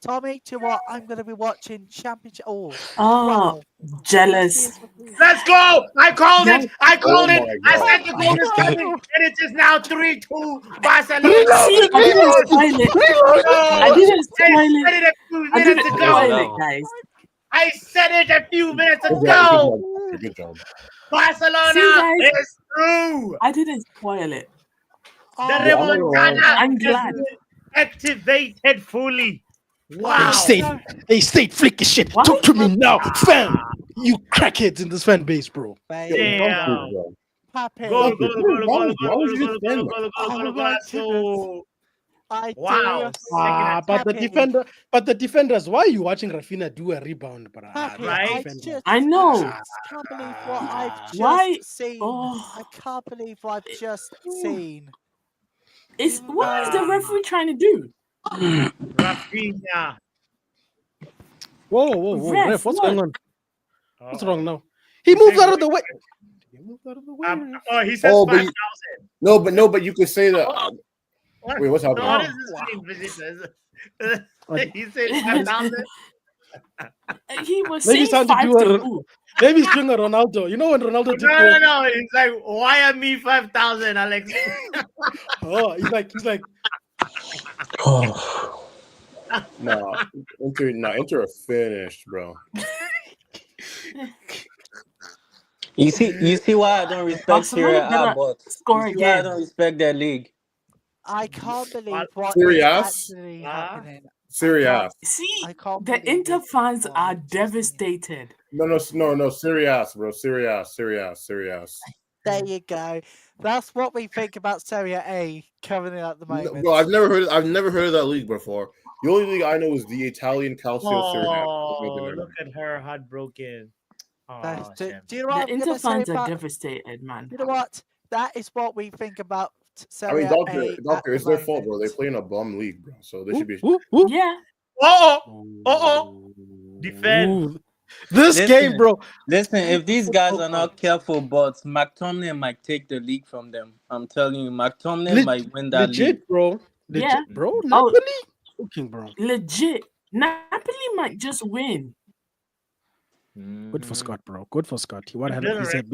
Tommy, do you know what? I'm going to be watching Championship. Oh, Oh, wow. jealous. Let's go. I called Yes. it. I called Oh it. my I God. said the goal is coming, and it is now 3-2 Barcelona. See, I didn't spoil it. I didn't spoil I said it. it a few I minutes didn't Where's ago. spoil that it, one? guys. I said it a few minutes Good job. ago. Good job. Barcelona See, guys, is through. I didn't spoil it. The Oh, Yeah, I'm not gonna lie. remontada I'm has glad. been activated fully. Hey, Wow. state, flick your shit. Why? Talk to me now, fam. You crackheads in this fan base, bro. baby. Damn. Papi. Goal, Why would you just stand there? Oh, my goodness. I do. Wow. But the Papi. defenders, why are you watching Rafinha do a rebound, bro? Papi, Right? I know. can't believe what I've just Why? seen. Oh, I can't believe what I've just seen. what is the referee trying to do? Rafinha. Whoa, ref, what's going on? What's wrong now? He He's moved saying out of the way. He moved out of the way. Ref. He says Oh, but 5,000. but you could say that. Wait, what's happening? What is this thing? He said 5,000. He was Maybe he's saying trying to 5 do to a. who? Maybe he's doing a Ronaldo. You know when Ronaldo did the. No. He's like, why am me 5,000, Alex? Oh, he's like. No, Inter are finished, bro. You see why I don't respect Barcelona Serie A, better but score you see why I again. don't respect their league. I can't believe what Serie is A? actually happening. Serie A. See, I can't the believe Inter it. fans are devastated. No, Serie A, bro. Serie A. There you go. That's what we think about Serie A currently at the No, moment. bro, I've never heard of that league before. The only league I know is the Italian Calcio Serie A. Oh, look at her heartbroken. Oh, do Shem. you know The what I'm Inter gonna say fans are about? devastated, man. You know what? That is what we think about I Serie mean, A. doctor, it's their fault, bro. They play in a bum league, bro. So they should be. Yeah. Defend. Ooh. This game, bro. Listen, if these guys are not careful, but McTominay might take the league from them. I'm telling you, McTominay might win that league. Legit, bro. Yeah. Bro. Oh, Napoli. Cooking, bro. legit. Napoli might just win. Good for Scott, bro. Good for Scott. He wanted No, he said,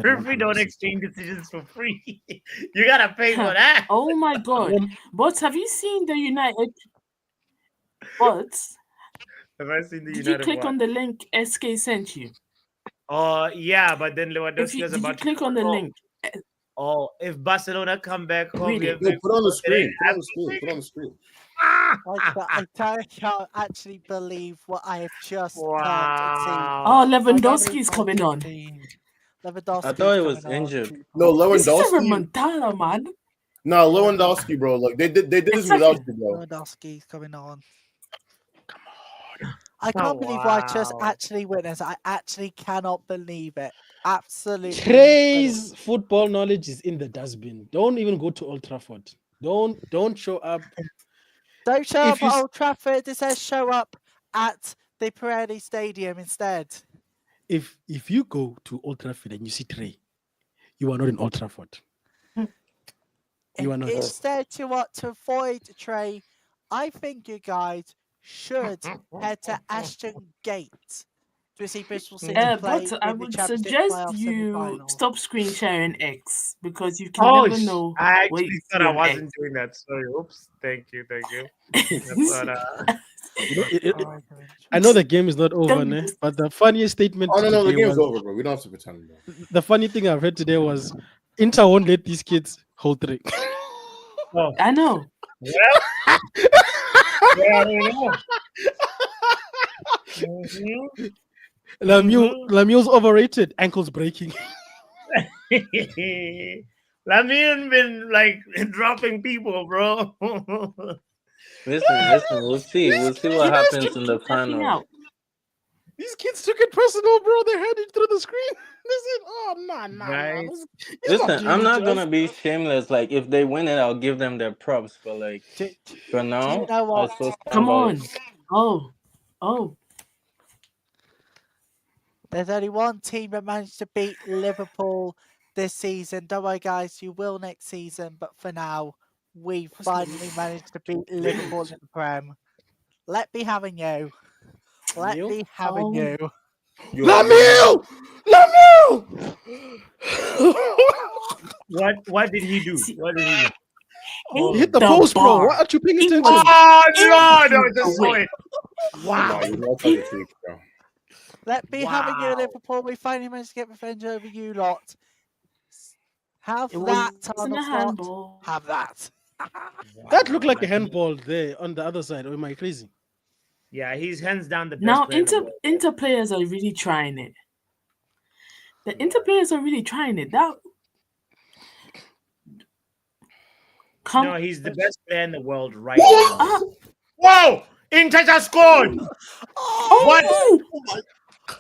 referee don't exchange decisions for free. You gotta pay for that. Oh my god. But have you seen the United? But Have I seen the did you United click what? on the link SK sent you? Yeah, but then If Lewandowski you, was did you about to click on the score. link? Oh, if Barcelona come back home, Read we it. have No, big put on the football today. screen. Put on the screen. I can't actually believe what I have just heard and seen. Oh, Lewandowski's coming on. Lewandowski's I thought he was coming on. injured. No, This is a Lewandowski. remontada, man. No, Lewandowski, bro. Like they did this without you, bro. Lewandowski's coming on. I can't believe what I just actually witnessed. I actually cannot believe it. Absolutely. Trey's football knowledge is in the dustbin. Don't even go to Old Trafford. Don't show up. Don't show If up you at s- Old Trafford. It says show up at the Pirelli Stadium instead. If you go to Old Trafford and you see Trey, you are not in Old Trafford. You are not. Instead, to avoid Trey, I think you guys should head to Ashton Gate to see Bristol City play But I in the would Champions League suggest playoff you semi-final. stop screen sharing X because you can Oh, never know. I what actually you thought see I on wasn't X. doing that. Sorry. Oops. Thank you. I thought, You know, I know the game is not over, ne? But the funniest statement Oh no, the today game's was over, bro. We don't have to pretend, bro. the funny thing I've heard today was Inter won't let these kids hold three. Oh. I know. Well, yeah, I don't know. Mhm. Lemieux's overrated. Ankles breaking. Lamine been like dropping people, bro. Listen. We'll see. We'll see what Kids happens in the Stepping final. out. These kids took it personal, bro. They're heading through the screen. They said, "Oh, nah. Right. He's Listen, doing I'm it not gonna just." be shameless. Like if they win it, I'll give them their props. But like for Do you now, know I what? still stand Come by it. on. Oh. There's only one team that managed to beat Liverpool this season. Don't worry, guys, you will next season. But for now, we finally managed to beat Liverpool in the Prem. Let me having you. Let Lemieux? me having Oh. you. Lemieux! What did he do? See, What did he do? He Oh, hit the the post, bro. Why bar. aren't you paying He attention? was Lord, I inches just saw away. it. Nah, Wow. you know how to tweak, bro. Let me having you, Wow. Liverpool. We finally managed to get revenge over you lot. Have It that, wasn't Arnold a Slot. handball. Have that. That looked like a Like, handball there on the other side. Or am I crazy? yeah, he's hands down the best Now player in the world. Inter players are really trying it. The Inter players are really trying it. That come No, he's the best player in the world right now. ah, Whoa! Inter just scored! What? oh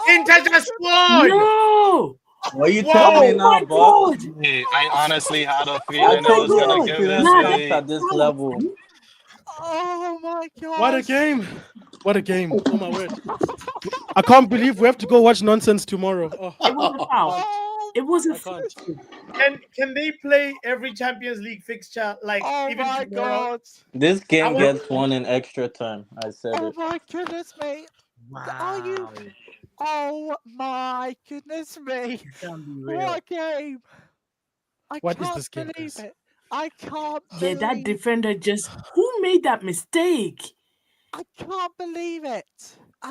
Inter just scored! no! What you Whoa! telling me Oh now, my boss? god! Hey, I honestly had a Oh I feeling it my told was you gonna I god! give couldn't his Nah, say that's this way. at this foul. level. Oh my What a gosh. game. What a game. Oh my word. I can't believe we have to go watch nonsense tomorrow. Oh, It was a foul. Oh, It was a I can't. foul. Can they play every Champions League fixture like oh even my tomorrow? god. This I game want. gets won in extra time. I said Oh it. my goodness me. Are you? Wow. Oh my goodness me. It can't be What real. a game. I What is can't this game, believe guys? it. I can't Yeah, that believe defender just who made that mistake? I can't believe it.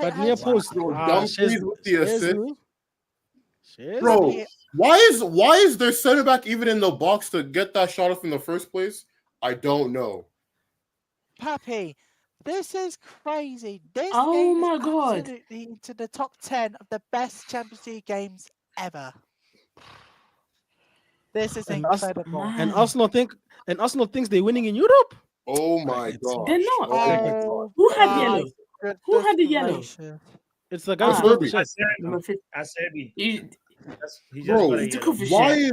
But near post. Bro, Dumfries with the assist. Cheers. Bro, why is their center back even in the box to get that shot off in the first place? I don't know. Pappy, this is crazy. This Oh game my is god! absolutely into the top 10 of the best Champions League games ever. This is incredible. And Arsenal thinks they're winning in Europe. Oh my god. They're not. Oh, Who had my yellow? Who goodness had the yellow? gracious. It's the guy who Ah, took the shot. number 50. Acerbi. He He just Bro, got a he took yellow. off his why shirt. is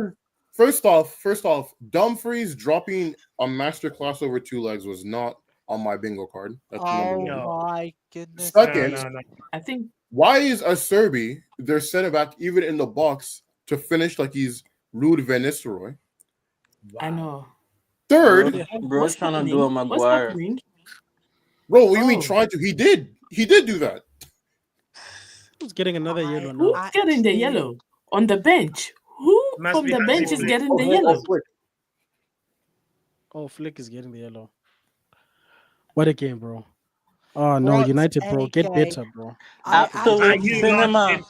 first off, Dumfries dropping a masterclass over two legs was not on my bingo card. That's number one. Oh my goodness. Second, No. I think why is Acerbi their center back even in the box to finish like he's Ruud van Nistelrooy? I know. Third, Bro's trying to do a What's Maguire. happening? bro, what do you mean Oh. trying to? He did do that. Who's getting another yellow Who's now? getting the yellow on the bench? Who Must from be the Hansi bench is Flick. getting the yellow? Oh, Flick is getting the yellow. What a game, bro. Oh no, What United, bro. a Get game. better, bro. I Absolute Are you not cinema.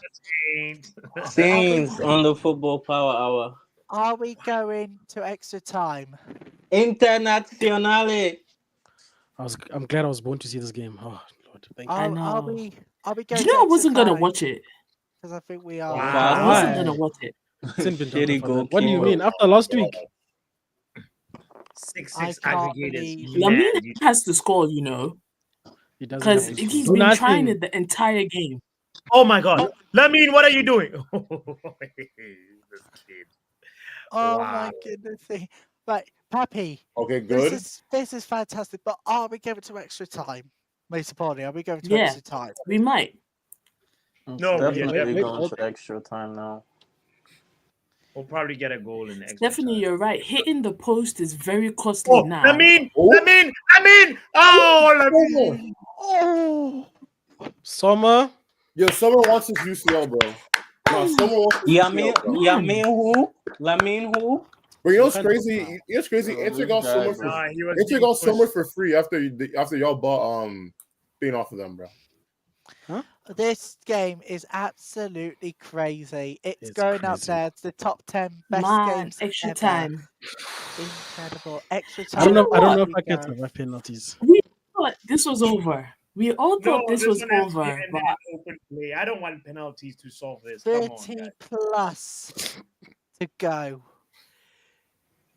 entertained? Scenes on the football power hour. Are we going to extra time? Internazionale. I'm glad I was born to see this game. Oh Lord, thank you. I Are know. we Do going you know I to wasn't extra gonna time? watch it? Because I think we are. I wasn't gonna watch it. Sin bin Shitty Doctor for that. What do you goalkeeper. mean? After last week? 6-6 can't aggregators. believe Lamine has to score, you know, He doesn't because have to he's score. been trying Nothing. it the entire game. Oh my god. Lamine, what are you doing? This kid. Oh Wow. my goodness. Right, Pappy. Okay, good. This is fantastic. But are we going to extra time? Mesa Polly, are we going to Yeah, extra time? we might. No, yeah, Definitely definitely. going to extra time now. We'll probably get a goal in the extra Definitely, time. you're right. Hitting the post is very costly Oh, now. Lamine! Oh, Lamine! Oh, Summer. Yo, someone wants his UCL, bro. No, someone wants his UCL, bro. Yamin who? Lamine who? But you know what's crazy? It's crazy. Oh, Inter this got guy, someone bro. for He was Inter being got someone pushed. for free after y'all bought thing off of them, bro. This game is absolutely crazy. It's It's going up crazy. there. It's the top 10 best Man, games extra ever. time. Incredible. Extra I don't time. know. I don't know There if we I can go. survive penalties. We thought this was over. We all No, thought this this was one has to be over. ended But in open play. I don't want penalties to solve this. Come on, 30 guys. plus to go.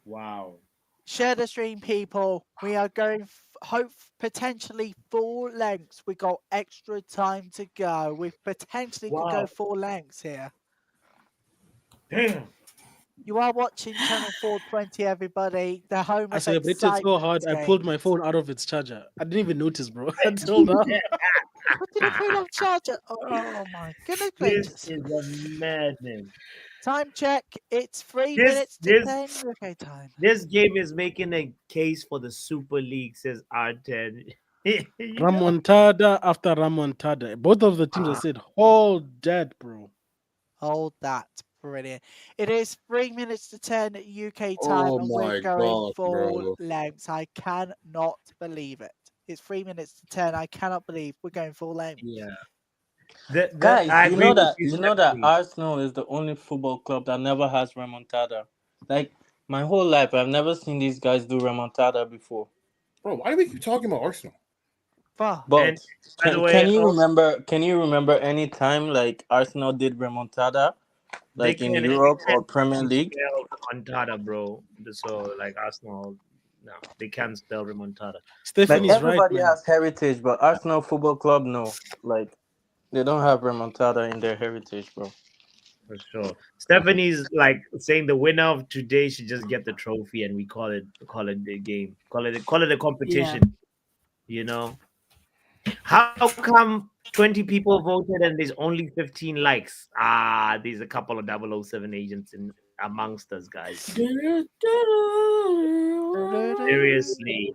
Wow. Share the stream, people. We are going potentially full lengths. We got extra time to go. We potentially could go Wow. full lengths here. Damn. You are watching Channel 420, everybody. The home I of celebrated so excitement. hard. I pulled my phone out of its charger. I didn't even notice, bro. Until now. What did you pull off charger? Oh my goodness This gracious. is a madness. Time check. It's 3 This minutes to 10 UK time. this game is making a case for the Super League, says R10. Ramontada after Ramontada. Both of the teams have said, hold that, bro. Hold that. Brilliant. It is 3 minutes to 10 UK time, Oh and my we're going gosh, full bro. lengths. I cannot believe it. It's 3 minutes to 10. I cannot believe we're going full length. Yeah. Guys, I you agree know with that you, Stephanie. Arsenal is the only football club that never has remontada. Like my whole life, I've never seen these guys do remontada before. Bro, why do we keep talking about Arsenal? Fuck. But And by the way, can you also, remember? Can you remember any time like Arsenal did remontada, they like in can Europe or Premier League? spell remontada, bro. So like Arsenal, no, they can't spell remontada. Like Stephanie's right, everybody man. has heritage, but Arsenal Football Club no. Like they don't have remontada in their heritage, bro. For sure. Stephanie's like saying the winner of today should just get the trophy and we call it the game. Call it a competition. You know? How come 20 people voted and there's only 15 likes? There's a couple of 007 agents in amongst us, guys. Seriously.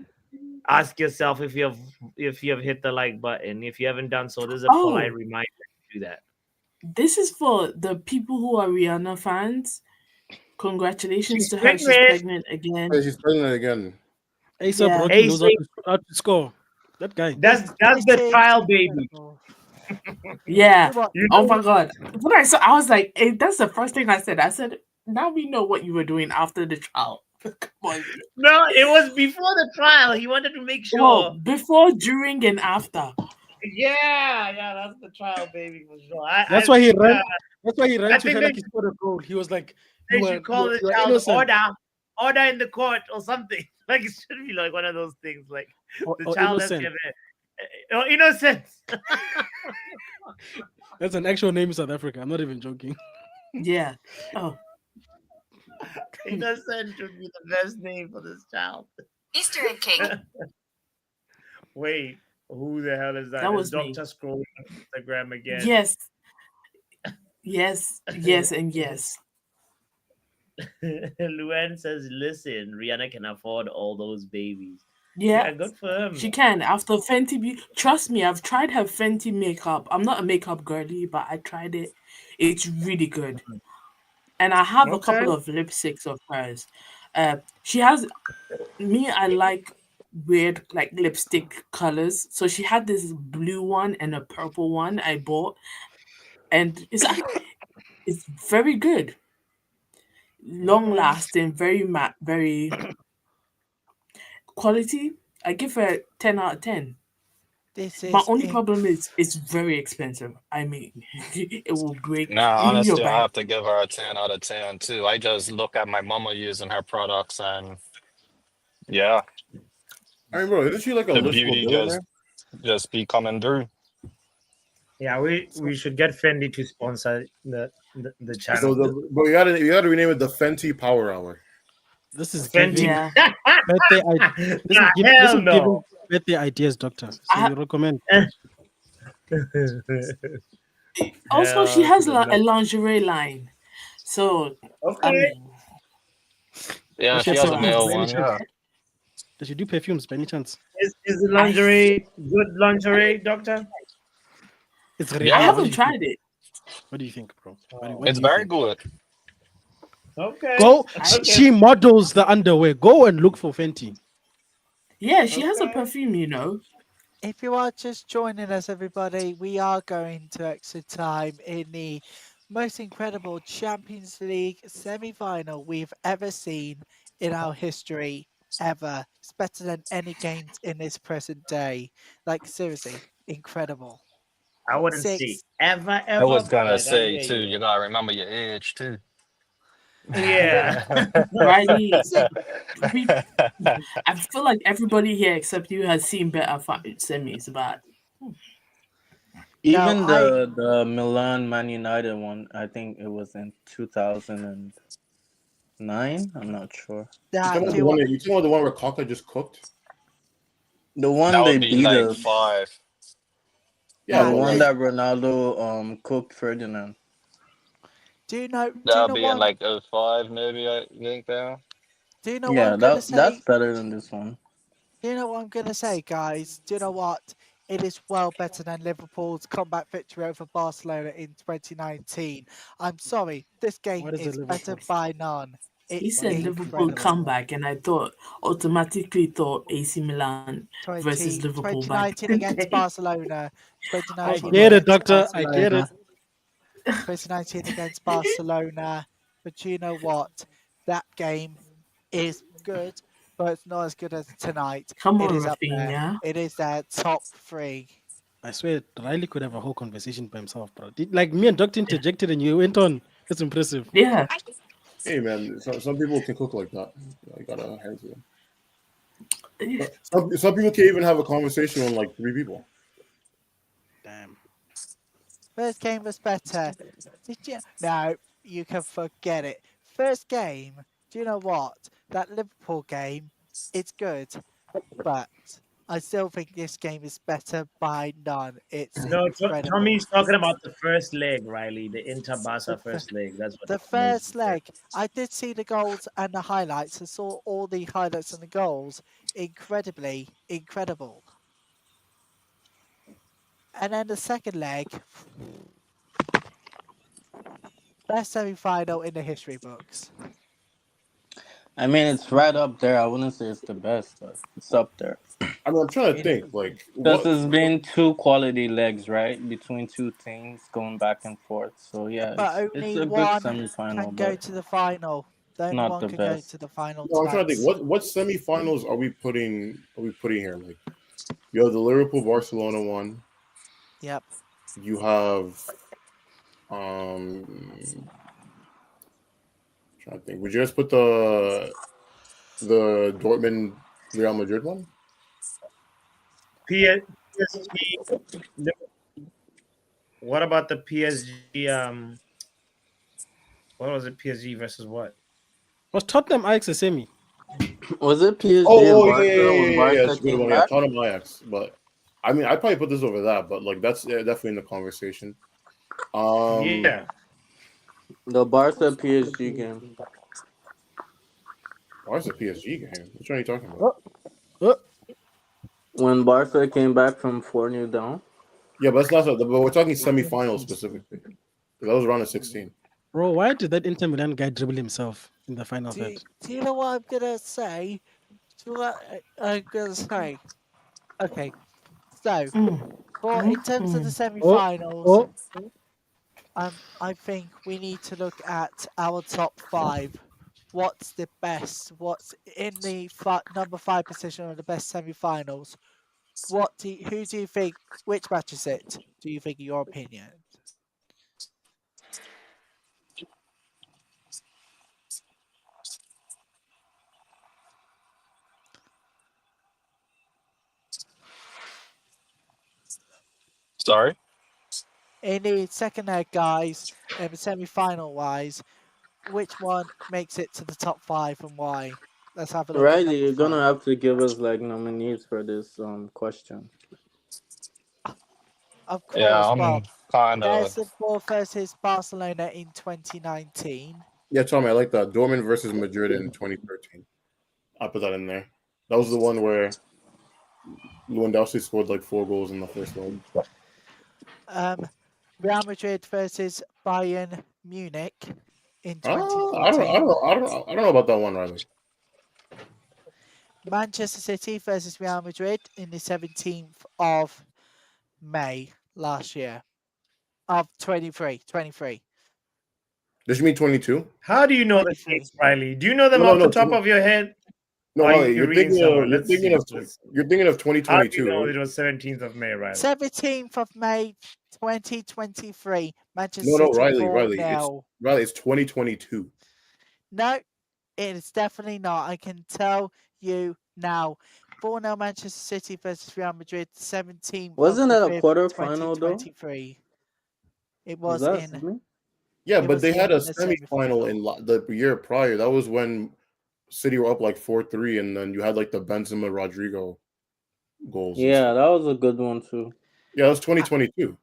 Ask yourself if you have hit the like button. If you haven't done so, there's a polite reminder to do that. This is for the people who are Rihanna fans. Congratulations She's to her. She's pregnant. pregnant again. Hey, she's pregnant again. ASAP Yeah. Rocky knows how to score. That guy. That's the trial baby. Yeah. You Oh know- my god. When I saw, I was like, hey, that's the first thing I said. I said, now we know what you were doing after the trial. Come on. No, it was before the trial. He wanted to make sure. Well, before, during, and after. Yeah, that's the trial baby for sure. That's why he ran. That's why he ran I to think her they- like he scored a goal. He was like, They "You should are, call you the are child innocent." order in the court or something. Like it should be like one of those things. Like the Or child has innocent. given innocence. That's an actual name in South Africa. I'm not even joking. Yeah. Oh. Innocent should be the best name for this child. Easter egg cake. Wait, who the hell is that? That Is was me. Dr. Scroll on Instagram again? Yes. Yes, yes, and yes. Luan says, listen, Rihanna can afford all those babies. Yeah. Good for him. She can. After Fenty trust me, I've tried her Fenty makeup. I'm not a makeup girly, but I tried it. It's really good. And I have a couple of lipsticks of hers. She has I like weird like lipstick colors. So she had this blue one and a purple one I bought. And it's very good. Long lasting, very matte, very quality. I give her a 10 out of 10. My only problem is it's very expensive. I mean, it will break Nah, in your honestly, I bank. have to give her a 10 out of 10 too. I just look at my mama using her products and yeah, I mean, bro, isn't she like a the literal beauty billionaire? just be coming through. Yeah, we should get Fendi to sponsor the channel. But we gotta rename it the Fenty Power Hour. This is Fenty. giving Yeah. birthday. This is Hell no. giving birthday ideas, doctor. So you recommend? Also, she has a lingerie line. So, I mean, Yeah, Does she have has a perfumes male by any one. chance? Yeah. Does she do perfumes by any chance? Is the lingerie good lingerie, doctor? It's Yeah. really, I what do haven't you tried think? it. What do you think, bro? It's very good. Okay. Go. Okay. She models the underwear. Go and look for Fenty. Yeah, she has a perfume, If you are just joining us, everybody, we are going to extra time in the most incredible Champions League semi-final we've ever seen in our history, ever. It's better than any games in this present day. Like, seriously, incredible. I wouldn't say Six. ever, I ever, was but gonna like I say hear too, you. you gotta remember your age too. Yeah. Riley, Six. I feel like everybody here except you has seen better semis, but No, Even the Milan Man United one, I think it was in 2009. I'm not sure. You nah, talking about do the you one? what? You talking about the one where Kaka just cooked? The That one they would be beat like us. 5. Yeah, The Nah, but one like, that Ronaldo cooked Ferdinand. do you know? Do That you would know be what? in like '05, maybe, I think there. Do you know what I'm Yeah, gonna that's say? better than this one. Do you know what I'm going to say, guys? Do you know what? It is well better than Liverpool's comeback victory over Barcelona in 2019. I'm sorry, this game What is a is better Liverpool? by none. he It's What said is Liverpool Liverpool? incredible. comeback, and I thought automatically thought AC Milan versus 20, Liverpool back 2019 in the against day. Barcelona. I 2019 get it, against doctor. I get it. Barcelona. 2019 against Barcelona. But you know what? That game is good, but it's not as good as tonight. Come It on, is up there. Rafinha. It is their top three. I swear, Riley could have a whole conversation by himself, bro. Like me and Doctor interjected and you went on. That's impressive. Yeah. hey man, some people can cook like that. I gotta hand to them. Some people can't even have a conversation with like 3 people. Damn. First game was better. Did you? No, you can forget it. First game. Do you know what? That Liverpool game, it's good, but I still think this game is better by none. It's No, incredible. Tommy's talking about the first leg, Riley, the Inter The, Barca f- first leg. That's what the Tommy's first referring. leg, I did see the goals and the highlights. I saw all the highlights and the goals. Incredibly incredible. And then the second leg, best semi-final in the history books. I mean, it's right up there. I wouldn't say it's the best, but it's up there. I mean, I'm trying to It think like Because what. it's been two quality legs, right, between two teams going back and forth. So yeah, but it's only a good one semifinal, can go but to the final. The only not one the can go to best. the final No, I'm trying to tonight. think. What semifinals are we putting? Are we putting here? Like, you have the Liverpool Barcelona one. Yep. You have um. Trying to think. Would you guys put the Dortmund Real Madrid one? PSG. What about the PSG? What was it? PSG versus what? Was Tottenham Ajax a semi? Was it PSG and Oh, yeah, Barca when yeah. Barca It's a good came one. Yeah, back? Tottenham Ajax. But I mean, I'd probably put this over that. But like, that's definitely in the conversation. Yeah. The Barca PSG game. Why is the PSG game? Which one are you talking about? Oh, oh. When Barca came back from 4-0 down. Yeah, but that's not. But we're talking semifinals specifically. That was round of 16. Bro, why did that Inter Milan guy dribble himself in the final third? Do you know what I'm gonna say? Do you know what I'm gonna say? Okay. So, for in terms of the Oh, semi-finals, oh. I think we need to look at our top five. What's the best? What's in the number 5 position of the best semi-finals? Who do you think? Which match is it? Do you think, in your opinion? Sorry. In the second leg, guys, semi-final wise, which one makes it to the top 5 and why? Let's have a look at Riley, number you're gonna 5. have to give us like nominees for this question. Of Yeah, course. Well, I'm kind there's of. the ball versus Barcelona in 2019. Yeah, Tommy, I like that. Dortmund versus Madrid in 2013. I put that in there. That was the one where Lewandowski scored like 4 goals in the first leg. Real Madrid versus Bayern Munich in I don't 2014. know. I don't know about that one, Riley. Manchester City versus Real Madrid in the 17th of May last year. Of 23. Does you mean 22? How do you know the 23. dates, Riley? Do you know them No, off the no, top of your head? No, Or Riley, you you're reading thinking somewhere? of you're Let's thinking see. of you're thinking of How do you 2022, know right? it was 17th of May, Riley? 17th of May 2023. Manchester No, City Riley, 4-0. it's 2022. No, it is definitely not. I can tell you now. 4-0 Manchester City versus Real Madrid, 17th Wasn't of that the a 5th, quarterfinal though? 2023. It Was was that in. Sydney? Yeah, It but was they had in a the semi-final semi-final. in the year prior. That was when City were up like 4-3, and then you had like the Benzema Rodrigo goals and Yeah, stuff. that was a good one too. Yeah, it was 2022.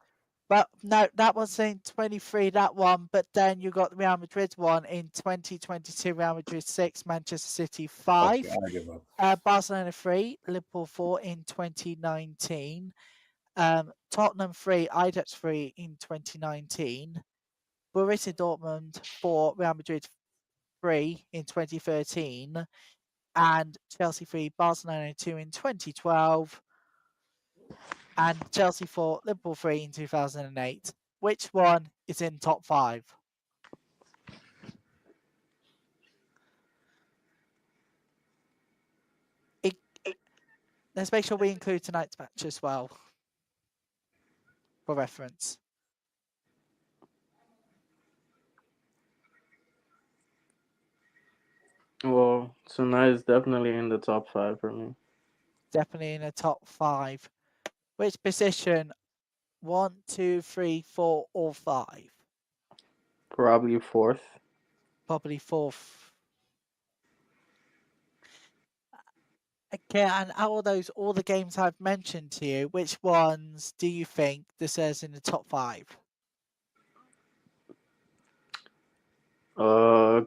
But no, that was in 23, that one. But then you got the Real Madrid one in 2022, Real Madrid 6, Manchester City 5. Okay, I give up. Barcelona 3, Liverpool 4 in 2019. Tottenham 3, Ajax 3 in 2019. Borussia Dortmund 4, Real Madrid 3 in 2013. And Chelsea 3, Barcelona 2 in 2012. And Chelsea 4, Liverpool 3 in 2008. Which one is in top 5? Let's make sure we include tonight's match as well for reference. Well, tonight is definitely in the top 5 for me. Definitely in the top 5. Which position? 1, 2, 3, 4, or 5? Probably 4th. Probably 4th. Okay, and out of those, all the games I've mentioned to you, which ones do you think deserves in the top 5?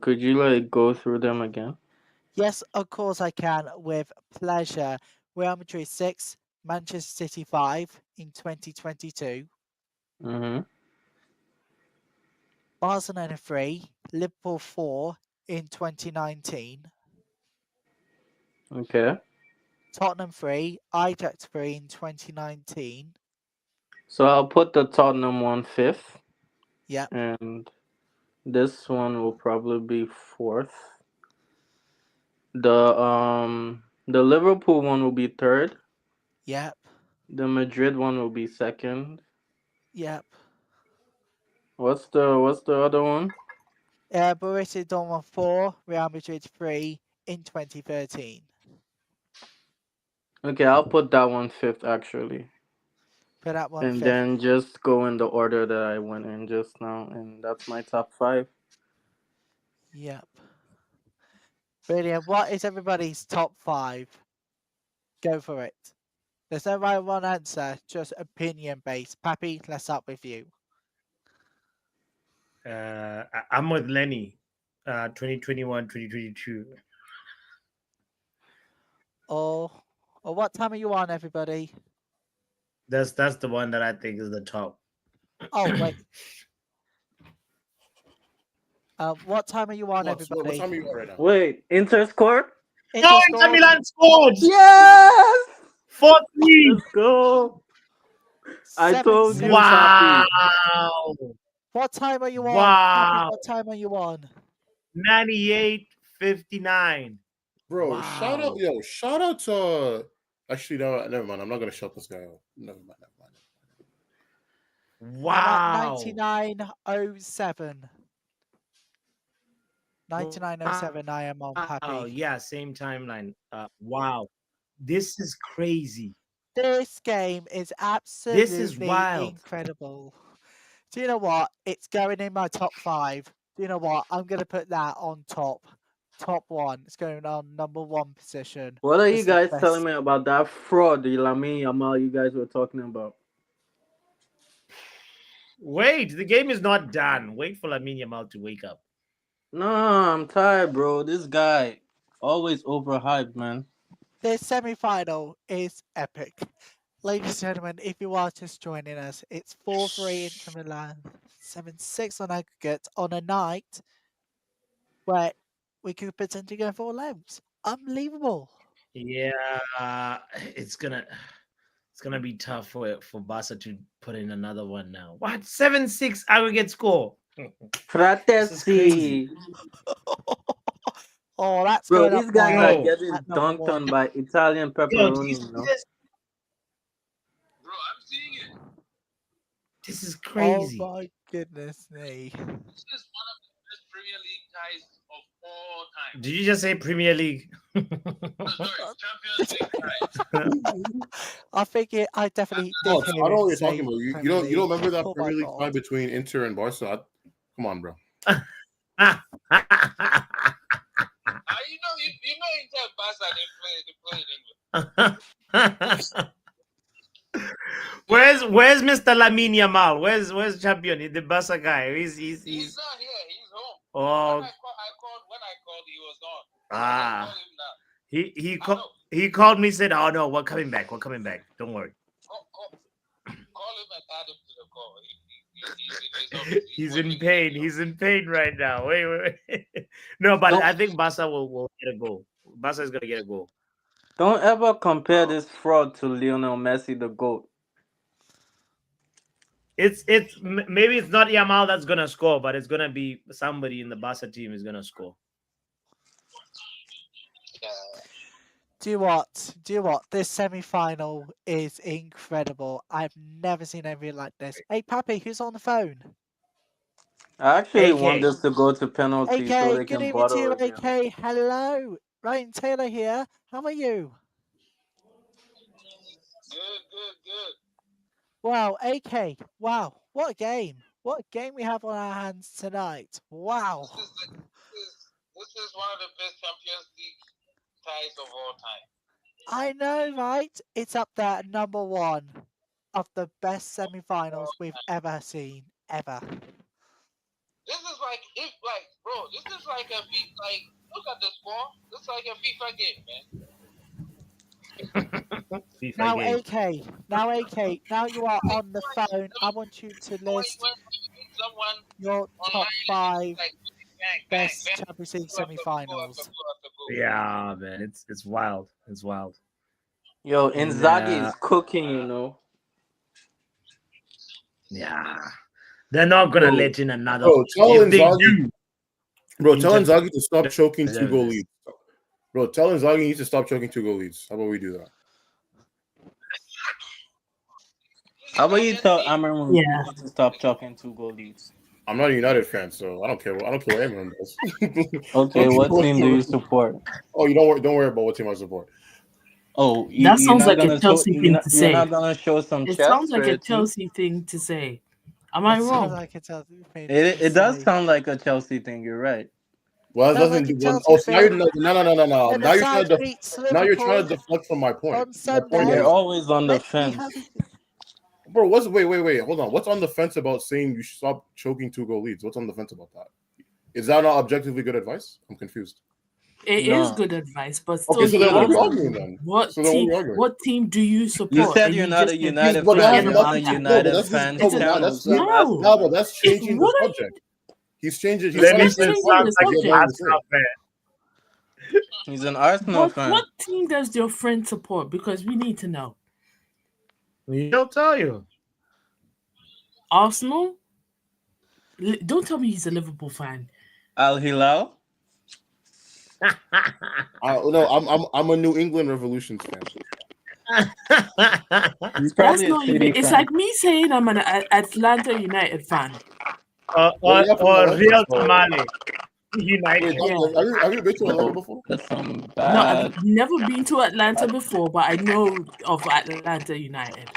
Could you like go through them again? Yes, of course I can, with pleasure. Real Madrid 6, Manchester City 5 in 2022. Mm-hmm. Barcelona 3, Liverpool 4 in 2019. Okay. Tottenham 3, Ajax 3 in 2019. So I'll put the Tottenham one 5th. Yep. And this one will probably be 4th. The Liverpool one will be 3rd. Yep. The Madrid one will be 2nd. Yep. What's the other one? Borussia Dortmund 4, Real Madrid 3 in 2013. Okay, I'll put that one 5th actually. Put that one And 5th. then just go in the order that I went in just now, and that's my top 5. Yep. Brilliant. What is everybody's top 5? Go for it. There's no right or wrong answer, just opinion based. Pappy, let's start with you. I'm with Lenny. 2021, 2022. Or what time are you on, everybody? That's the one that I think is the top. Oh, wait. What time are you on, everybody? What time are you on right now? Wait, Inter scored? No, Inter Milan scored! Yes! 4-3! Let's go! I told you, Wow! Papi. What time are you on? Wow! Pappy, what time are you on? 98:59. Bro, Wow. shout out to actually no, never mind. I'm not gonna shut this guy out. Never mind. Wow. I'm at 99.07. 99.07, I am on Pappy. Oh, yeah, same timeline. Wow. This is crazy. This game is absolutely wild. incredible. Do you know what? It's going in my top 5. Do you know what? I'm going to put that on top. Top 1. It's going on number 1 position. What are It's you the guys best. telling me about that fraud, the Lamine Yamal you guys were talking about? Wait, the game is not done. Wait for Lamine Yamal to wake up. No, I'm tired, bro. This guy always overhyped, man. This semi-final is epic. Ladies and gentlemen, if you are just joining us, it's 4-3 Inter Milan, 7-6 on aggregate on a night where we could potentially go 4 lamps. Unbelievable. Yeah, it's gonna be tough for Barca to put in another one now. What 7-6 aggregate score? This is crazy. Fratesi. Oh, that's Bro, going up these guys there are Yo, getting at number dunked on one. by Italian yo, do you pepperoni, see you know. this? Bro, I'm seeing it. This is Oh crazy. my goodness me. This is one of the best Premier League ties of all time. Did you just say Premier League? No, sorry, Champions League ties. I definitely did Oh, hear I know him what you're say talking about. You Premier don't League. remember that Oh my Premier League tie god. between Inter and Barca? Come on, bro. You know Inter and Barca they play in England. Where's Mr. Lamine Yamal? Where's champion? The Barca guy. He's He's not here. He's home. Oh, When I called, he was on. ah. Call him now. He called me, said, "Oh no, we're coming back. We're coming back. Don't worry." Call him and add him to the call. He's in pain. He's in pain right now. Wait. No, but Don't I think Barca will get a goal. Barca is gonna get a goal. don't ever compare this fraud to Lionel Messi, the GOAT. Maybe it's not Yamal that's gonna score, but it's gonna be somebody in the Barca team is gonna score. Do you what? This semi-final is incredible. I've never seen anything like this. Hey, Pappy, who's on the phone? I actually want AK. this to go to penalty so AK, they good can evening to bottle you, again. AK. Hello. Ryan Taylor here. How are you? Good. Wow, AK. Wow, what a game. What a game we have on our hands tonight. Wow. This is one of the best Champions League ties of all time. I know, right? It's up there at number one of the best semi-finals we've ever seen, ever. This is like this is like a look at the score. This is like a FIFA game, man. FIFA Now, game. AK, now you are on the phone. I want you to list your top five best Champions League semi-finals. Yeah, man, it's wild. It's wild. Yo, Inzaghi is cooking, you know. Yeah, they're not gonna let in another. Bro, tell If they Inzaghi, do, tell Inzaghi to stop choking deserve 2-goal this. leads. Bro, tell Inzaghi he needs to stop choking 2-goal leads. How about we do that? How about you tell Amarim to stop chucking 2-goal leads? I'm not a United fan, so I don't care. I don't care what anyone does. Okay, what team do you support? Oh, you don't worry about what team I support. Oh, That you're sounds not like a gonna show. Chelsea You're thing not, to you're say. not gonna show some It chest sounds for like a a team? Chelsea thing to say. Am I Sounds wrong? like a Chelsea thing to It does say. sound like a Chelsea thing. You're right. Well, that Sounds doesn't like a do. Chelsea Oh, so now thing. you're no. When Now the you're trying side to beats now you're trying to Liverpool deflect from my point. on My point Sunday, You're is, always on the let's see fence. how we do. bro. Wait. Hold on. What's on the fence about saying you should stop choking 2-goal leads? What's on the fence about that? Is that not objectively good advice? I'm confused. It is good advice, but still, Okay, so then what are we asked arguing then? what team do you support? You said And you're you not just a said United But that fan. has You're on a nothing to no, but United that's just fan no, but channel. that's So I'm asking. no, but that's changing the What are you? subject. He's changing. He's Let trying me to change just the sound subject. like You're an going to say. Arsenal fan. He's an Arsenal fan. What team does your friend support? Because we need to know. He'll tell you. Arsenal? Don't tell me he's a Liverpool fan. Al Hilal. No, I'm a New England Revolution fan. He's That's probably a not even. City It's fan. like me saying I'm an Atlanta United fan. or Real Tamale United. Wait, have you been to Atlanta before? That's some No, bad. I've never been to Atlanta before, but I know of Atlanta United.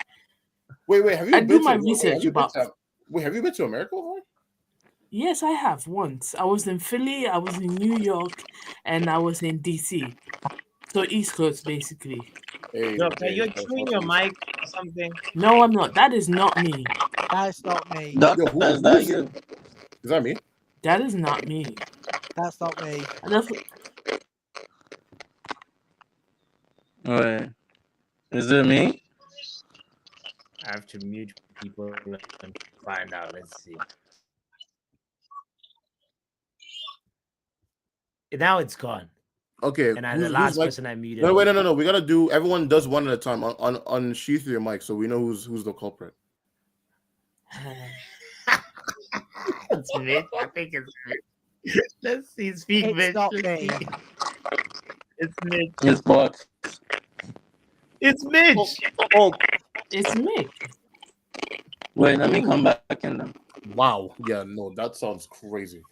Wait, have you I been do my to? research about. Have you been to America before? Yes, I have once. I was in Philly, I was in New York, and I was in DC. So East Coast, basically. Look, are you chewing your mic or something? No, I'm not. That is not me. That's not me. Doctor, is that you? Is that me? That is not me. That's not me. Wait, is it me? I have to mute people and find out. Let's see. Now it's gone. Okay, And I'm the who's last like? person I muted. No, wait, no. We gotta do. Everyone does one at a time. Unsheath your mic so we know who's the culprit. It's Mitch. I think it's Mitch. Let's see. Speak, It's Mitch. not Let's me. see. It's Mitch. It's bots. It's Mitch. Oh, It's Mick. Wait, let me come back in them. wow. Yeah, no, that sounds crazy.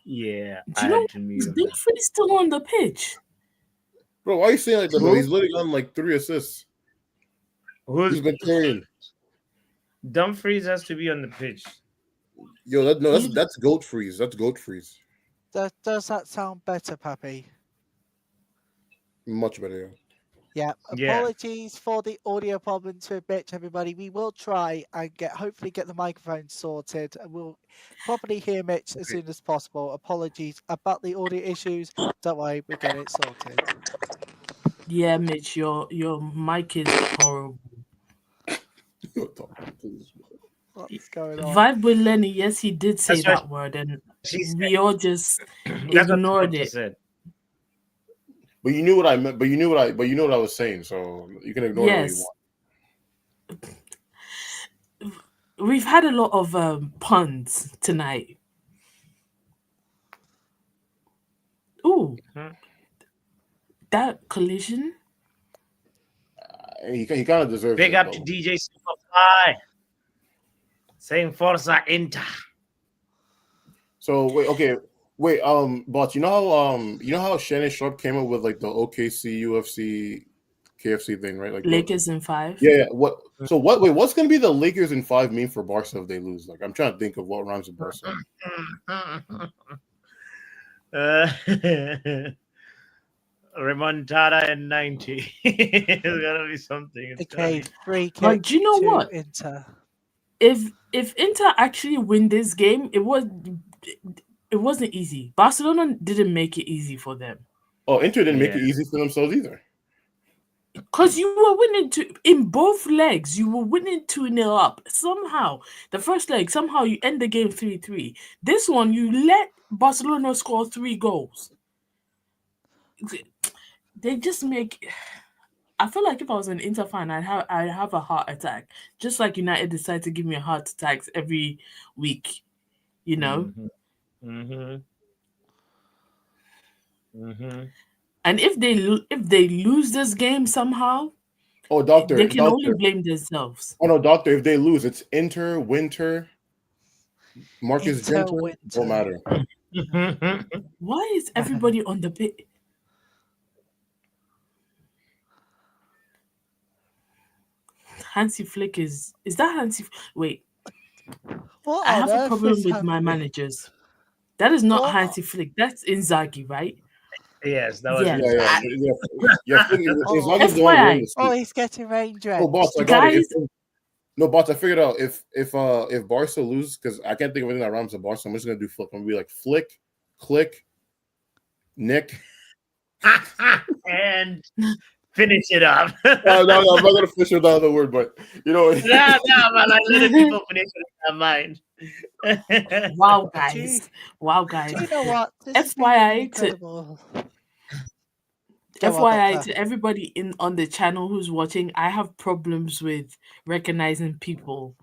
Yeah, Do I you know had to mute him. Dumfries still on the pitch? Bro, why are you saying like that, bro? He's literally on like 3 assists. He's been carrying. Dumfries has to be on the pitch. Yo, that's goat freeze. That's goat freeze. Does that sound better, Pappy? Much better. Yeah. Yeah. Apologies for the audio problems with Mitch, everybody. We will try and hopefully get the microphone sorted, and we'll properly hear Mitch as soon as possible. Apologies about the audio issues. Don't worry, we'll get it sorted. Yeah, Mitch, your mic is horrible. What's going on? Vibe with Lenny, yes, he did say That's what that word, and she said. we all just That's ignored what she it. said. But you knew what I meant. But you knew what I was saying. So you can ignore it all you Yes. want. We've had a lot of puns tonight. Ooh, that collision. He kind of deserves Big it. up to DJ Superfly. Saying Forza Inter. So wait, but you know how Shannon Sharp came up with like the OKC UFC KFC thing, right? Like Lakers in 5. Yeah. What? So what? Wait, what's gonna be the Lakers in 5 mean for Barca if they lose? Like, I'm trying to think of what rhymes with Barca. Remontada in 90. It's gonna be something. Okay, free kick. But do you know what? Inter. If Inter actually win this game, it wasn't easy. Barcelona didn't make it easy for them. Oh, Inter didn't make it easy for themselves either. Because you were winning in both legs, you were winning 2-0 up. Somehow, the first leg, somehow you end the game 3-3. This one, you let Barcelona score 3 goals. They just make. I feel like if I was an Inter fan, I'd have a heart attack. Just like United decide to give me heart attacks every week, you know. And if they lose this game somehow, they can only blame themselves. Oh no, doctor! If they lose, it's Inter, Winter, Marcus Ginter. Don't matter. Why is everybody on the pitch? Hansi Flick is that Hansi? Wait, I have a problem with my managers. That is not Hansi Flick. That's Inzaghi, right? Yes, that was FYI. Oh, he's getting rain drenched. Oh, boss, I got it. No, boss, I figured out if Barca loses, because I can't think of anything that rhymes with Barca, I'm just gonna do Flick. I'm gonna be like Flick, Click, Nick, and finish it up. no, I'm not gonna finish with another word, but you know. No, man, I let people finish it in their mind. Wow, guys! Wow, guys! Do you know what? FYI to everybody on the channel who's watching, I have problems with recognizing people.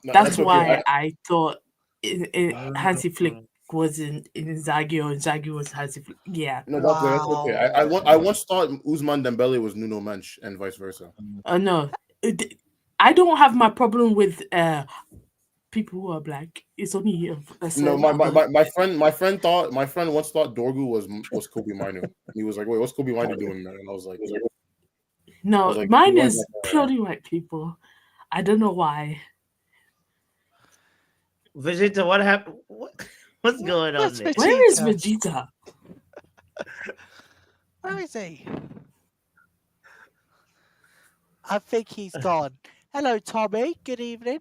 No, that's okay. why I thought Hansi Flick was in Inzaghi or Inzaghi was Hansi Flick. Yeah. No, that's okay. I once thought Ousmane Dembele was Nuno Mensch and vice versa. No, I don't have my problem with people who are black. It's only no. My friend once thought Dorgu was Kobe Minu. He was like, "Wait, what's Kobe Minu doing there?" And I was like, "No, mine is purely white people. I don't know why." Vegeta, what happened? What's going on there? Where is Vegeta? Where is he? I think he's gone. Hello, Tommy. Good evening.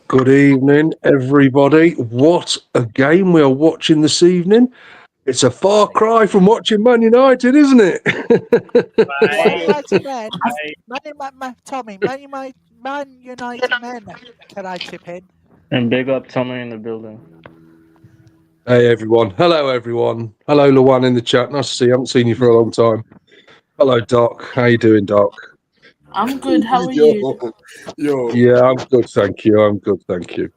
Good evening, everybody. What a game we are watching this evening. It's a far cry from watching Man United, isn't it? Tommy, Man United men. Can I chip in? And big up Tommy in the building. Hey everyone. Hello everyone. Hello Luan in the chat. Nice to see you. I haven't seen you for a long time. Hello Doc. How you doing, Doc? I'm good. How are you? Yo. Yeah, I'm good, thank you. I'm good, thank you.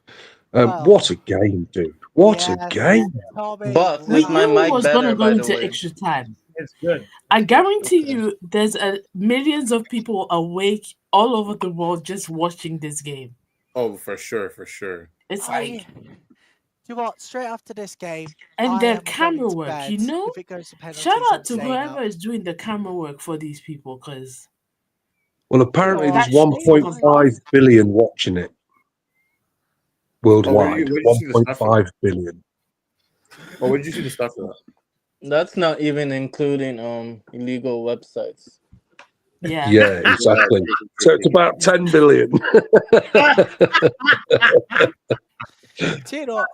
Well, What a game, dude. What a yes, game. Tommy. Boss, We is my knew it mic was gonna better, go by the into way? extra time. It's good. I guarantee you, there's millions of people awake all over the world just watching this game. Oh, for sure, for sure. It's I, like, you know what? Straight after this game, and I their am camera going to work, bed you know. if it goes to penalties. Shout out I'm to staying whoever up. is doing the camera work for these people, because Well, apparently Oh, there's that shit sort of 1.5 billion watching it worldwide. Where did you see the stuff for 1.5 billion. Oh, where did you see the stuff for that? That's not even including illegal websites. Yeah. Yeah, exactly. So it's about 10 billion. Do you want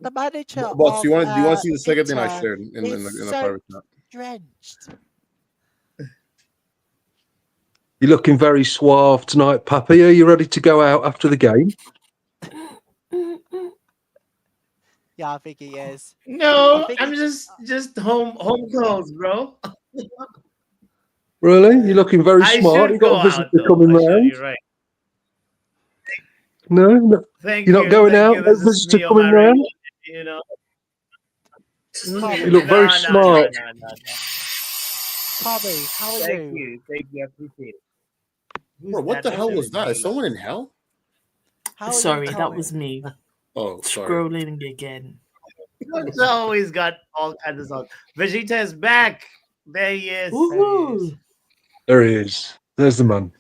the manager But do you want to see the second thing I Inter shared in the so private chat? drenched. You're looking very suave tonight, Pappy. Are you ready to go out after the game? Yeah, I think he is. No, I'm just home clothes, bro. Really? You're looking very I smart. should You got go a out visitor though. coming I should. round? You're right. No. Thank You're you. not going Thank out? you. No This is visitor me on coming my round? radio. You know. You look very smart. No. Tommy, how are Thank you? you. Thank you. I appreciate it. Bro, what the hell was that? Is someone in hell? How are Sorry, you, that Tommy? was me. Oh, sorry. Scrolling again. It's always got all kinds of songs. Vegeta is back. There he is. Woohoo! There he is. There's the man.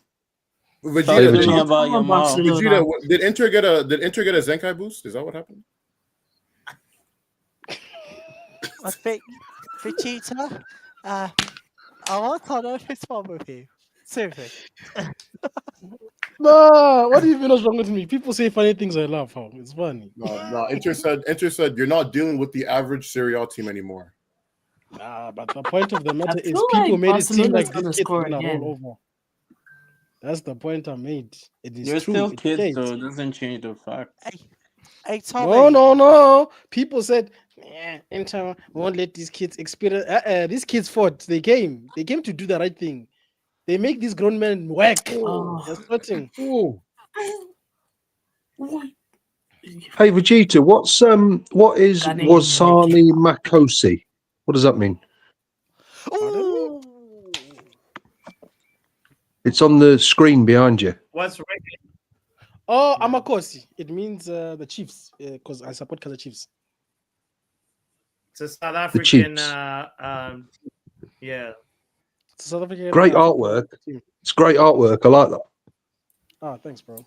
Talk Vegeta, to me about your mouth. Vegeta, did Inter get a Zenkai boost? Is that what happened? I think Vegeta. I want to know what's wrong with you. Seriously. Nah, what do you mean what's wrong with me? People say funny things, I laugh. How it's funny. No. Inter said you're not dealing with the average Serie A team anymore. Nah, but the point of the matter is feel people like made it seem Barcelona's like gonna these kids score are gonna again. roll over. That's the point I made. It is You're true. still It kids, changed. so it doesn't change the fact. Hey, Tommy. No. People said, Inter won't let these kids experience. These kids fought. They came to do the right thing. They make these grown men work. They're sweating. Hey Vegeta, what is Gunning Wasani Makosi? What does that mean? It's on the screen behind you. What's right? Oh, Amakosi. It means the Chiefs, because I support Kaizer Chiefs. It's a South African. Chiefs. Yeah. It's a South African. Great artwork. It's great artwork. I like that. Oh, thanks, bro.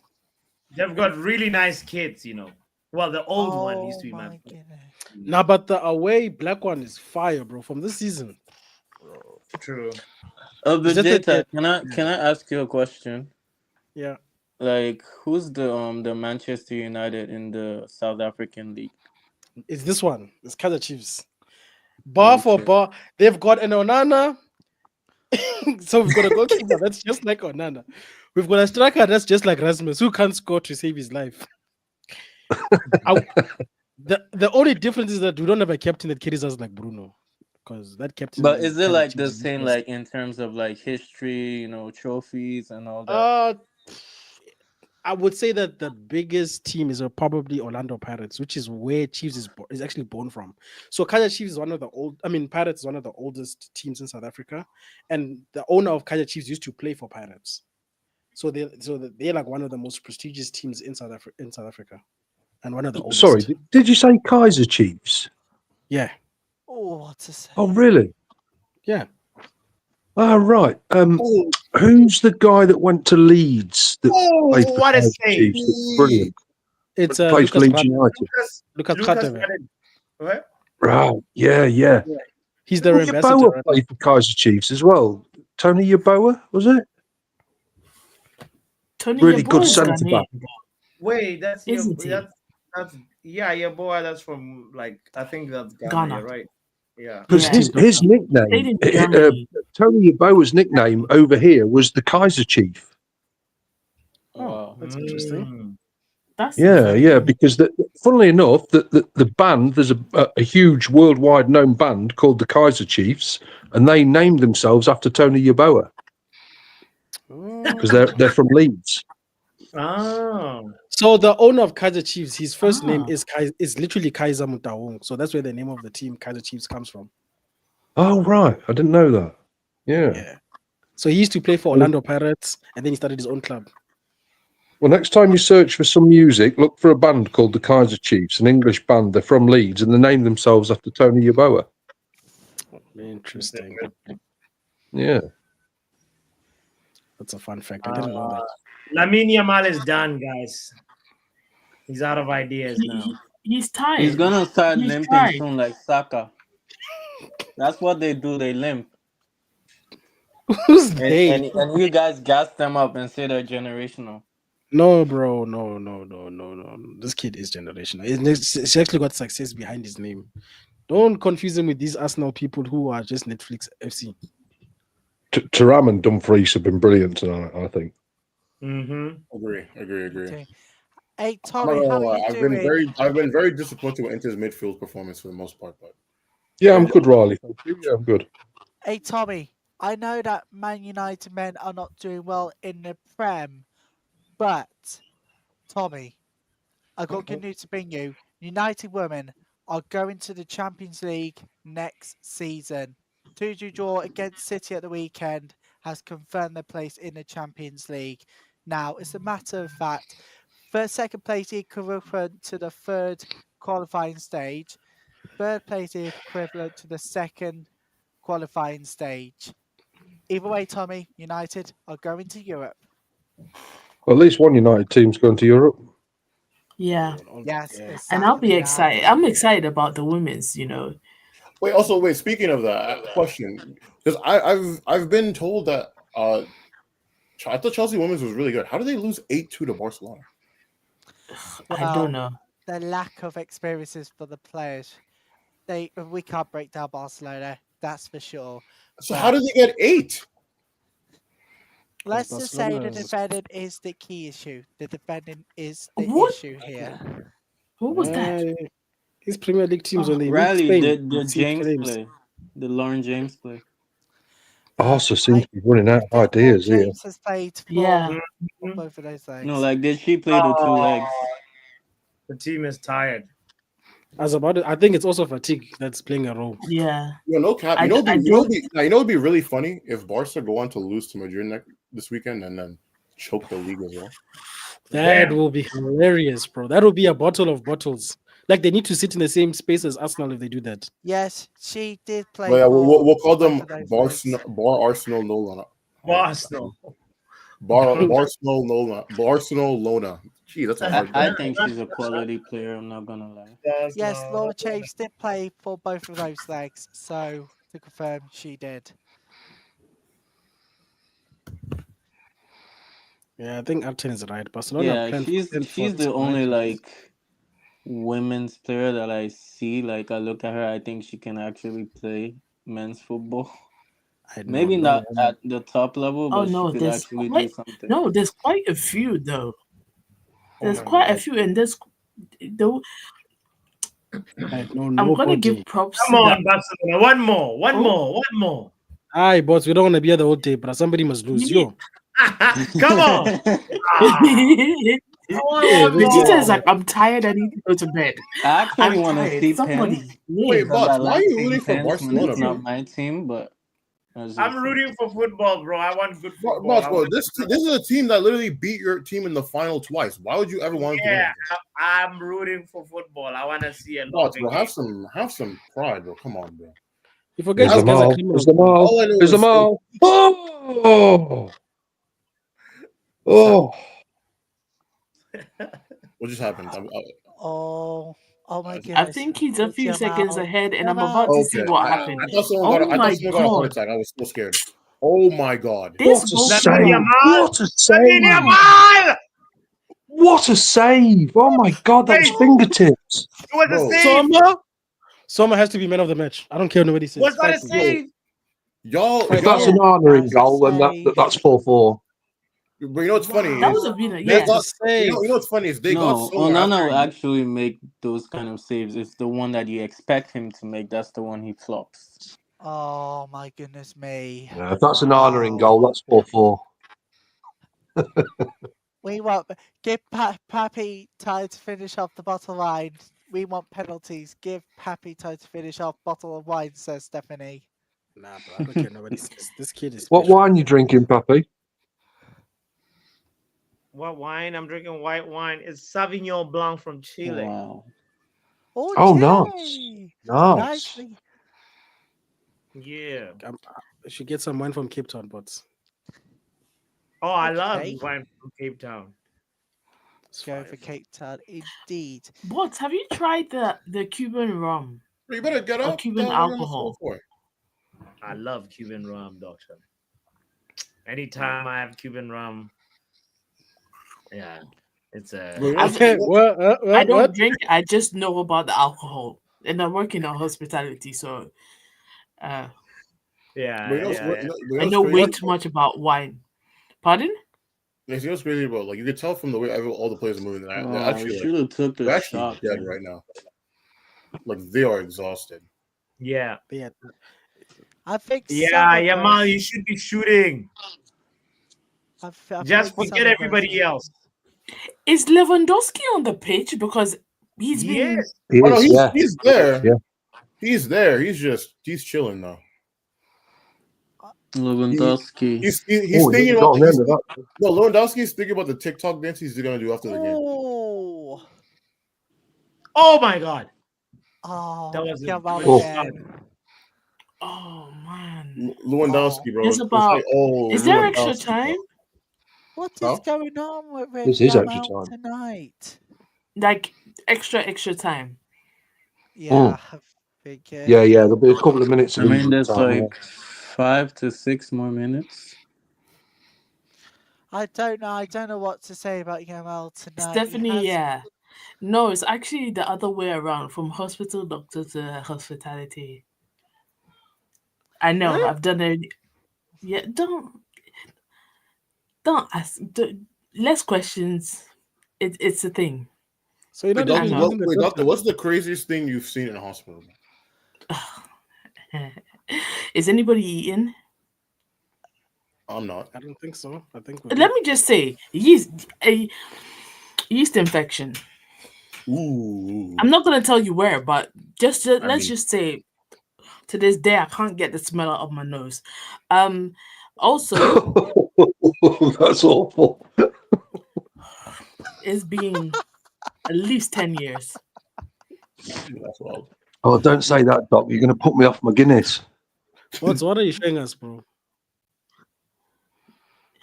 They've got really nice kids, you know. Well, the old one used to be my. Nah, but the away black one is fire, bro. From this season. True. Vegeta, can I ask you a question? Yeah. Like, who's the Manchester United in the South African League? It's this one. It's Kaizer Chiefs. Bar for bar, they've got an Onana. So we've got a goalkeeper that's just like Onana. We've got a striker that's just like Rasmus, who can't score to save his life. The only difference is that we don't have a captain that carries us like Bruno, because that captain. But is it like the same, like in terms of like history, you know, trophies and all that? I would say that the biggest team is probably Orlando Pirates, which is where Chiefs is actually born from. So Kaizer Chiefs is one of the Pirates is one of the oldest teams in South Africa, and the owner of Kaizer Chiefs used to play for Pirates. So they're like one of the most prestigious teams in South Africa, and one of the oldest. Sorry, did you say Kaizer Chiefs? Yeah. Oh, what's this? Oh, really? Yeah. Oh, right. Who's the guy that went to Leeds? That played for what a Kaizer save! Chiefs? It's brilliant. It's played for Leeds Lucas United. Lucas What? Right. Yeah. He's the Tony ambassador. Yeboah played for Kaizer Chiefs as well. Tony Yeboah, was it? Tony Really Yeboah good is centre Ghanaian. back. Wait, that's your Isn't he? that's yeah, your boy. That's from like I think that's Ghana, Ghana. right? Yeah. Because his nickname, Played in Germany. Tony Yeboah's nickname over here was the Kaiser Chief. Oh, that's interesting. That's Yeah, because funnily enough, the band, there's a huge worldwide known band called the Kaiser Chiefs, and they named themselves after Tony Yeboah because they're from Leeds. Oh. So the owner of Kaiser Chiefs, his first name is literally Kaiser Mutawung. So that's where the name of the team Kaiser Chiefs comes from. Oh right, I didn't know that. Yeah. So he used to play for Orlando Pirates, and then he started his own club. Well, next time you search for some music, look for a band called the Kaiser Chiefs, an English band. They're from Leeds, and they named themselves after Tony Yeboah. Interesting. Yeah. That's a fun fact. I didn't know that. Lamine Yamal is done, guys. He's out of ideas now. He's tired. He's gonna start He's limping tried. soon, like Saka. That's what they do. They limp. Who's And, they? and you guys gas them up and say they're generational. No, bro. No. This kid is generational. He's actually got success behind his name. Don't confuse him with these Arsenal people who are just Netflix FC. Thuram and Dumfries have been brilliant tonight, I think. Agree. Hey Tommy, how are you doing? I've been very disappointed with Inter's midfield performance for the most part, but yeah, I'm good, Riley. Thank you. Yeah, I'm good. Hey Tommy, I know that Man United men are not doing well in the Prem, but Tommy, I got good news to bring you. United women are going to the Champions League next season. 2-2 draw against City at the weekend has confirmed their place in the Champions League. Now, it's a matter of fact, second place equivalent to the third qualifying stage. Third place equivalent to the second qualifying stage. Either way, Tommy, United are going to Europe. Well, at least one United team's going to Europe. Yeah. Yes, and I'll be excited. I'm excited about the women's, Wait. Speaking of that, question, because I've been told that I thought Chelsea women's was really good. How did they lose 8-2 to Barcelona? I don't know. The lack of experiences for the players. We can't break down Barcelona, that's for sure. So how did they get 8? Let's just say the defending is the key issue. The defending is the issue here. What was that? These Premier League teams when they Riley, meet the Spain, James play, the Lauren James play. Arsenal seems to be running out of ideas here. James has played for both of those legs. No, like did she play the 2 legs? The team is tired. I think it's also fatigue that's playing a role. Yeah. No cap. It'd be really funny if Barca go on to lose to Madrid this weekend and then choke the league as well. That will be hilarious, bro. That will be a bottle of bottles. Like they need to sit in the same space as Arsenal if they do that. Yes, she did play. Well, yeah, we'll call them Bar Arsenal Nola. Barcelona Lona. Gee, that's a hard. I think she's a quality player. I'm not gonna lie. Yes, Laura James did play for both of those legs, so to confirm, she did. Yeah, I think Arten is right. Barcelona. Yeah, she's the only like women's player that I see. Like I look at her, I think she can actually play men's football. Maybe not at the top level, but she could actually do something. No, there's quite a few though. There's quite a few, and there's though. I'm gonna give props. Come on, Barcelona. One more. Aye, boss, we don't want to be at the whole day, but somebody must lose. Yo. Come on. Vegeta is like, I'm tired. I need to go to bed. I actually want to see somebody. Pence. Wait, boss, why are you rooting for Barcelona? It's not my team, but I'm rooting for football, bro. I want good football. Boss, bro, this is a team that literally beat your team in the final twice. Why would you ever want to? Yeah, I'm rooting for football. I want to see a lot. Bro, have some pride, bro. Come on, bro. You forget There's the mall. Oh. What just happened? Oh my goodness. I think he's a few seconds ahead, and I'm about to see what happened. I thought someone got a heart attack. I was so scared. Oh my god. What a save! What a save! What a save! Oh my god, that was fingertips. It was a save. Sommer has to be man of the match. I don't care what nobody says. Was that a save? Y'all, If that's an honoring goal, then that's 4-4. But you know what's funny That is would have been a they got save. you know what's funny is they got No, someone Onana after will actually make those kind of saves. It's the one that you expect him to make. That's the one he flops. Oh my goodness me. Yeah, if that's an honouring goal, that's 4-4. We want give Pappy time to finish off the bottle of wine. We want penalties. Give Pappy time to finish off bottle of wine, says Stephanie. Nah, bro, I don't care. Nobody says this kid is What special. wine you drinking, Pappy? What wine? I'm drinking white wine. It's Sauvignon Blanc from Chile. Wow. Oh, Oh, Chile. nice. Nicely. Yeah. I should get some wine from Cape Town, but Oh, I love Okay. wine from Cape Town. Go for Cape Town, indeed. But have you tried the Cuban rum? You better get Or up. Cuban alcohol? I love Cuban rum, doctor. Anytime I have Cuban rum, yeah, it's a. I don't drink. I just know about the alcohol, and I work in a hospitality, so Yeah, I I know way too much about wine. Pardon? You know what's crazy about you could tell from the way all the players are moving. They're Oh, actually should have took the they're actually shot, dead man. right now. Like they are exhausted. Yeah. I think. Yeah, Yamal, you should be shooting. Just forget everybody else. Is Lewandowski on the pitch? Because he's been. He's there. Yeah. He's there. He's chilling now. Lewandowski. He's thinking about no Lewandowski's thinking about the TikTok dance he's gonna do after the game. Oh my God. Oh, that was again. Oh man. Lewandowski, bro. There's about. Is there extra Lewandowski, time? What is going on with This is extra Yamal time. tonight? Like extra time. Yeah, I think. Yeah, there'll be a couple of minutes I of mean, injury there's time. like 5 to 6 more minutes. I don't know what to say about Yamal tonight. Stephanie, yeah. No, it's actually the other way around, from hospital doctor to hospitality. I know, Really? I've done it. Yeah, don't ask. Less questions. It's a thing. So you're not Doctor, even using the doctor, what's the craziest thing you've seen in a hospital? Is anybody eating? I'm not. I don't think so. I think. Let me just say, a yeast infection. Ooh. I'm not gonna tell you where, but let's just say, to this day, I can't get the smell out of my nose. Also, that's awful. It's been at least 10 years. That's wild. Oh, don't say that, Doc. You're going to put me off my Guinness. What are you showing us, bro?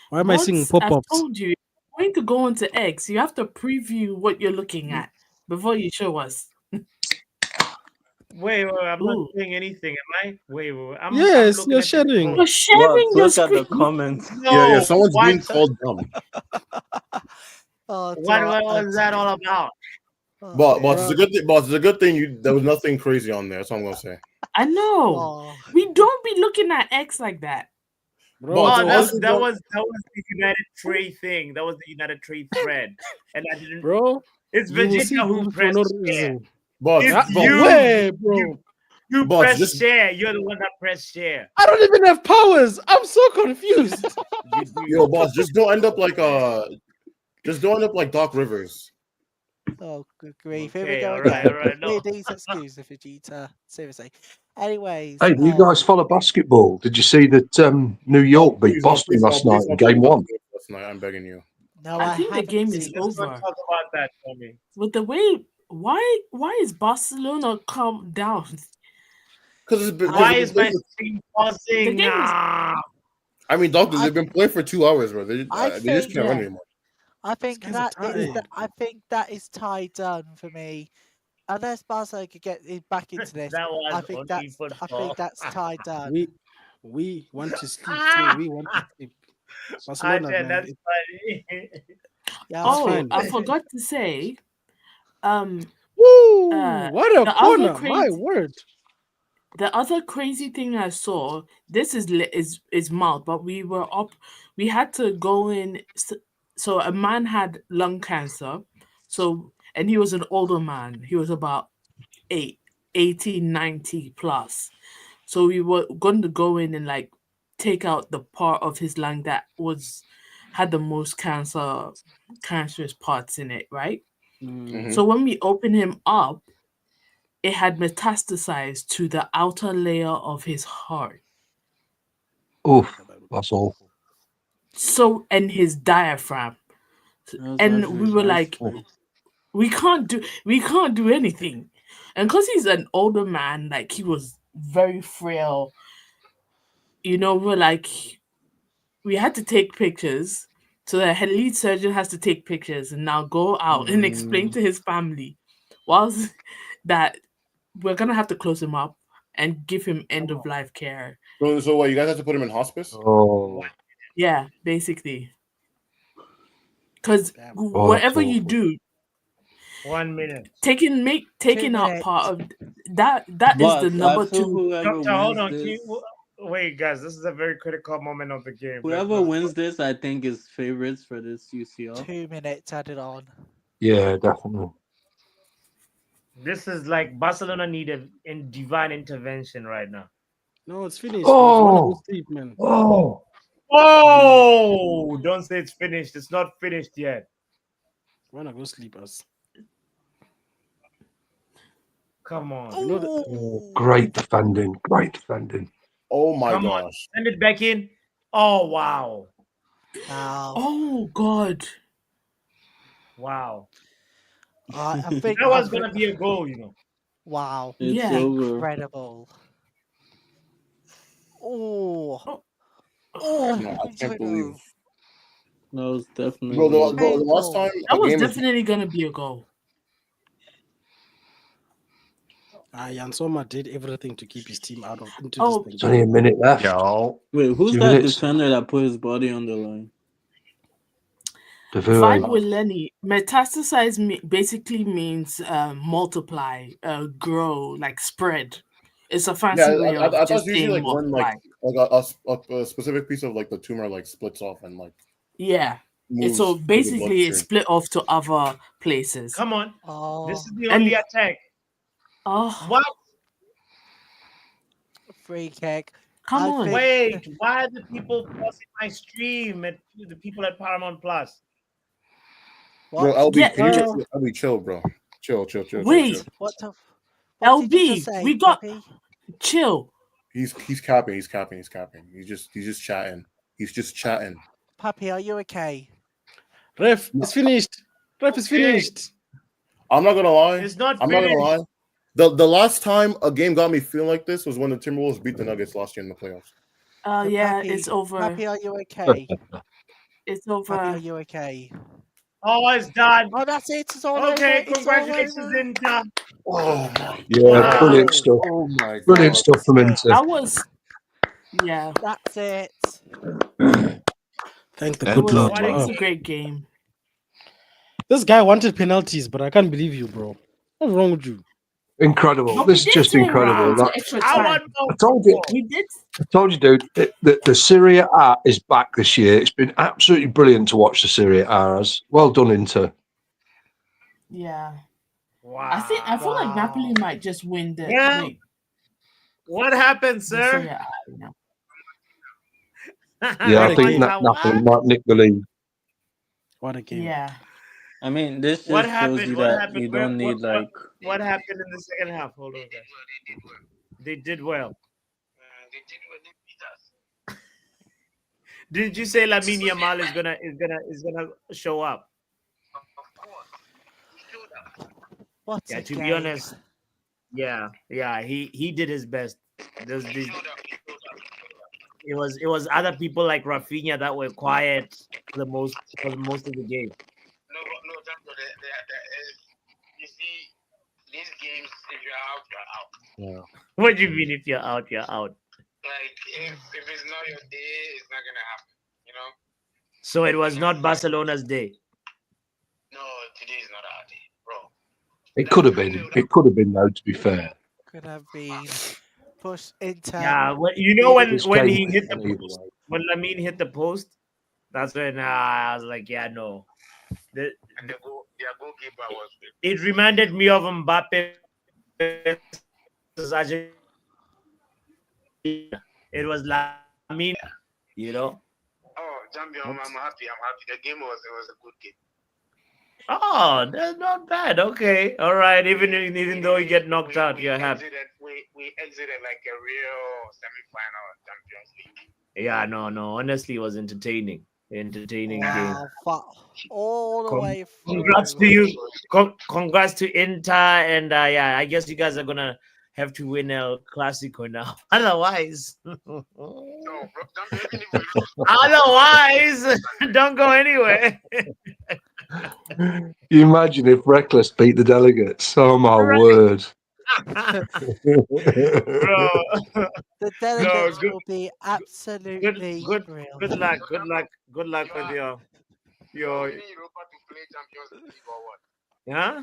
Why am I seeing I've pop-ups? told you, you're going to go into X. You have to preview what you're looking at before you show us. Wait, I'm not saying anything, am I? Wait. I'm Yes, looking you're at sharing. You're sharing your Look at the screen. comments. Yeah, someone's being called dumb. Oh, what was that all about? Boss, it's a good thing. Boss, it's a good thing. There was nothing crazy on there. That's all I'm gonna say. I know. We don't be looking at X like that. Bro, that was the United Trade thing. That was the United Trade thread, and I didn't. Bro, it's you will see Vegeta who people for pressed no share. reason. Boss, you Boss, press share. You're the one that pressed share. I don't even have powers. I'm so confused. Yo, boss, just don't end up like Doc Rivers. Oh, good grief. Here we Okay, go all again. right, no. These excuses, Vegeta. Seriously. Anyways. Hey, do you guys follow basketball? Did you see that New York beat Boston last night in game one? Last night, I'm begging you. No, I think the game is Let's over. not talk about that, Tommy. With the way, why is Barcelona calm down? Why is my team pausing? The game is- I mean, doctor, they've been playing for 2 hours, bro. They just can't run anymore. I think that is tie done for me. Unless Barcelona could get back into this, I think that's tie done. We want to sleep too. We want to sleep. Barcelona, man, that's funny. Yeah, I forgot to say. Woo! What a the corner! other My word. The other crazy thing I saw, this is mild, but we were up. We had to go in. So a man had lung cancer. So and he was an older man. He was about 90 plus. So we were going to go in and like take out the part of his lung that had the most cancerous parts in it, right? So when we opened him up, it had metastasized to the outer layer of his heart. Oof, that's awful. So and his diaphragm. And we were like, we can't do anything. And because he's an older man, like he was very frail, we're like, we had to take pictures. So the lead surgeon has to take pictures and now go out and explain to his family whilst that we're gonna have to close him up and give him end of life care. So what? You guys have to put him in hospice? Oh, Yeah, basically. Because whatever you do, 1 minute. taking out part of that is the number two. Doctor, hold on. Wait, guys, this is a very critical moment of the game. Whoever wins this, I think, is favorites for this UCL. 2 minutes added on. yeah, definitely. This is like Barcelona needed in divine intervention right now. No, it's finished. Oh, sleep, man. oh, Oh, don't say it's finished. It's not finished yet. Wanna go sleep us? Come on. great defending, great defending. Oh my Come gosh. on. Send it back in. Oh, wow. Oh, God. Wow. I think that was going to be a goal, Wow. It's over. Incredible. Oh. No, I can't believe. That was definitely Bro, the last time that was game definitely going to be a goal. Jan Sommer did everything to keep his team out of into Oh, this It's only a minute left. Yo. Wait, who's 2 that minutes. defender that put his body on the line? Vibe with Lenny. Metastasize basically means multiply, grow, like spread. It's a fancy way of I just thought usually saying like multiply. when a specific piece of like the tumor like splits off and like Yeah. moves So through the basically it's bloodstream. split off to other places. Come on. Oh. This is the only attack. Oh. What? Free kick. Come on. Wait, why are the people pausing my stream at the people at Paramount Plus? Bro, LB, can you LB, chill, bro. Chill. Wait. Chill. What did you just LB, say, we got Puppy? chill. He's capping. He's just chatting. He's just chatting. Puppy, are you okay? Ref, it's finished. Ref, it's finished. I'm not gonna lie. It's not I'm not gonna lie. The last time a game got me feeling like this was when the Timberwolves beat the Nuggets last year in the playoffs. Yeah, Puppy, it's over. Puppy, are you okay? It's over. Puppy, are you okay? Oh, it's done. Oh, that's it. It's all okay, over. congratulations, It's all over. Inter. Oh my Yeah, brilliant stuff. Oh my Brilliant God. stuff from Inter. That was That's it. Thank the Yeah. good Lord. It was a great game. This guy wanted penalties, but I can't believe you, bro. What's wrong with you? Incredible. But This we is did just say we're incredible. going to extra time. I told you. We did. I told you, dude. The Serie A is back this year. It's been absolutely brilliant to watch the Serie A. Well done, Inter. Yeah. Wow. I feel like Napoli might just win the. Yeah. Wait, What happened, the Serie sir? A, you know. Yeah, I think Napoli might nick the league. What a game. Yeah. I mean, this What just shows happened? you What that happened? you don't need like. What happened in the second half? Hold on, guys. They did well. Did you say Lamine Yamal is gonna show up? What Yeah, a to game. be honest, yeah, he did his best. It was other people like Rafinha that were quiet for most of the game. No, you see, these games, if you're out, you're out. Yeah. What do you mean if you're out, you're out? Like, if it's not your day, it's not going to happen, you know? So it was not Barcelona's day. No, today is not our day, bro. It could have been. It could have been, though, to be fair. Could have been. push Inter. Yeah, when This when game he could hit have the gone either post, way. when Lamine hit the post, that's when I was like, yeah, no. The, And their goalkeeper was it reminded me of Mbappe versus Argentina. It was Lamine, you know. Oh, champion! I'm happy. I'm happy. The game was a good game. Oh, that's not bad. Okay, all right. Even though you get knocked out, you're happy. We exited like a real semi-final Champions League. Yeah, no. Honestly, it was entertaining. Entertaining game. Wow, all the way Congrats through. to you. Congrats to Inter, and yeah, I guess you guys are gonna have to win El Clasico now. Otherwise, otherwise, don't go anywhere. You imagine if Reckless beat the Delegates? Oh my word! Bro, The delegates will be absolutely real. good luck with your winning Europa to play Champions League or what? huh?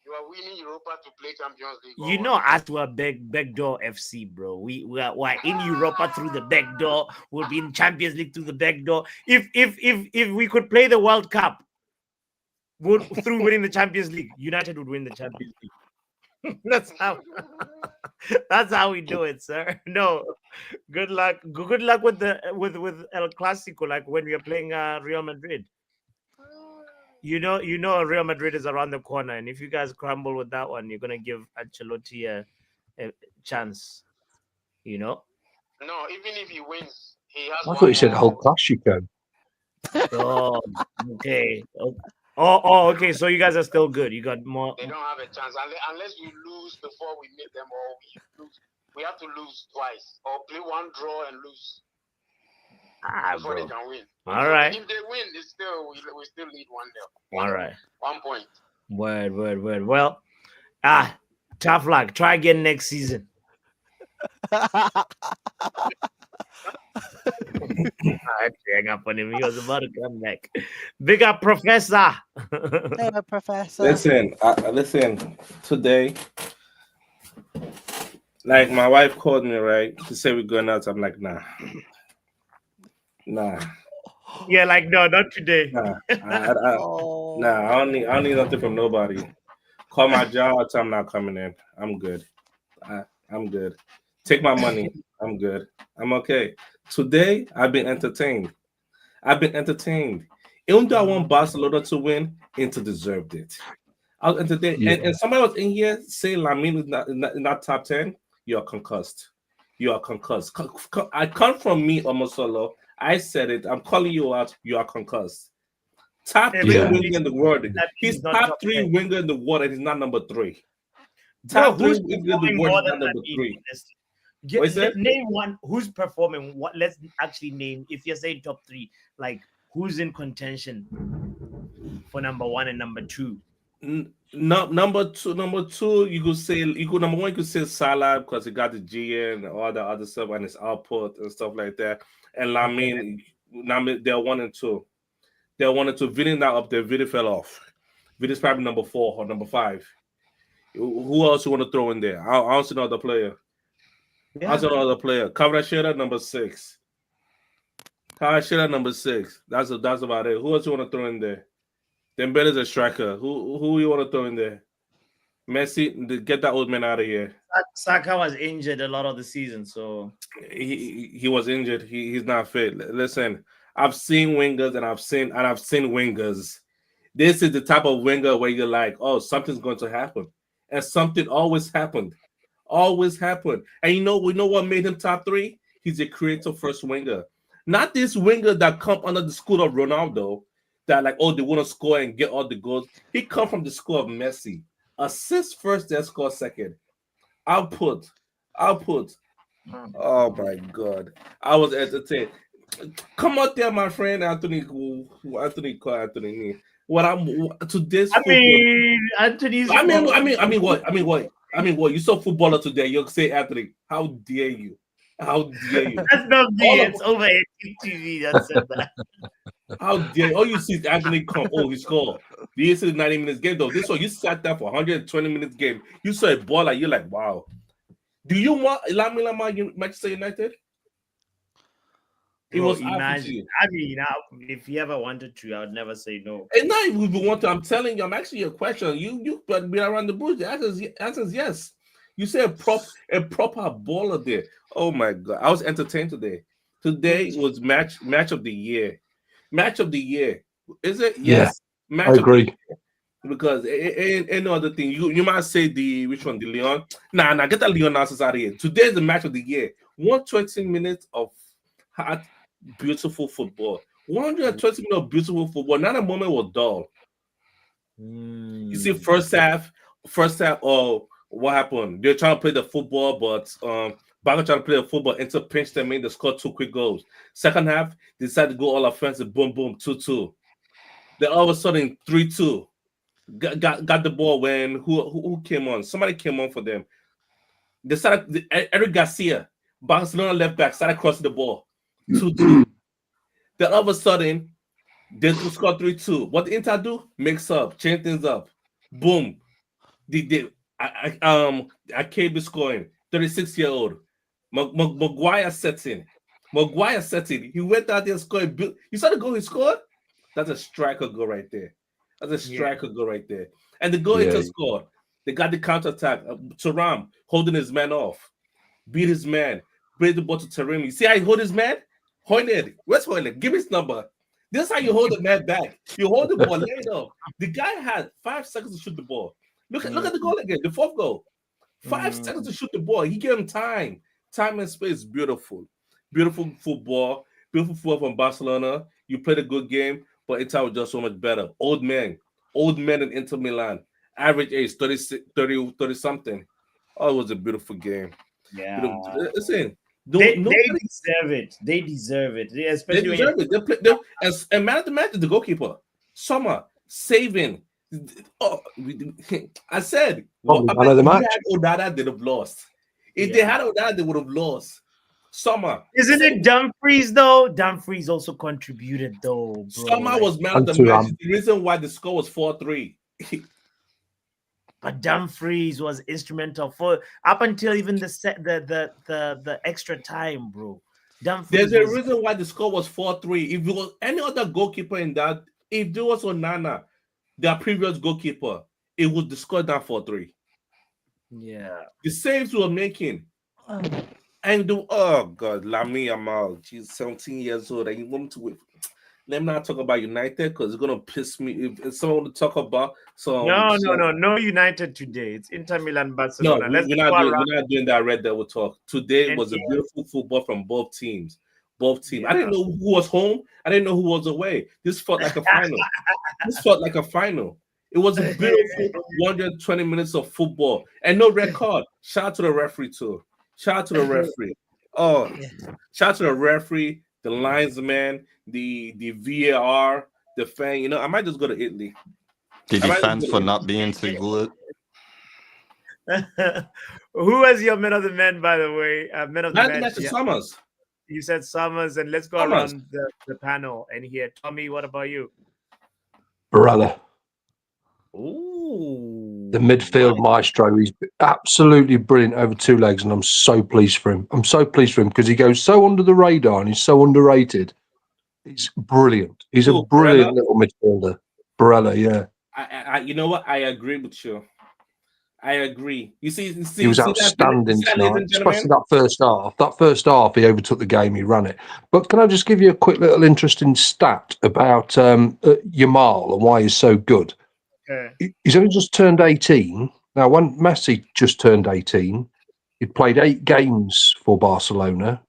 You are winning Europa to play Champions League. You know, us were backdoor FC, bro. We're in Europa through the back door. We'll be in Champions League through the back door. If we could play the World Cup through winning the Champions League, United would win the Champions League. that's how we do it, sir. No, good luck with El Clasico, like when we are playing Real Madrid. You know Real Madrid is around the corner, and if you guys crumble with that one, you're gonna give Ancelotti a chance. You know. No, even if he wins, he has. I thought you said whole class you can. Oh, okay. Oh, okay. So you guys are still good. You got more. They don't have a chance unless we lose before we meet them, or we lose. We have to lose twice, or play one draw and lose before bro. they can win. All right. If they win, it's still we still lead 1-0. All right. 1 point. Word. Well, tough luck. Try again next season. I hang up on him. He was about to come back. Big up, Professor. Hey, Professor. Listen. Today, like my wife called me right to say we're going out. I'm like, nah. Yeah, like no, not today. Nah, I don't need nothing from nobody. Call my job. I'm not coming in. I'm good. I'm good. Take my money. I'm good. I'm okay. Today, I've been entertained. Even though I want Barcelona to win, Inter deserved it. I was entertained. Yeah. And somebody was in here saying Lamine is not top 10. You are concussed. I come from me, Omosolo. I said it. I'm calling you out. You are concussed. Top 3 winger in the world. He's top 3 winger in the world, and he's not number 3. Top 3 winger in the world, not number 3. Name one who's performing. What? Let's actually name. If you're saying top 3, like who's in contention for number 1 and number 2. No, number two, you could say number 1, you could say Salah because he got the G and all the other stuff and his output and stuff like that. And Lamine, they're 1 and 2. They're 1 and 2. Vinny now up there. Vinny fell off. Vinny's probably number 4 or number 5. Who else you want to throw in there? I don't see no other player. Yeah. I don't see no other player. Kvaratskhelia number 6. Kvaratskhelia number 6. That's about it. Who else you want to throw in there? Dembele's a striker. Who you want to throw in there? Messi, get that old man out of here. Saka was injured a lot of the season, so he was injured. He's not fit. Listen, I've seen wingers and I've seen wingers. This is the type of winger where you're like, oh, something's going to happen, and something always happened. And we know what made him top 3? He's a creative first winger, not this winger that come under the school of Ronaldo. That like, oh, they want to score and get all the goals. He come from the school of Messi. Assist first, then score second. Output. Oh my God, I was entertained. Come out there, my friend Anthony. What I'm to this? Anthony's. I mean what? You saw footballer today. You say Anthony. How dare you? That's not me. It's over at TV that said that. How dare you? All you see is Anthony come. Oh, he scored. This is 90 minutes game though. This one you sat there for 120 minutes game. You saw a ball like you're like, wow. Do you want Manchester United? It Bro, was awful to imagine. you. I mean, if you ever wanted to, I would never say no. It's not even we want to. I'm telling you, I'm asking you a question. You but be around the bush. The answer is yes. You say a proper baller there. Oh my god, I was entertained today. Today was match of the year. Match of the year. Is it? Yeah, Yes. Match I of the agree. year. Because any other thing, you might say the which one, the Leon. Nah, get that Leon nonsense out of here. Today's the match of the year. 120 minutes of hard, beautiful football. 120 minutes of beautiful football. Not a moment was dull. You see, first half, oh, what happened? They're trying to play the football, but Barca trying to play the football, Inter pinched them in, they scored 2 quick goals. Second half, they decided to go all offensive, boom, boom, 2-2. Then all of a sudden, 3-2. Got the ball when who came on? Somebody came on for them. They started Eric Garcia, Barcelona left back, started crossing the ball. 2-2. Then all of a sudden, they score 3-2. What the Inter do? Mix up, change things up. Boom. I can't be scoring. 36-year-old. Maguire sets in. He went out there and scored. You saw the goal he scored? That's a striker goal right there. And the goal he just scored, they got the counter attack. Thuram holding his man off, beat his man, bring the ball to Tarim. You see how he hold his man? Hoyned, where's Hoyned? Give me his number. This is how you hold the man back. You hold the ball, lay it off. The guy had 5 seconds to shoot the ball. Look at the goal again, the 4th goal. 5 seconds to shoot the ball. He gave him time and space. Beautiful football from Barcelona. You played a good game, but Inter was just so much better. Old men in Inter Milan. Average age 30 something. Oh, it was a beautiful game. Yeah. Listen, they deserve it. They deserve it. Especially they deserve it. And man of the match is the goalkeeper. Sommer saving. Oh, I said, Man of the match. If they had Odada, they'd have lost. If they had Odada, they would have lost. Sommer. Isn't it Dumfries though? Dumfries also contributed though, bro. Sommer was man of the match. The reason why the score was 4-3. But Dumfries was instrumental for up until even the extra time, bro. There's a reason why the score was 4-3. If it was any other goalkeeper in that, if there was Onana, their previous goalkeeper, it would the score down 4-3. Yeah. The saves we were making. And oh god, Lamy Yamal, she's 17 years old, and you want me to wait. Let me not talk about United because it's gonna piss me. If someone want to talk about no United today. It's Inter Milan, Barcelona. No, we're not doing that Red Devil talk. Today was a beautiful football from both teams. Yeah. I didn't know who was home. I didn't know who was away. This felt like a final. It was a beautiful 120 minutes of football and no red card. Shout out to the referee too. Oh, shout out to the referee, the linesman, the VAR, the fan. You know, I might just go to Italy. The defense for not being too good. Who was your man of the man, by the way? Man of the match. Summers. You said Summers, and let's go around the panel and hear. Tommy, what about you? Barella. Ooh. The midfield maestro. He's absolutely brilliant over 2 legs, and I'm so pleased for him. Because he goes so under the radar and he's so underrated. He's brilliant. He's a brilliant little midfielder. Barella, yeah. I you know what? I agree with you. I agree. You see he was outstanding tonight, especially that first half. That first half, he overtook the game. He ran it. But can I just give you a quick little interesting stat about Yamal and why he's so good? Okay. He's only just turned 18. Now, when Messi just turned 18, he'd played 8 games for Barcelona.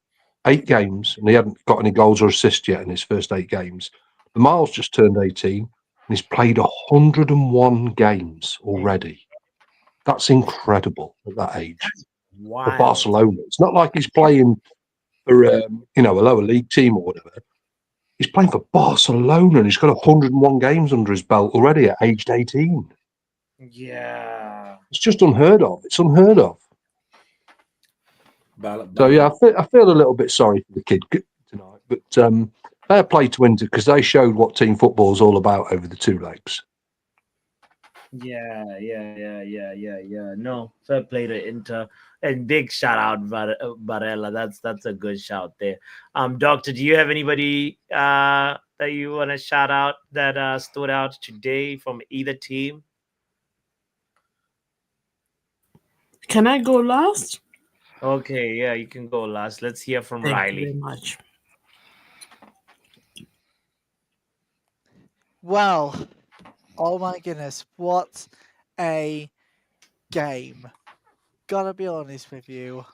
8 games, and he hadn't got any goals or assists yet in his first 8 games. Yamal's just turned 18, and he's played 101 games already. That's incredible at that age for Barcelona. It's not like he's playing for a lower league team or whatever. He's playing for Barcelona, and he's got 101 games under his belt already at aged 18. Yeah, it's just unheard of. It's unheard of. So yeah, I feel a little bit sorry for the kid tonight, but fair play to Inter because they showed what team football is all about over the 2 legs. Yeah. No, fair play to Inter. And big shout out Barella. That's a good shout there. Doctor, do you have anybody that you want to shout out that stood out today from either team? Can I go last? Okay, yeah, you can go last. Let's hear from Thank Riley. you very much. Well, oh my goodness, what a game. Gotta be honest with you.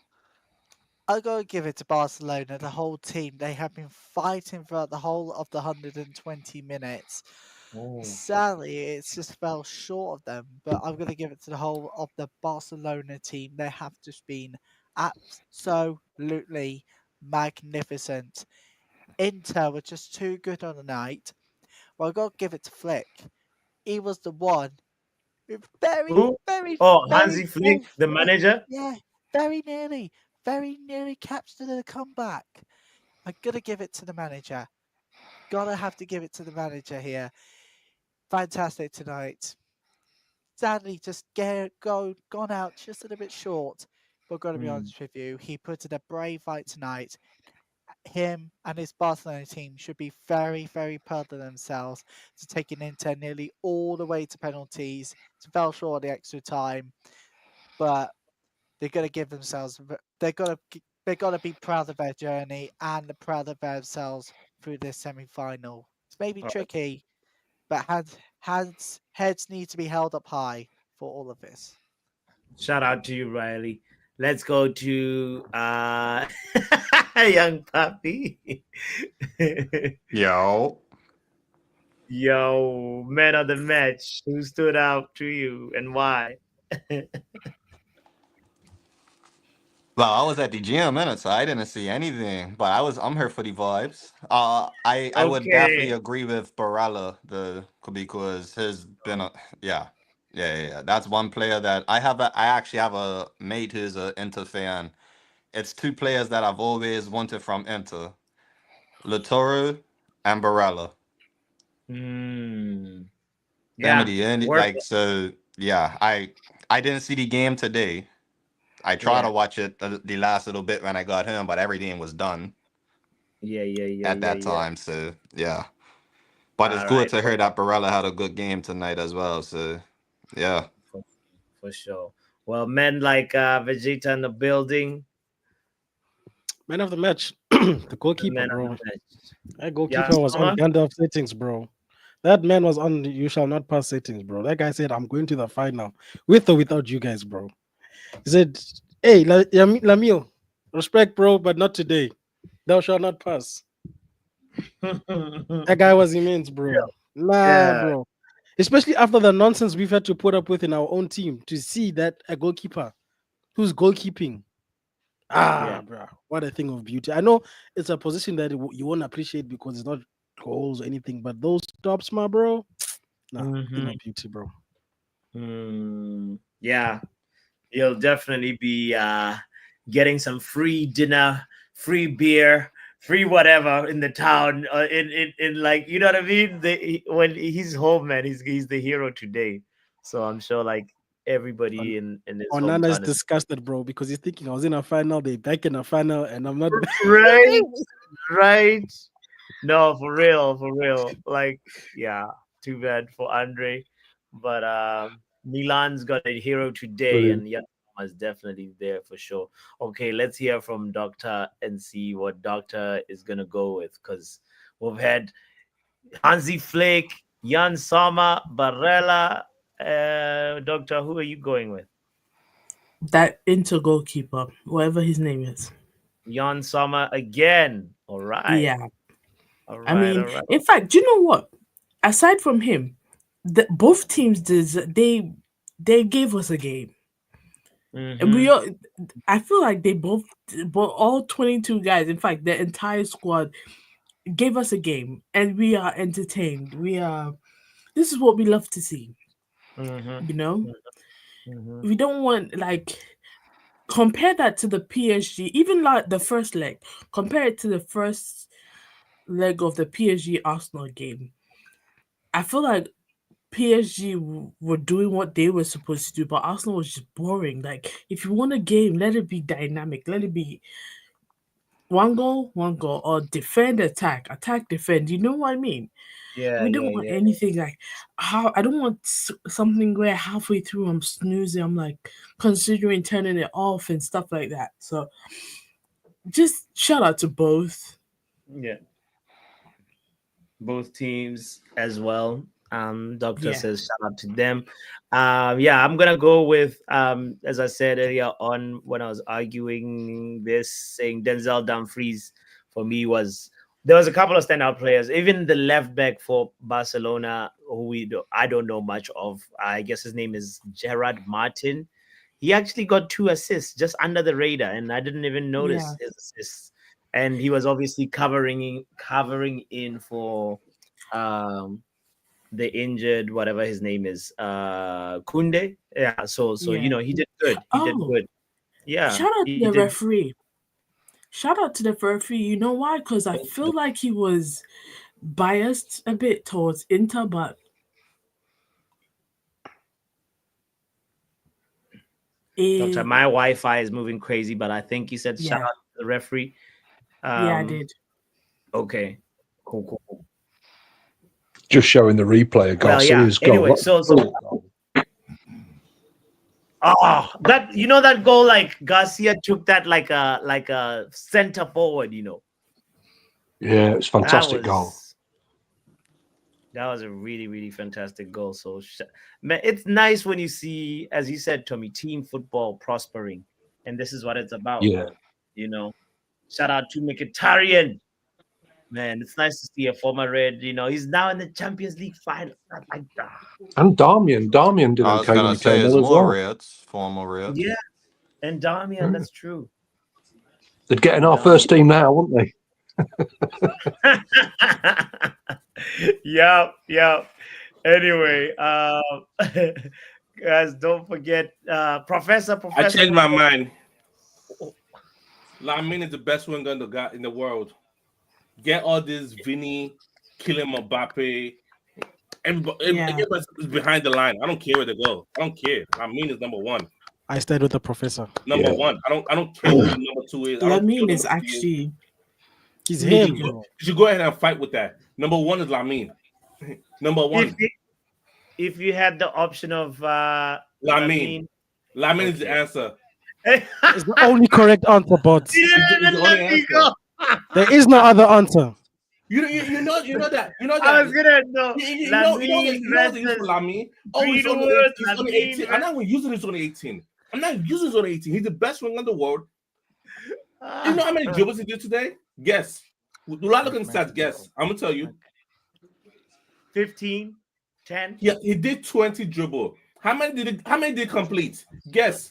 I gotta give it to Barcelona, the whole team. They have been fighting throughout the whole of the 120 minutes. Sadly, it's just fell short of them, but I'm gonna give it to the whole of the Barcelona team. They have just been absolutely magnificent. Inter were just too good on the night. Well, I gotta give it to Flick. He was the one who Who? Oh, Hansi Flick, the very, manager. yeah, very nearly captured a comeback. I gotta give it to the manager. Gotta have to give it to the manager here. Fantastic tonight. Sadly, just gone out just a little bit short. But gotta be honest with you, he put in a brave fight tonight. Him and his Barcelona team should be very, very proud of themselves to taking Inter nearly all the way to penalties, to fell short of the extra time. But they're gonna give themselves. They gotta be proud of their journey and proud of themselves through this semi-final. It's maybe tricky, but heads need to be held up high for all of this. Shout out to you, Riley. Let's go to young puppy. Yo. Yo, man of the match. Who stood out to you and why? Well, I was at the gym, innit, so I didn't see anything. But I'm here for the vibes. I would definitely Okay. agree with Barella because he's been yeah. That's one player that I actually have a mate who's a Inter fan. It's two players that I've always wanted from Inter: Latoro and Barella. Mm, Them are yeah, the only worth like it. so. Yeah, I didn't see the game today. I tried Yeah, to watch it the last little bit when I got home, but everything was done at that yeah. time. So yeah, but it's All good right, to hear that Barella had a good game tonight as well. So yeah, for, for sure. Well, men like Vegeta in the building, Man of the match, the the goalkeeper, men of the bro. match. That Yeah, goalkeeper was on Summer? Gandalf settings, bro. That man was on you shall not pass settings, bro. That guy said, I'm going to the final with or without you guys, bro. He said, hey, Lamio, respect, bro, but not today. Thou shalt not pass. That guy was immense, bro. Nah, Yeah. bro. Especially after the nonsense we've had to put up with in our own team to see that a goalkeeper who's goalkeeping. Yeah. Bro, what a thing of beauty. I know it's a position that you won't appreciate because it's not goals or anything, but those stops, my bro, nah, thing of beauty, bro. Yeah. You'll definitely be getting some free dinner, free beer, free whatever in the town. In like, you know what I mean? When he's home, man, he's the hero today. So I'm sure like everybody in his Onana is hometown is disgusted, bro, because he's thinking I was in a final, they back in a final, and I'm not. right, right. No, for real, for real. Like, yeah, too bad for Andre, but Milan's got a hero today, Brilliant. and yeah, is definitely there for sure. Okay, let's hear from Doctor and see what Doctor is gonna go with, because we've had Hansi Flick, Jan Sommer, Barella. Doctor, who are you going with? That Inter goalkeeper, whatever his name is. Jan Sommer again. All right, Yeah. all I right, mean, all right. in fact, do you know what? Aside from him, both teams they gave us a game. And we Mm-hmm. all, I feel like they both all 22 guys, in fact, the entire squad gave us a game and we are entertained. This is what we love to see, Mm-hmm. you know? Mm-hmm. We don't want like compare that to the PSG, even like the first leg, compare it to the first leg of the PSG Arsenal game. I feel like PSG were doing what they were supposed to do, but Arsenal was just boring. Like, if you want a game, let it be dynamic. Let it be one goal, or defend, attack, defend. You know what I mean? Yeah, We don't want anything like how I don't want something where halfway through I'm snoozing. I'm like considering turning it off and stuff like that. So just shout out to both. Yeah. Both teams as well. Doctor Yeah. says shout out to them. Yeah, I'm gonna go with as I said earlier on when I was arguing this, saying Denzel Dumfries for me there was a couple of standout players. Even the left back for Barcelona, who I don't know much of. I guess his name is Gerard Martin. He actually got 2 assists just under the radar, and I didn't even notice his assists. And he was obviously covering in for the injured, whatever his name is, Kunde. Yeah, so you know, he did good. He did good. Yeah. Shout out to the referee. Shout out to the referee. You know why? Because I feel like he was biased a bit towards Inter, but Doctor, my Wi-Fi is moving crazy, but I think you said shout out to the referee. Yeah, I did. Okay. Cool. Just showing the replay of Garcia's goal. Anyway, so that, you know, that goal, like Garcia took that like a center forward, you know. Yeah, it's fantastic goal. That was a really, really fantastic goal. So, man, it's nice when you see, as you said, Tommy, team football prospering, and this is what it's about. Yeah, you know. Shout out to Mkhitaryan. Man, it's nice to see a former Red. You know, he's now in the Champions League final. And Darmian did I was okay when gonna he say came it's in as more well. Reds, former Reds. Yeah, and Darmian, that's true. They'd get in our first team now, wouldn't they? Yep. Anyway, guys, don't forget, Professor. I changed my mind. Lamine is the best winger in the world. Get all this Vinny, Kylian Mbappe. Everybody's behind the line. I don't care where they go. I don't care. Lamine is number one. I stayed with the professor. Number one. I don't care who number 2 is. Lamine is actually. He's him. You should go ahead and fight with that. Number 1 is Lamine. Number 1. If you had the option of Lamine is the answer. It's the only correct answer, but there is no other answer. You know that. I was gonna know. You know the use for Lamine. Oh, he's only 18. I'm not using his only 18. I'm not using his only 18. He's the best winger in the world. You know how many dribbles he did today? Guess. Do I look in the stats? Guess. I'm gonna tell you. 15, 10. Yeah, he did 20 dribble. How many did he complete? Guess.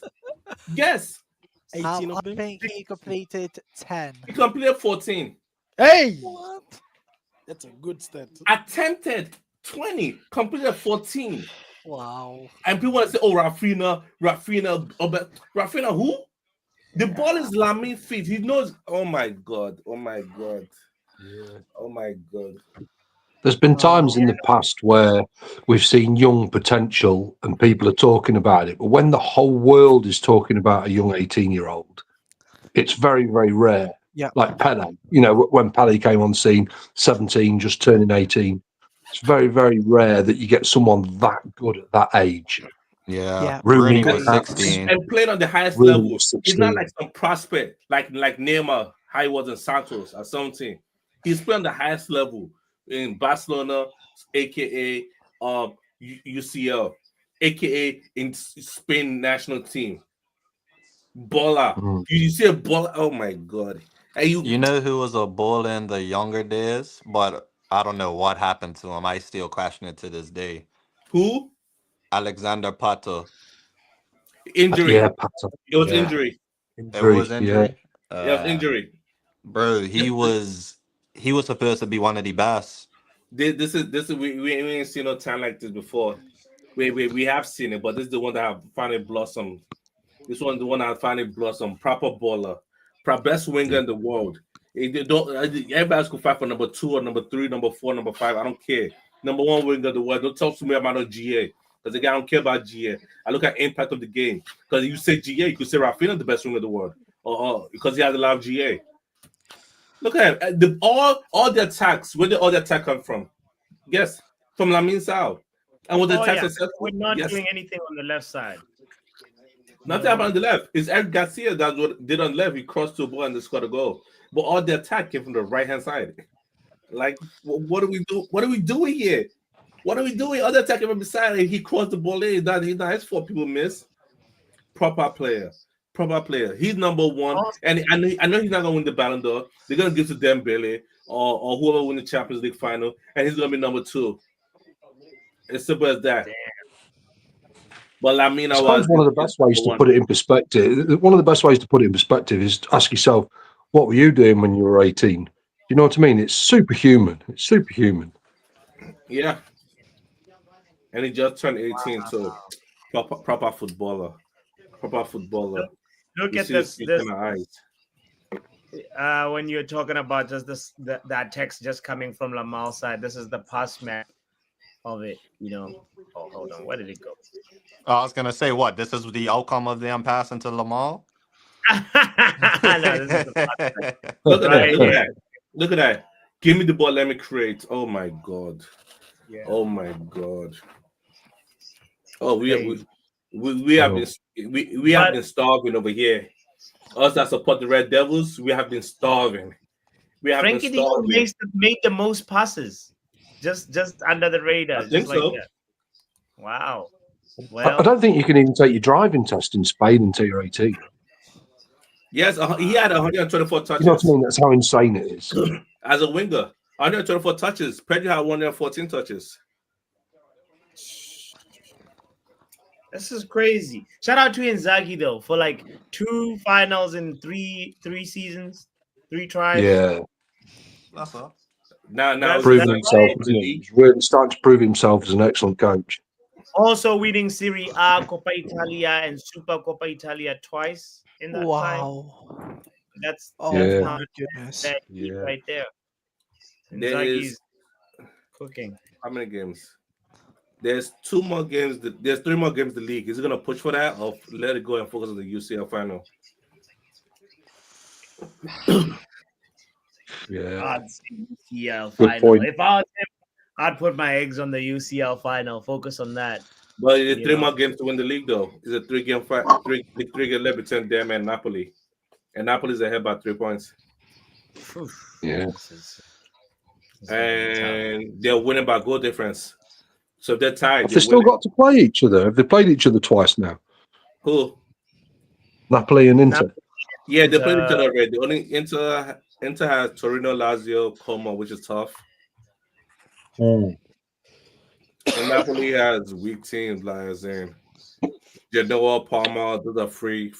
18 I think he completed 10. He completed 14. Hey! What? That's a good stat. Attempted 20, completed 14. Wow. And people want to say, oh, Rafinha, who? The ball is Lamine's feet. He knows. Oh my God. Yeah. Oh my God. There's been times in the past where we've seen young potential and people are talking about it. But when the whole world is talking about a young 18-year-old, it's very, very rare. Yeah. Like Pele, when Pele came on scene, 17, just turning 18. It's very, very rare that you get someone that good at that age. Yeah. Rooney was 16. And playing on the highest level. He's not like some prospect, like Neymar, how he was in Santos or something. He's playing on the highest level in Barcelona, aka UCL, aka in Spain national team. Baller. You see a baller? Oh my God. And you know who was a baller in the younger days, but I don't know what happened to him. I still question it to this day. Who? Alexander Pato. Injury. Yeah, Pato. It was injury. It was injury. Yeah. It was injury. Bro, he was supposed to be one of the best. This is we ain't seen no time like this before. We have seen it, but this is the one that have finally blossomed. This one, the one that finally blossomed. Proper baller, best winger in the world. Everybody's could fight for number 2 or number 3, number 4, number 5. I don't care. Number one winger of the world. Don't talk to me about no GA. Because again, I don't care about GA. I look at impact of the game. Because you say GA, you could say Rafinha the best winger of the world. Or because he has a lot of GA. Look at him. All the attacks. Where did all the attack come from? Yes, from Lamine Sow. And was the attack successful? We're not Yes. doing anything on the left side. Nothing happened on the left. It's Eric Garcia that did on the left. He crossed to a ball and they scored a goal. But all the attack came from the right hand side. Like, what do we do? What are we doing here? What are we doing? Other attack came from the side and he crossed the ball in. He's not his fault. People miss. Proper player. He's number one. And I know he's not gonna win the Ballon d'Or. They're gonna give to Dembele or whoever win the Champions League final, and he's gonna be number 2. It's simple as that. Damn. But Lamina was one of the best ways to put it in perspective. One of the best ways to put it in perspective is to ask yourself, what were you doing when you were 18? You know what I mean? It's superhuman. Yeah. And he just turned 18, so proper footballer. Look at this. When you're talking about just that text just coming from Lamal's side, this is the pass map of it. Oh, hold on. Where did it go? I was gonna say what? This is the outcome of them passing to Lamal. No, this is the pass map. Look at that. Give me the ball. Let me create. Oh my god. Yeah. Oh my god. Oh, we have been starving over here. Us that support the Red Devils, we have been starving. Frankie de Jong made the most passes, just under the radar. I think so. That. Wow. Well, I don't think you can even take your driving test in Spain until you're 18. Yes, he had 124 touches. You know what I mean? That's how insane it is. As a winger, 124 touches. Pedri had 114 touches. This is crazy. Shout out to Inzaghi though for like 2 finals in 3 seasons, 3 tries. Yeah. That's all. Now proving himself. He's really starting to prove himself as an excellent coach. Also winning Serie A, Coppa Italia, and Super Coppa Italia twice in that time. Wow. That's my goodness. Right there. There's cooking. How many games? There's 2 more games. There's 3 more games. The league is it gonna push for that or let it go and focus on the UCL final? Yeah. I'd say UCL Good final. point. If I was him, I'd put my eggs on the UCL final. Focus on that. But it's 3 more games to win the league, though. It's a 3-game fight. 3 game left between them and Napoli, and Napoli's ahead by 3 points. Yeah. And they're winning by goal difference. So if they're tied, Have they still got to play each other? Have they played each other twice now? Who? Napoli and Inter. Yeah, they played each other already. Only Inter has Torino, Lazio, Como, which is tough. And Napoli has weak teams, like Genoa, Parma. Those are free.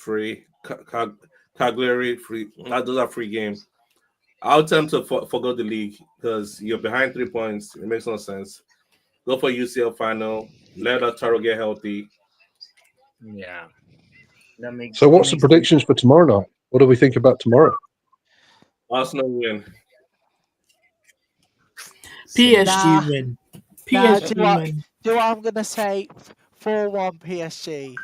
Cagliari, free. Those are free games. I'll tell them to forgo the league because you're behind 3 points. It makes no sense. Go for UCL final. Let Lautaro get healthy. Yeah. So what's the predictions for tomorrow night? What do we think about tomorrow? Arsenal win. PSG win. PSG win. Do what I'm gonna say? 4-1 PSG.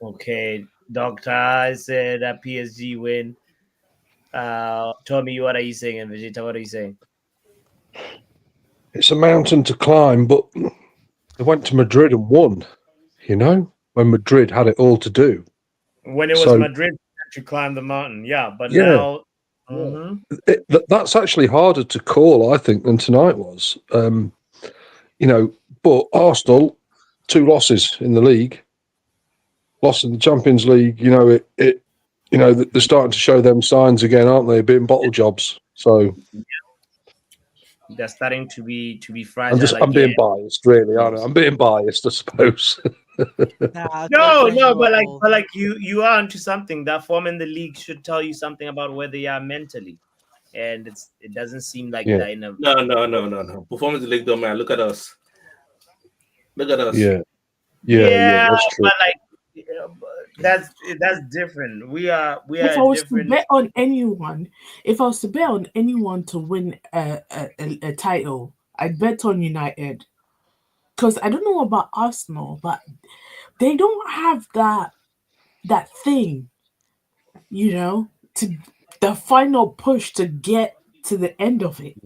Okay, Doctor, I said that PSG win. Tommy, what are you saying? And Vegeta, what are you saying? It's a mountain to climb, but they went to Madrid and won, when Madrid had it all to do. When it was Madrid to climb the mountain, but now... That's actually harder to call, I think, than tonight was. But Arsenal, 2 losses in the league, lost in the Champions League. They're starting to show them signs again, aren't they? Being bottle jobs. So they're starting to be fragile. I'm being biased, really, aren't I? I'm being biased, I suppose. No, but like you are onto something. That form in the league should tell you something about where they are mentally, and it doesn't seem like that in a No. Performance in the league, though, man. Look at us. Yeah, that's true. But that's different. We are. If I was to bet on anyone, to win a title, I'd bet on United. because I don't know about Arsenal, but they don't have that thing, to the final push to get to the end of it.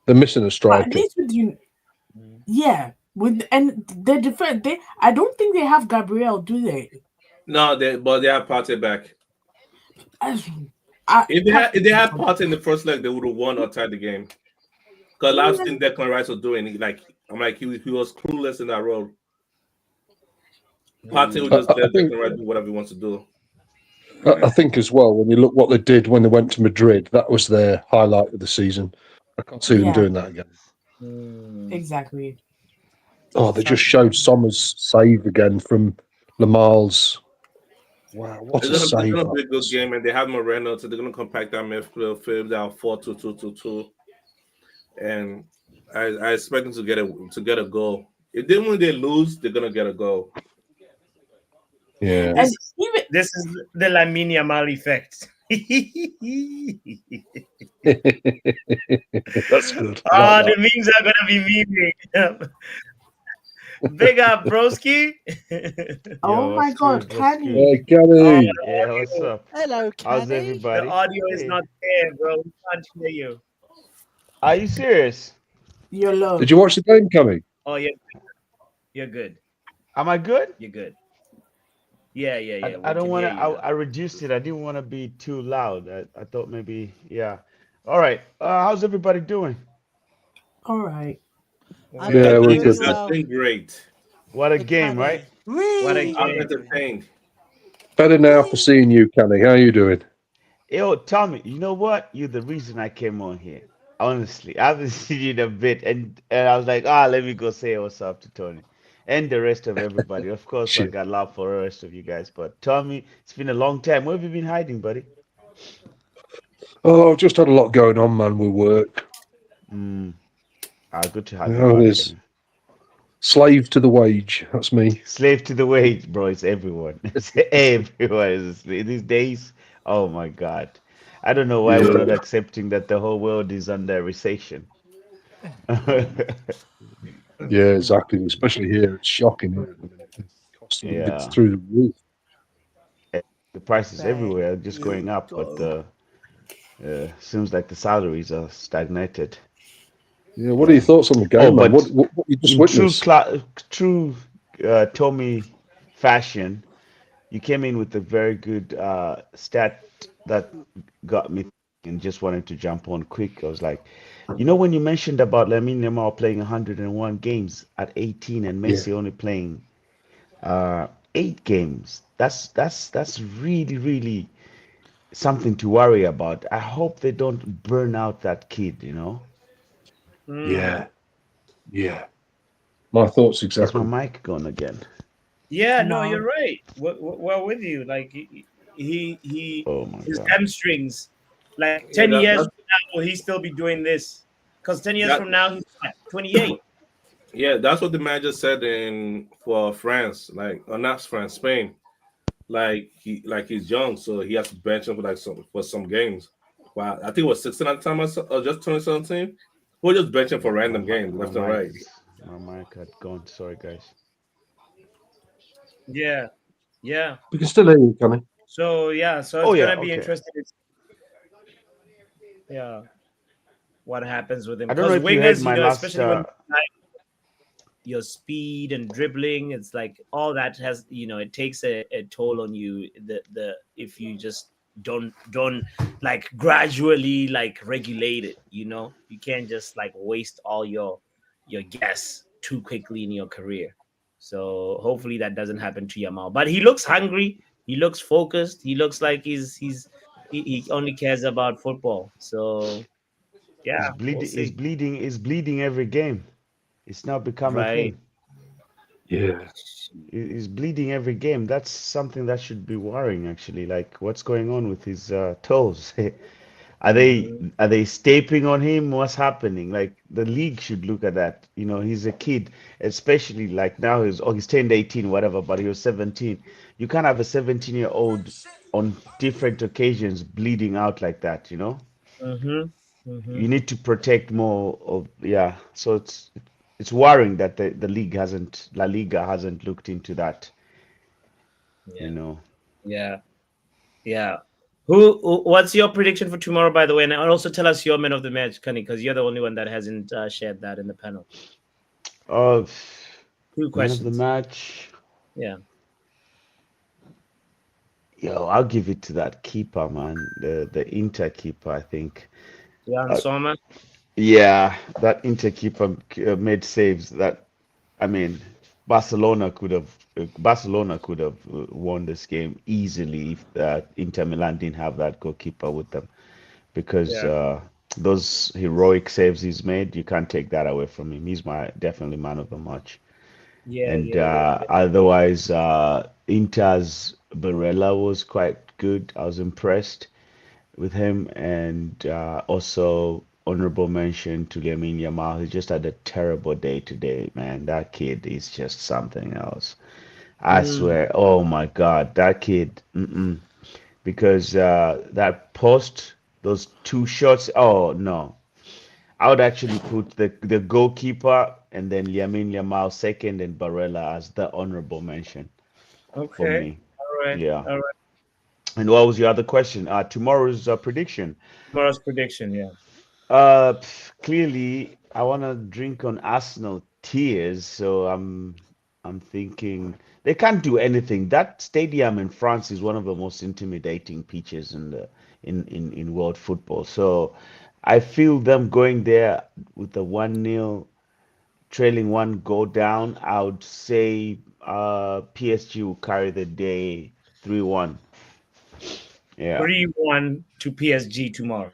They're missing a But at striker. least with you, yeah, with and the defense, I don't think they have Gabriel, do they? No, but they have Partey back. As I, If they had Partey in the first leg, they would have won or tied the game. Because last thing Declan Rice was doing, he was clueless in that role. Partey will just I let think Declan Rice do whatever he wants to do. I think as well, when you look what they did when they went to Madrid, that was their highlight of the season. I can't see them Yeah. doing that again. Exactly. Oh, they just showed Sommer's save again from Lamal's. Wow, what a It's save gonna that be a good was. game, and they have Moreno, so they're gonna compact that midfield field down 4-2-2-2-2, and I expect them to get a goal. If they lose, they're gonna get a goal. Yeah. And This is the Lamine Yamal effect. That's good. I Oh, like the that. memes are gonna be memeing. Big up, broski. oh Yo, my what's God, good? What's Kenny. good? Hey, Oh, Kenny. the Yeah, what's audio, up? Hello, How's Kenny. the everybody? audio is Hey, not there, bro. We can't hear you. are you serious? You're Did low. you watch the game, Kenny? Oh, yeah, you're good. Am I good? You're good. Yeah, yeah, I, yeah. I We don't can want hear to. you now. I reduced it. I didn't want to be too loud. I thought maybe, yeah. All right. How's everybody doing? All right. I'm We're Yeah, doing we're Doing really good, good, man. well. doing great. What a Hey, game, right? Kenny. what a Wee. I'm game. entertained. Better now for seeing you, Kenny. How you doing? Yo, Tommy, you know what? You're the reason I came on here. Honestly, I haven't seen you in a bit, and I was like, let me go say what's up to Tony and the rest of everybody. Of course, I Shit. got love for the rest of you guys, but Tommy, it's been a long time. Where have you been hiding, buddy? Oh, I've just had a lot going on, man, with work. Mm, good to You have you know, it back, is. Kenny. Slave to the wage. That's me. Slave to the wage, bro. It's everyone. It's everyone is these days. Oh my God. I don't know why we're Yeah. not accepting that the whole world is under recession. Yeah, exactly. Especially here, it's shocking here at the minute. The cost of living's Yeah. through the roof. The prices Thank everywhere are just you, going up, but God. seems like the salaries are stagnated. Yeah, what are your Yeah. thoughts on the Oh, game, man? but What you just in witnessed? true Tommy fashion, you came in with a very good stat that got me thinking, just wanted to jump on quick. I was like, when you mentioned about Lamine Yamal playing 101 games at 18 and Yeah. Messi only playing 8 games, that's really, really something to worry about. I hope they don't burn out that kid. Mm. Yeah. Yeah. My thoughts Is my exactly. mic gone again? Yeah, no, you're No. right. We're with you. Like Oh my his God. hamstrings. Like Yeah, 10 years from now, will he still be doing this? Because 10 years that from now, he's what, 28. yeah, that's what the manager said in for France, like or not France, Spain. He's young, so he has to bench him for some games. Wow, I think it was 16 at the time, or just 2017. We'll just bench him for My random mic, games my left and mic right. is my mic had gone. Sorry, guys. Yeah, yeah. We can still hear you, Kenny. So yeah, so Oh it's yeah, gonna be okay. interesting. Yeah, what happens with him? I don't know Because if you heard wingers, my last. especially when your speed and dribbling, it's like all that has, it takes a toll on you. The if you just don't like gradually like regulate it, you can't just like waste all your gas too quickly in your career. So hopefully that doesn't happen to Yamal. But he looks hungry. He looks focused. He looks like he only cares about football. So yeah, Is we'll bleeding. Is see. bleeding. Is bleeding every game. It's now become a Right. thing. Yeah. He's bleeding every game. That's something that should be worrying, actually. Like, what's going on with his toes? Are they Mhm. are they stapling on him? What's happening? Like the league should look at that. He's a kid, especially like now he's turned 18, whatever, but he was 17. You can't have a 17-year-old on different occasions bleeding out like that. Mhm. Mhm. You need to protect more of, yeah. So it's it's worrying that the league hasn't La Liga hasn't looked into that. Yeah. You know. Yeah. Yeah. What's your prediction for tomorrow, by the way? And also tell us your man of the match, Kenny, because you're the only one that hasn't shared that in the panel. Two Man of the questions. match. Yeah. Yo, I'll give it to that keeper, man. The Inter keeper, I think. Jan Sommer. Yeah, that Inter keeper made saves that. I mean, Barcelona could have won this game easily if Inter Milan didn't have that goalkeeper with them, because Yeah. those heroic saves he's made, you can't take that away from him. He's definitely man of the match. Yeah, And yeah. otherwise, Inter's Barella was quite good. I was impressed with him, and also honorable mention to Lamine Yamal. He just had a terrible day today, man. That kid is just something else. I swear. Oh my God, that kid. Because that post, those two shots. Oh no, I would actually put the goalkeeper and then Lamine Yamal second and Barella as the honorable mention for Okay. me. All right. Yeah. All right. And what was your other question? Tomorrow's prediction. Tomorrow's prediction, yeah. Clearly, I want to drink on Arsenal tears, so I'm thinking they can't do anything. That stadium in France is one of the most intimidating pitches in world football. So I feel them going there with a 1-0 trailing one goal down. I would say PSG will carry the day 3-1. Yeah, 3-1 to PSG tomorrow.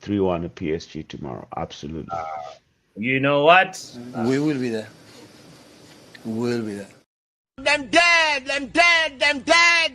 3-1 to PSG tomorrow. Absolutely. You know what? We will be there. We will be there. Them dead, them dead, them dead.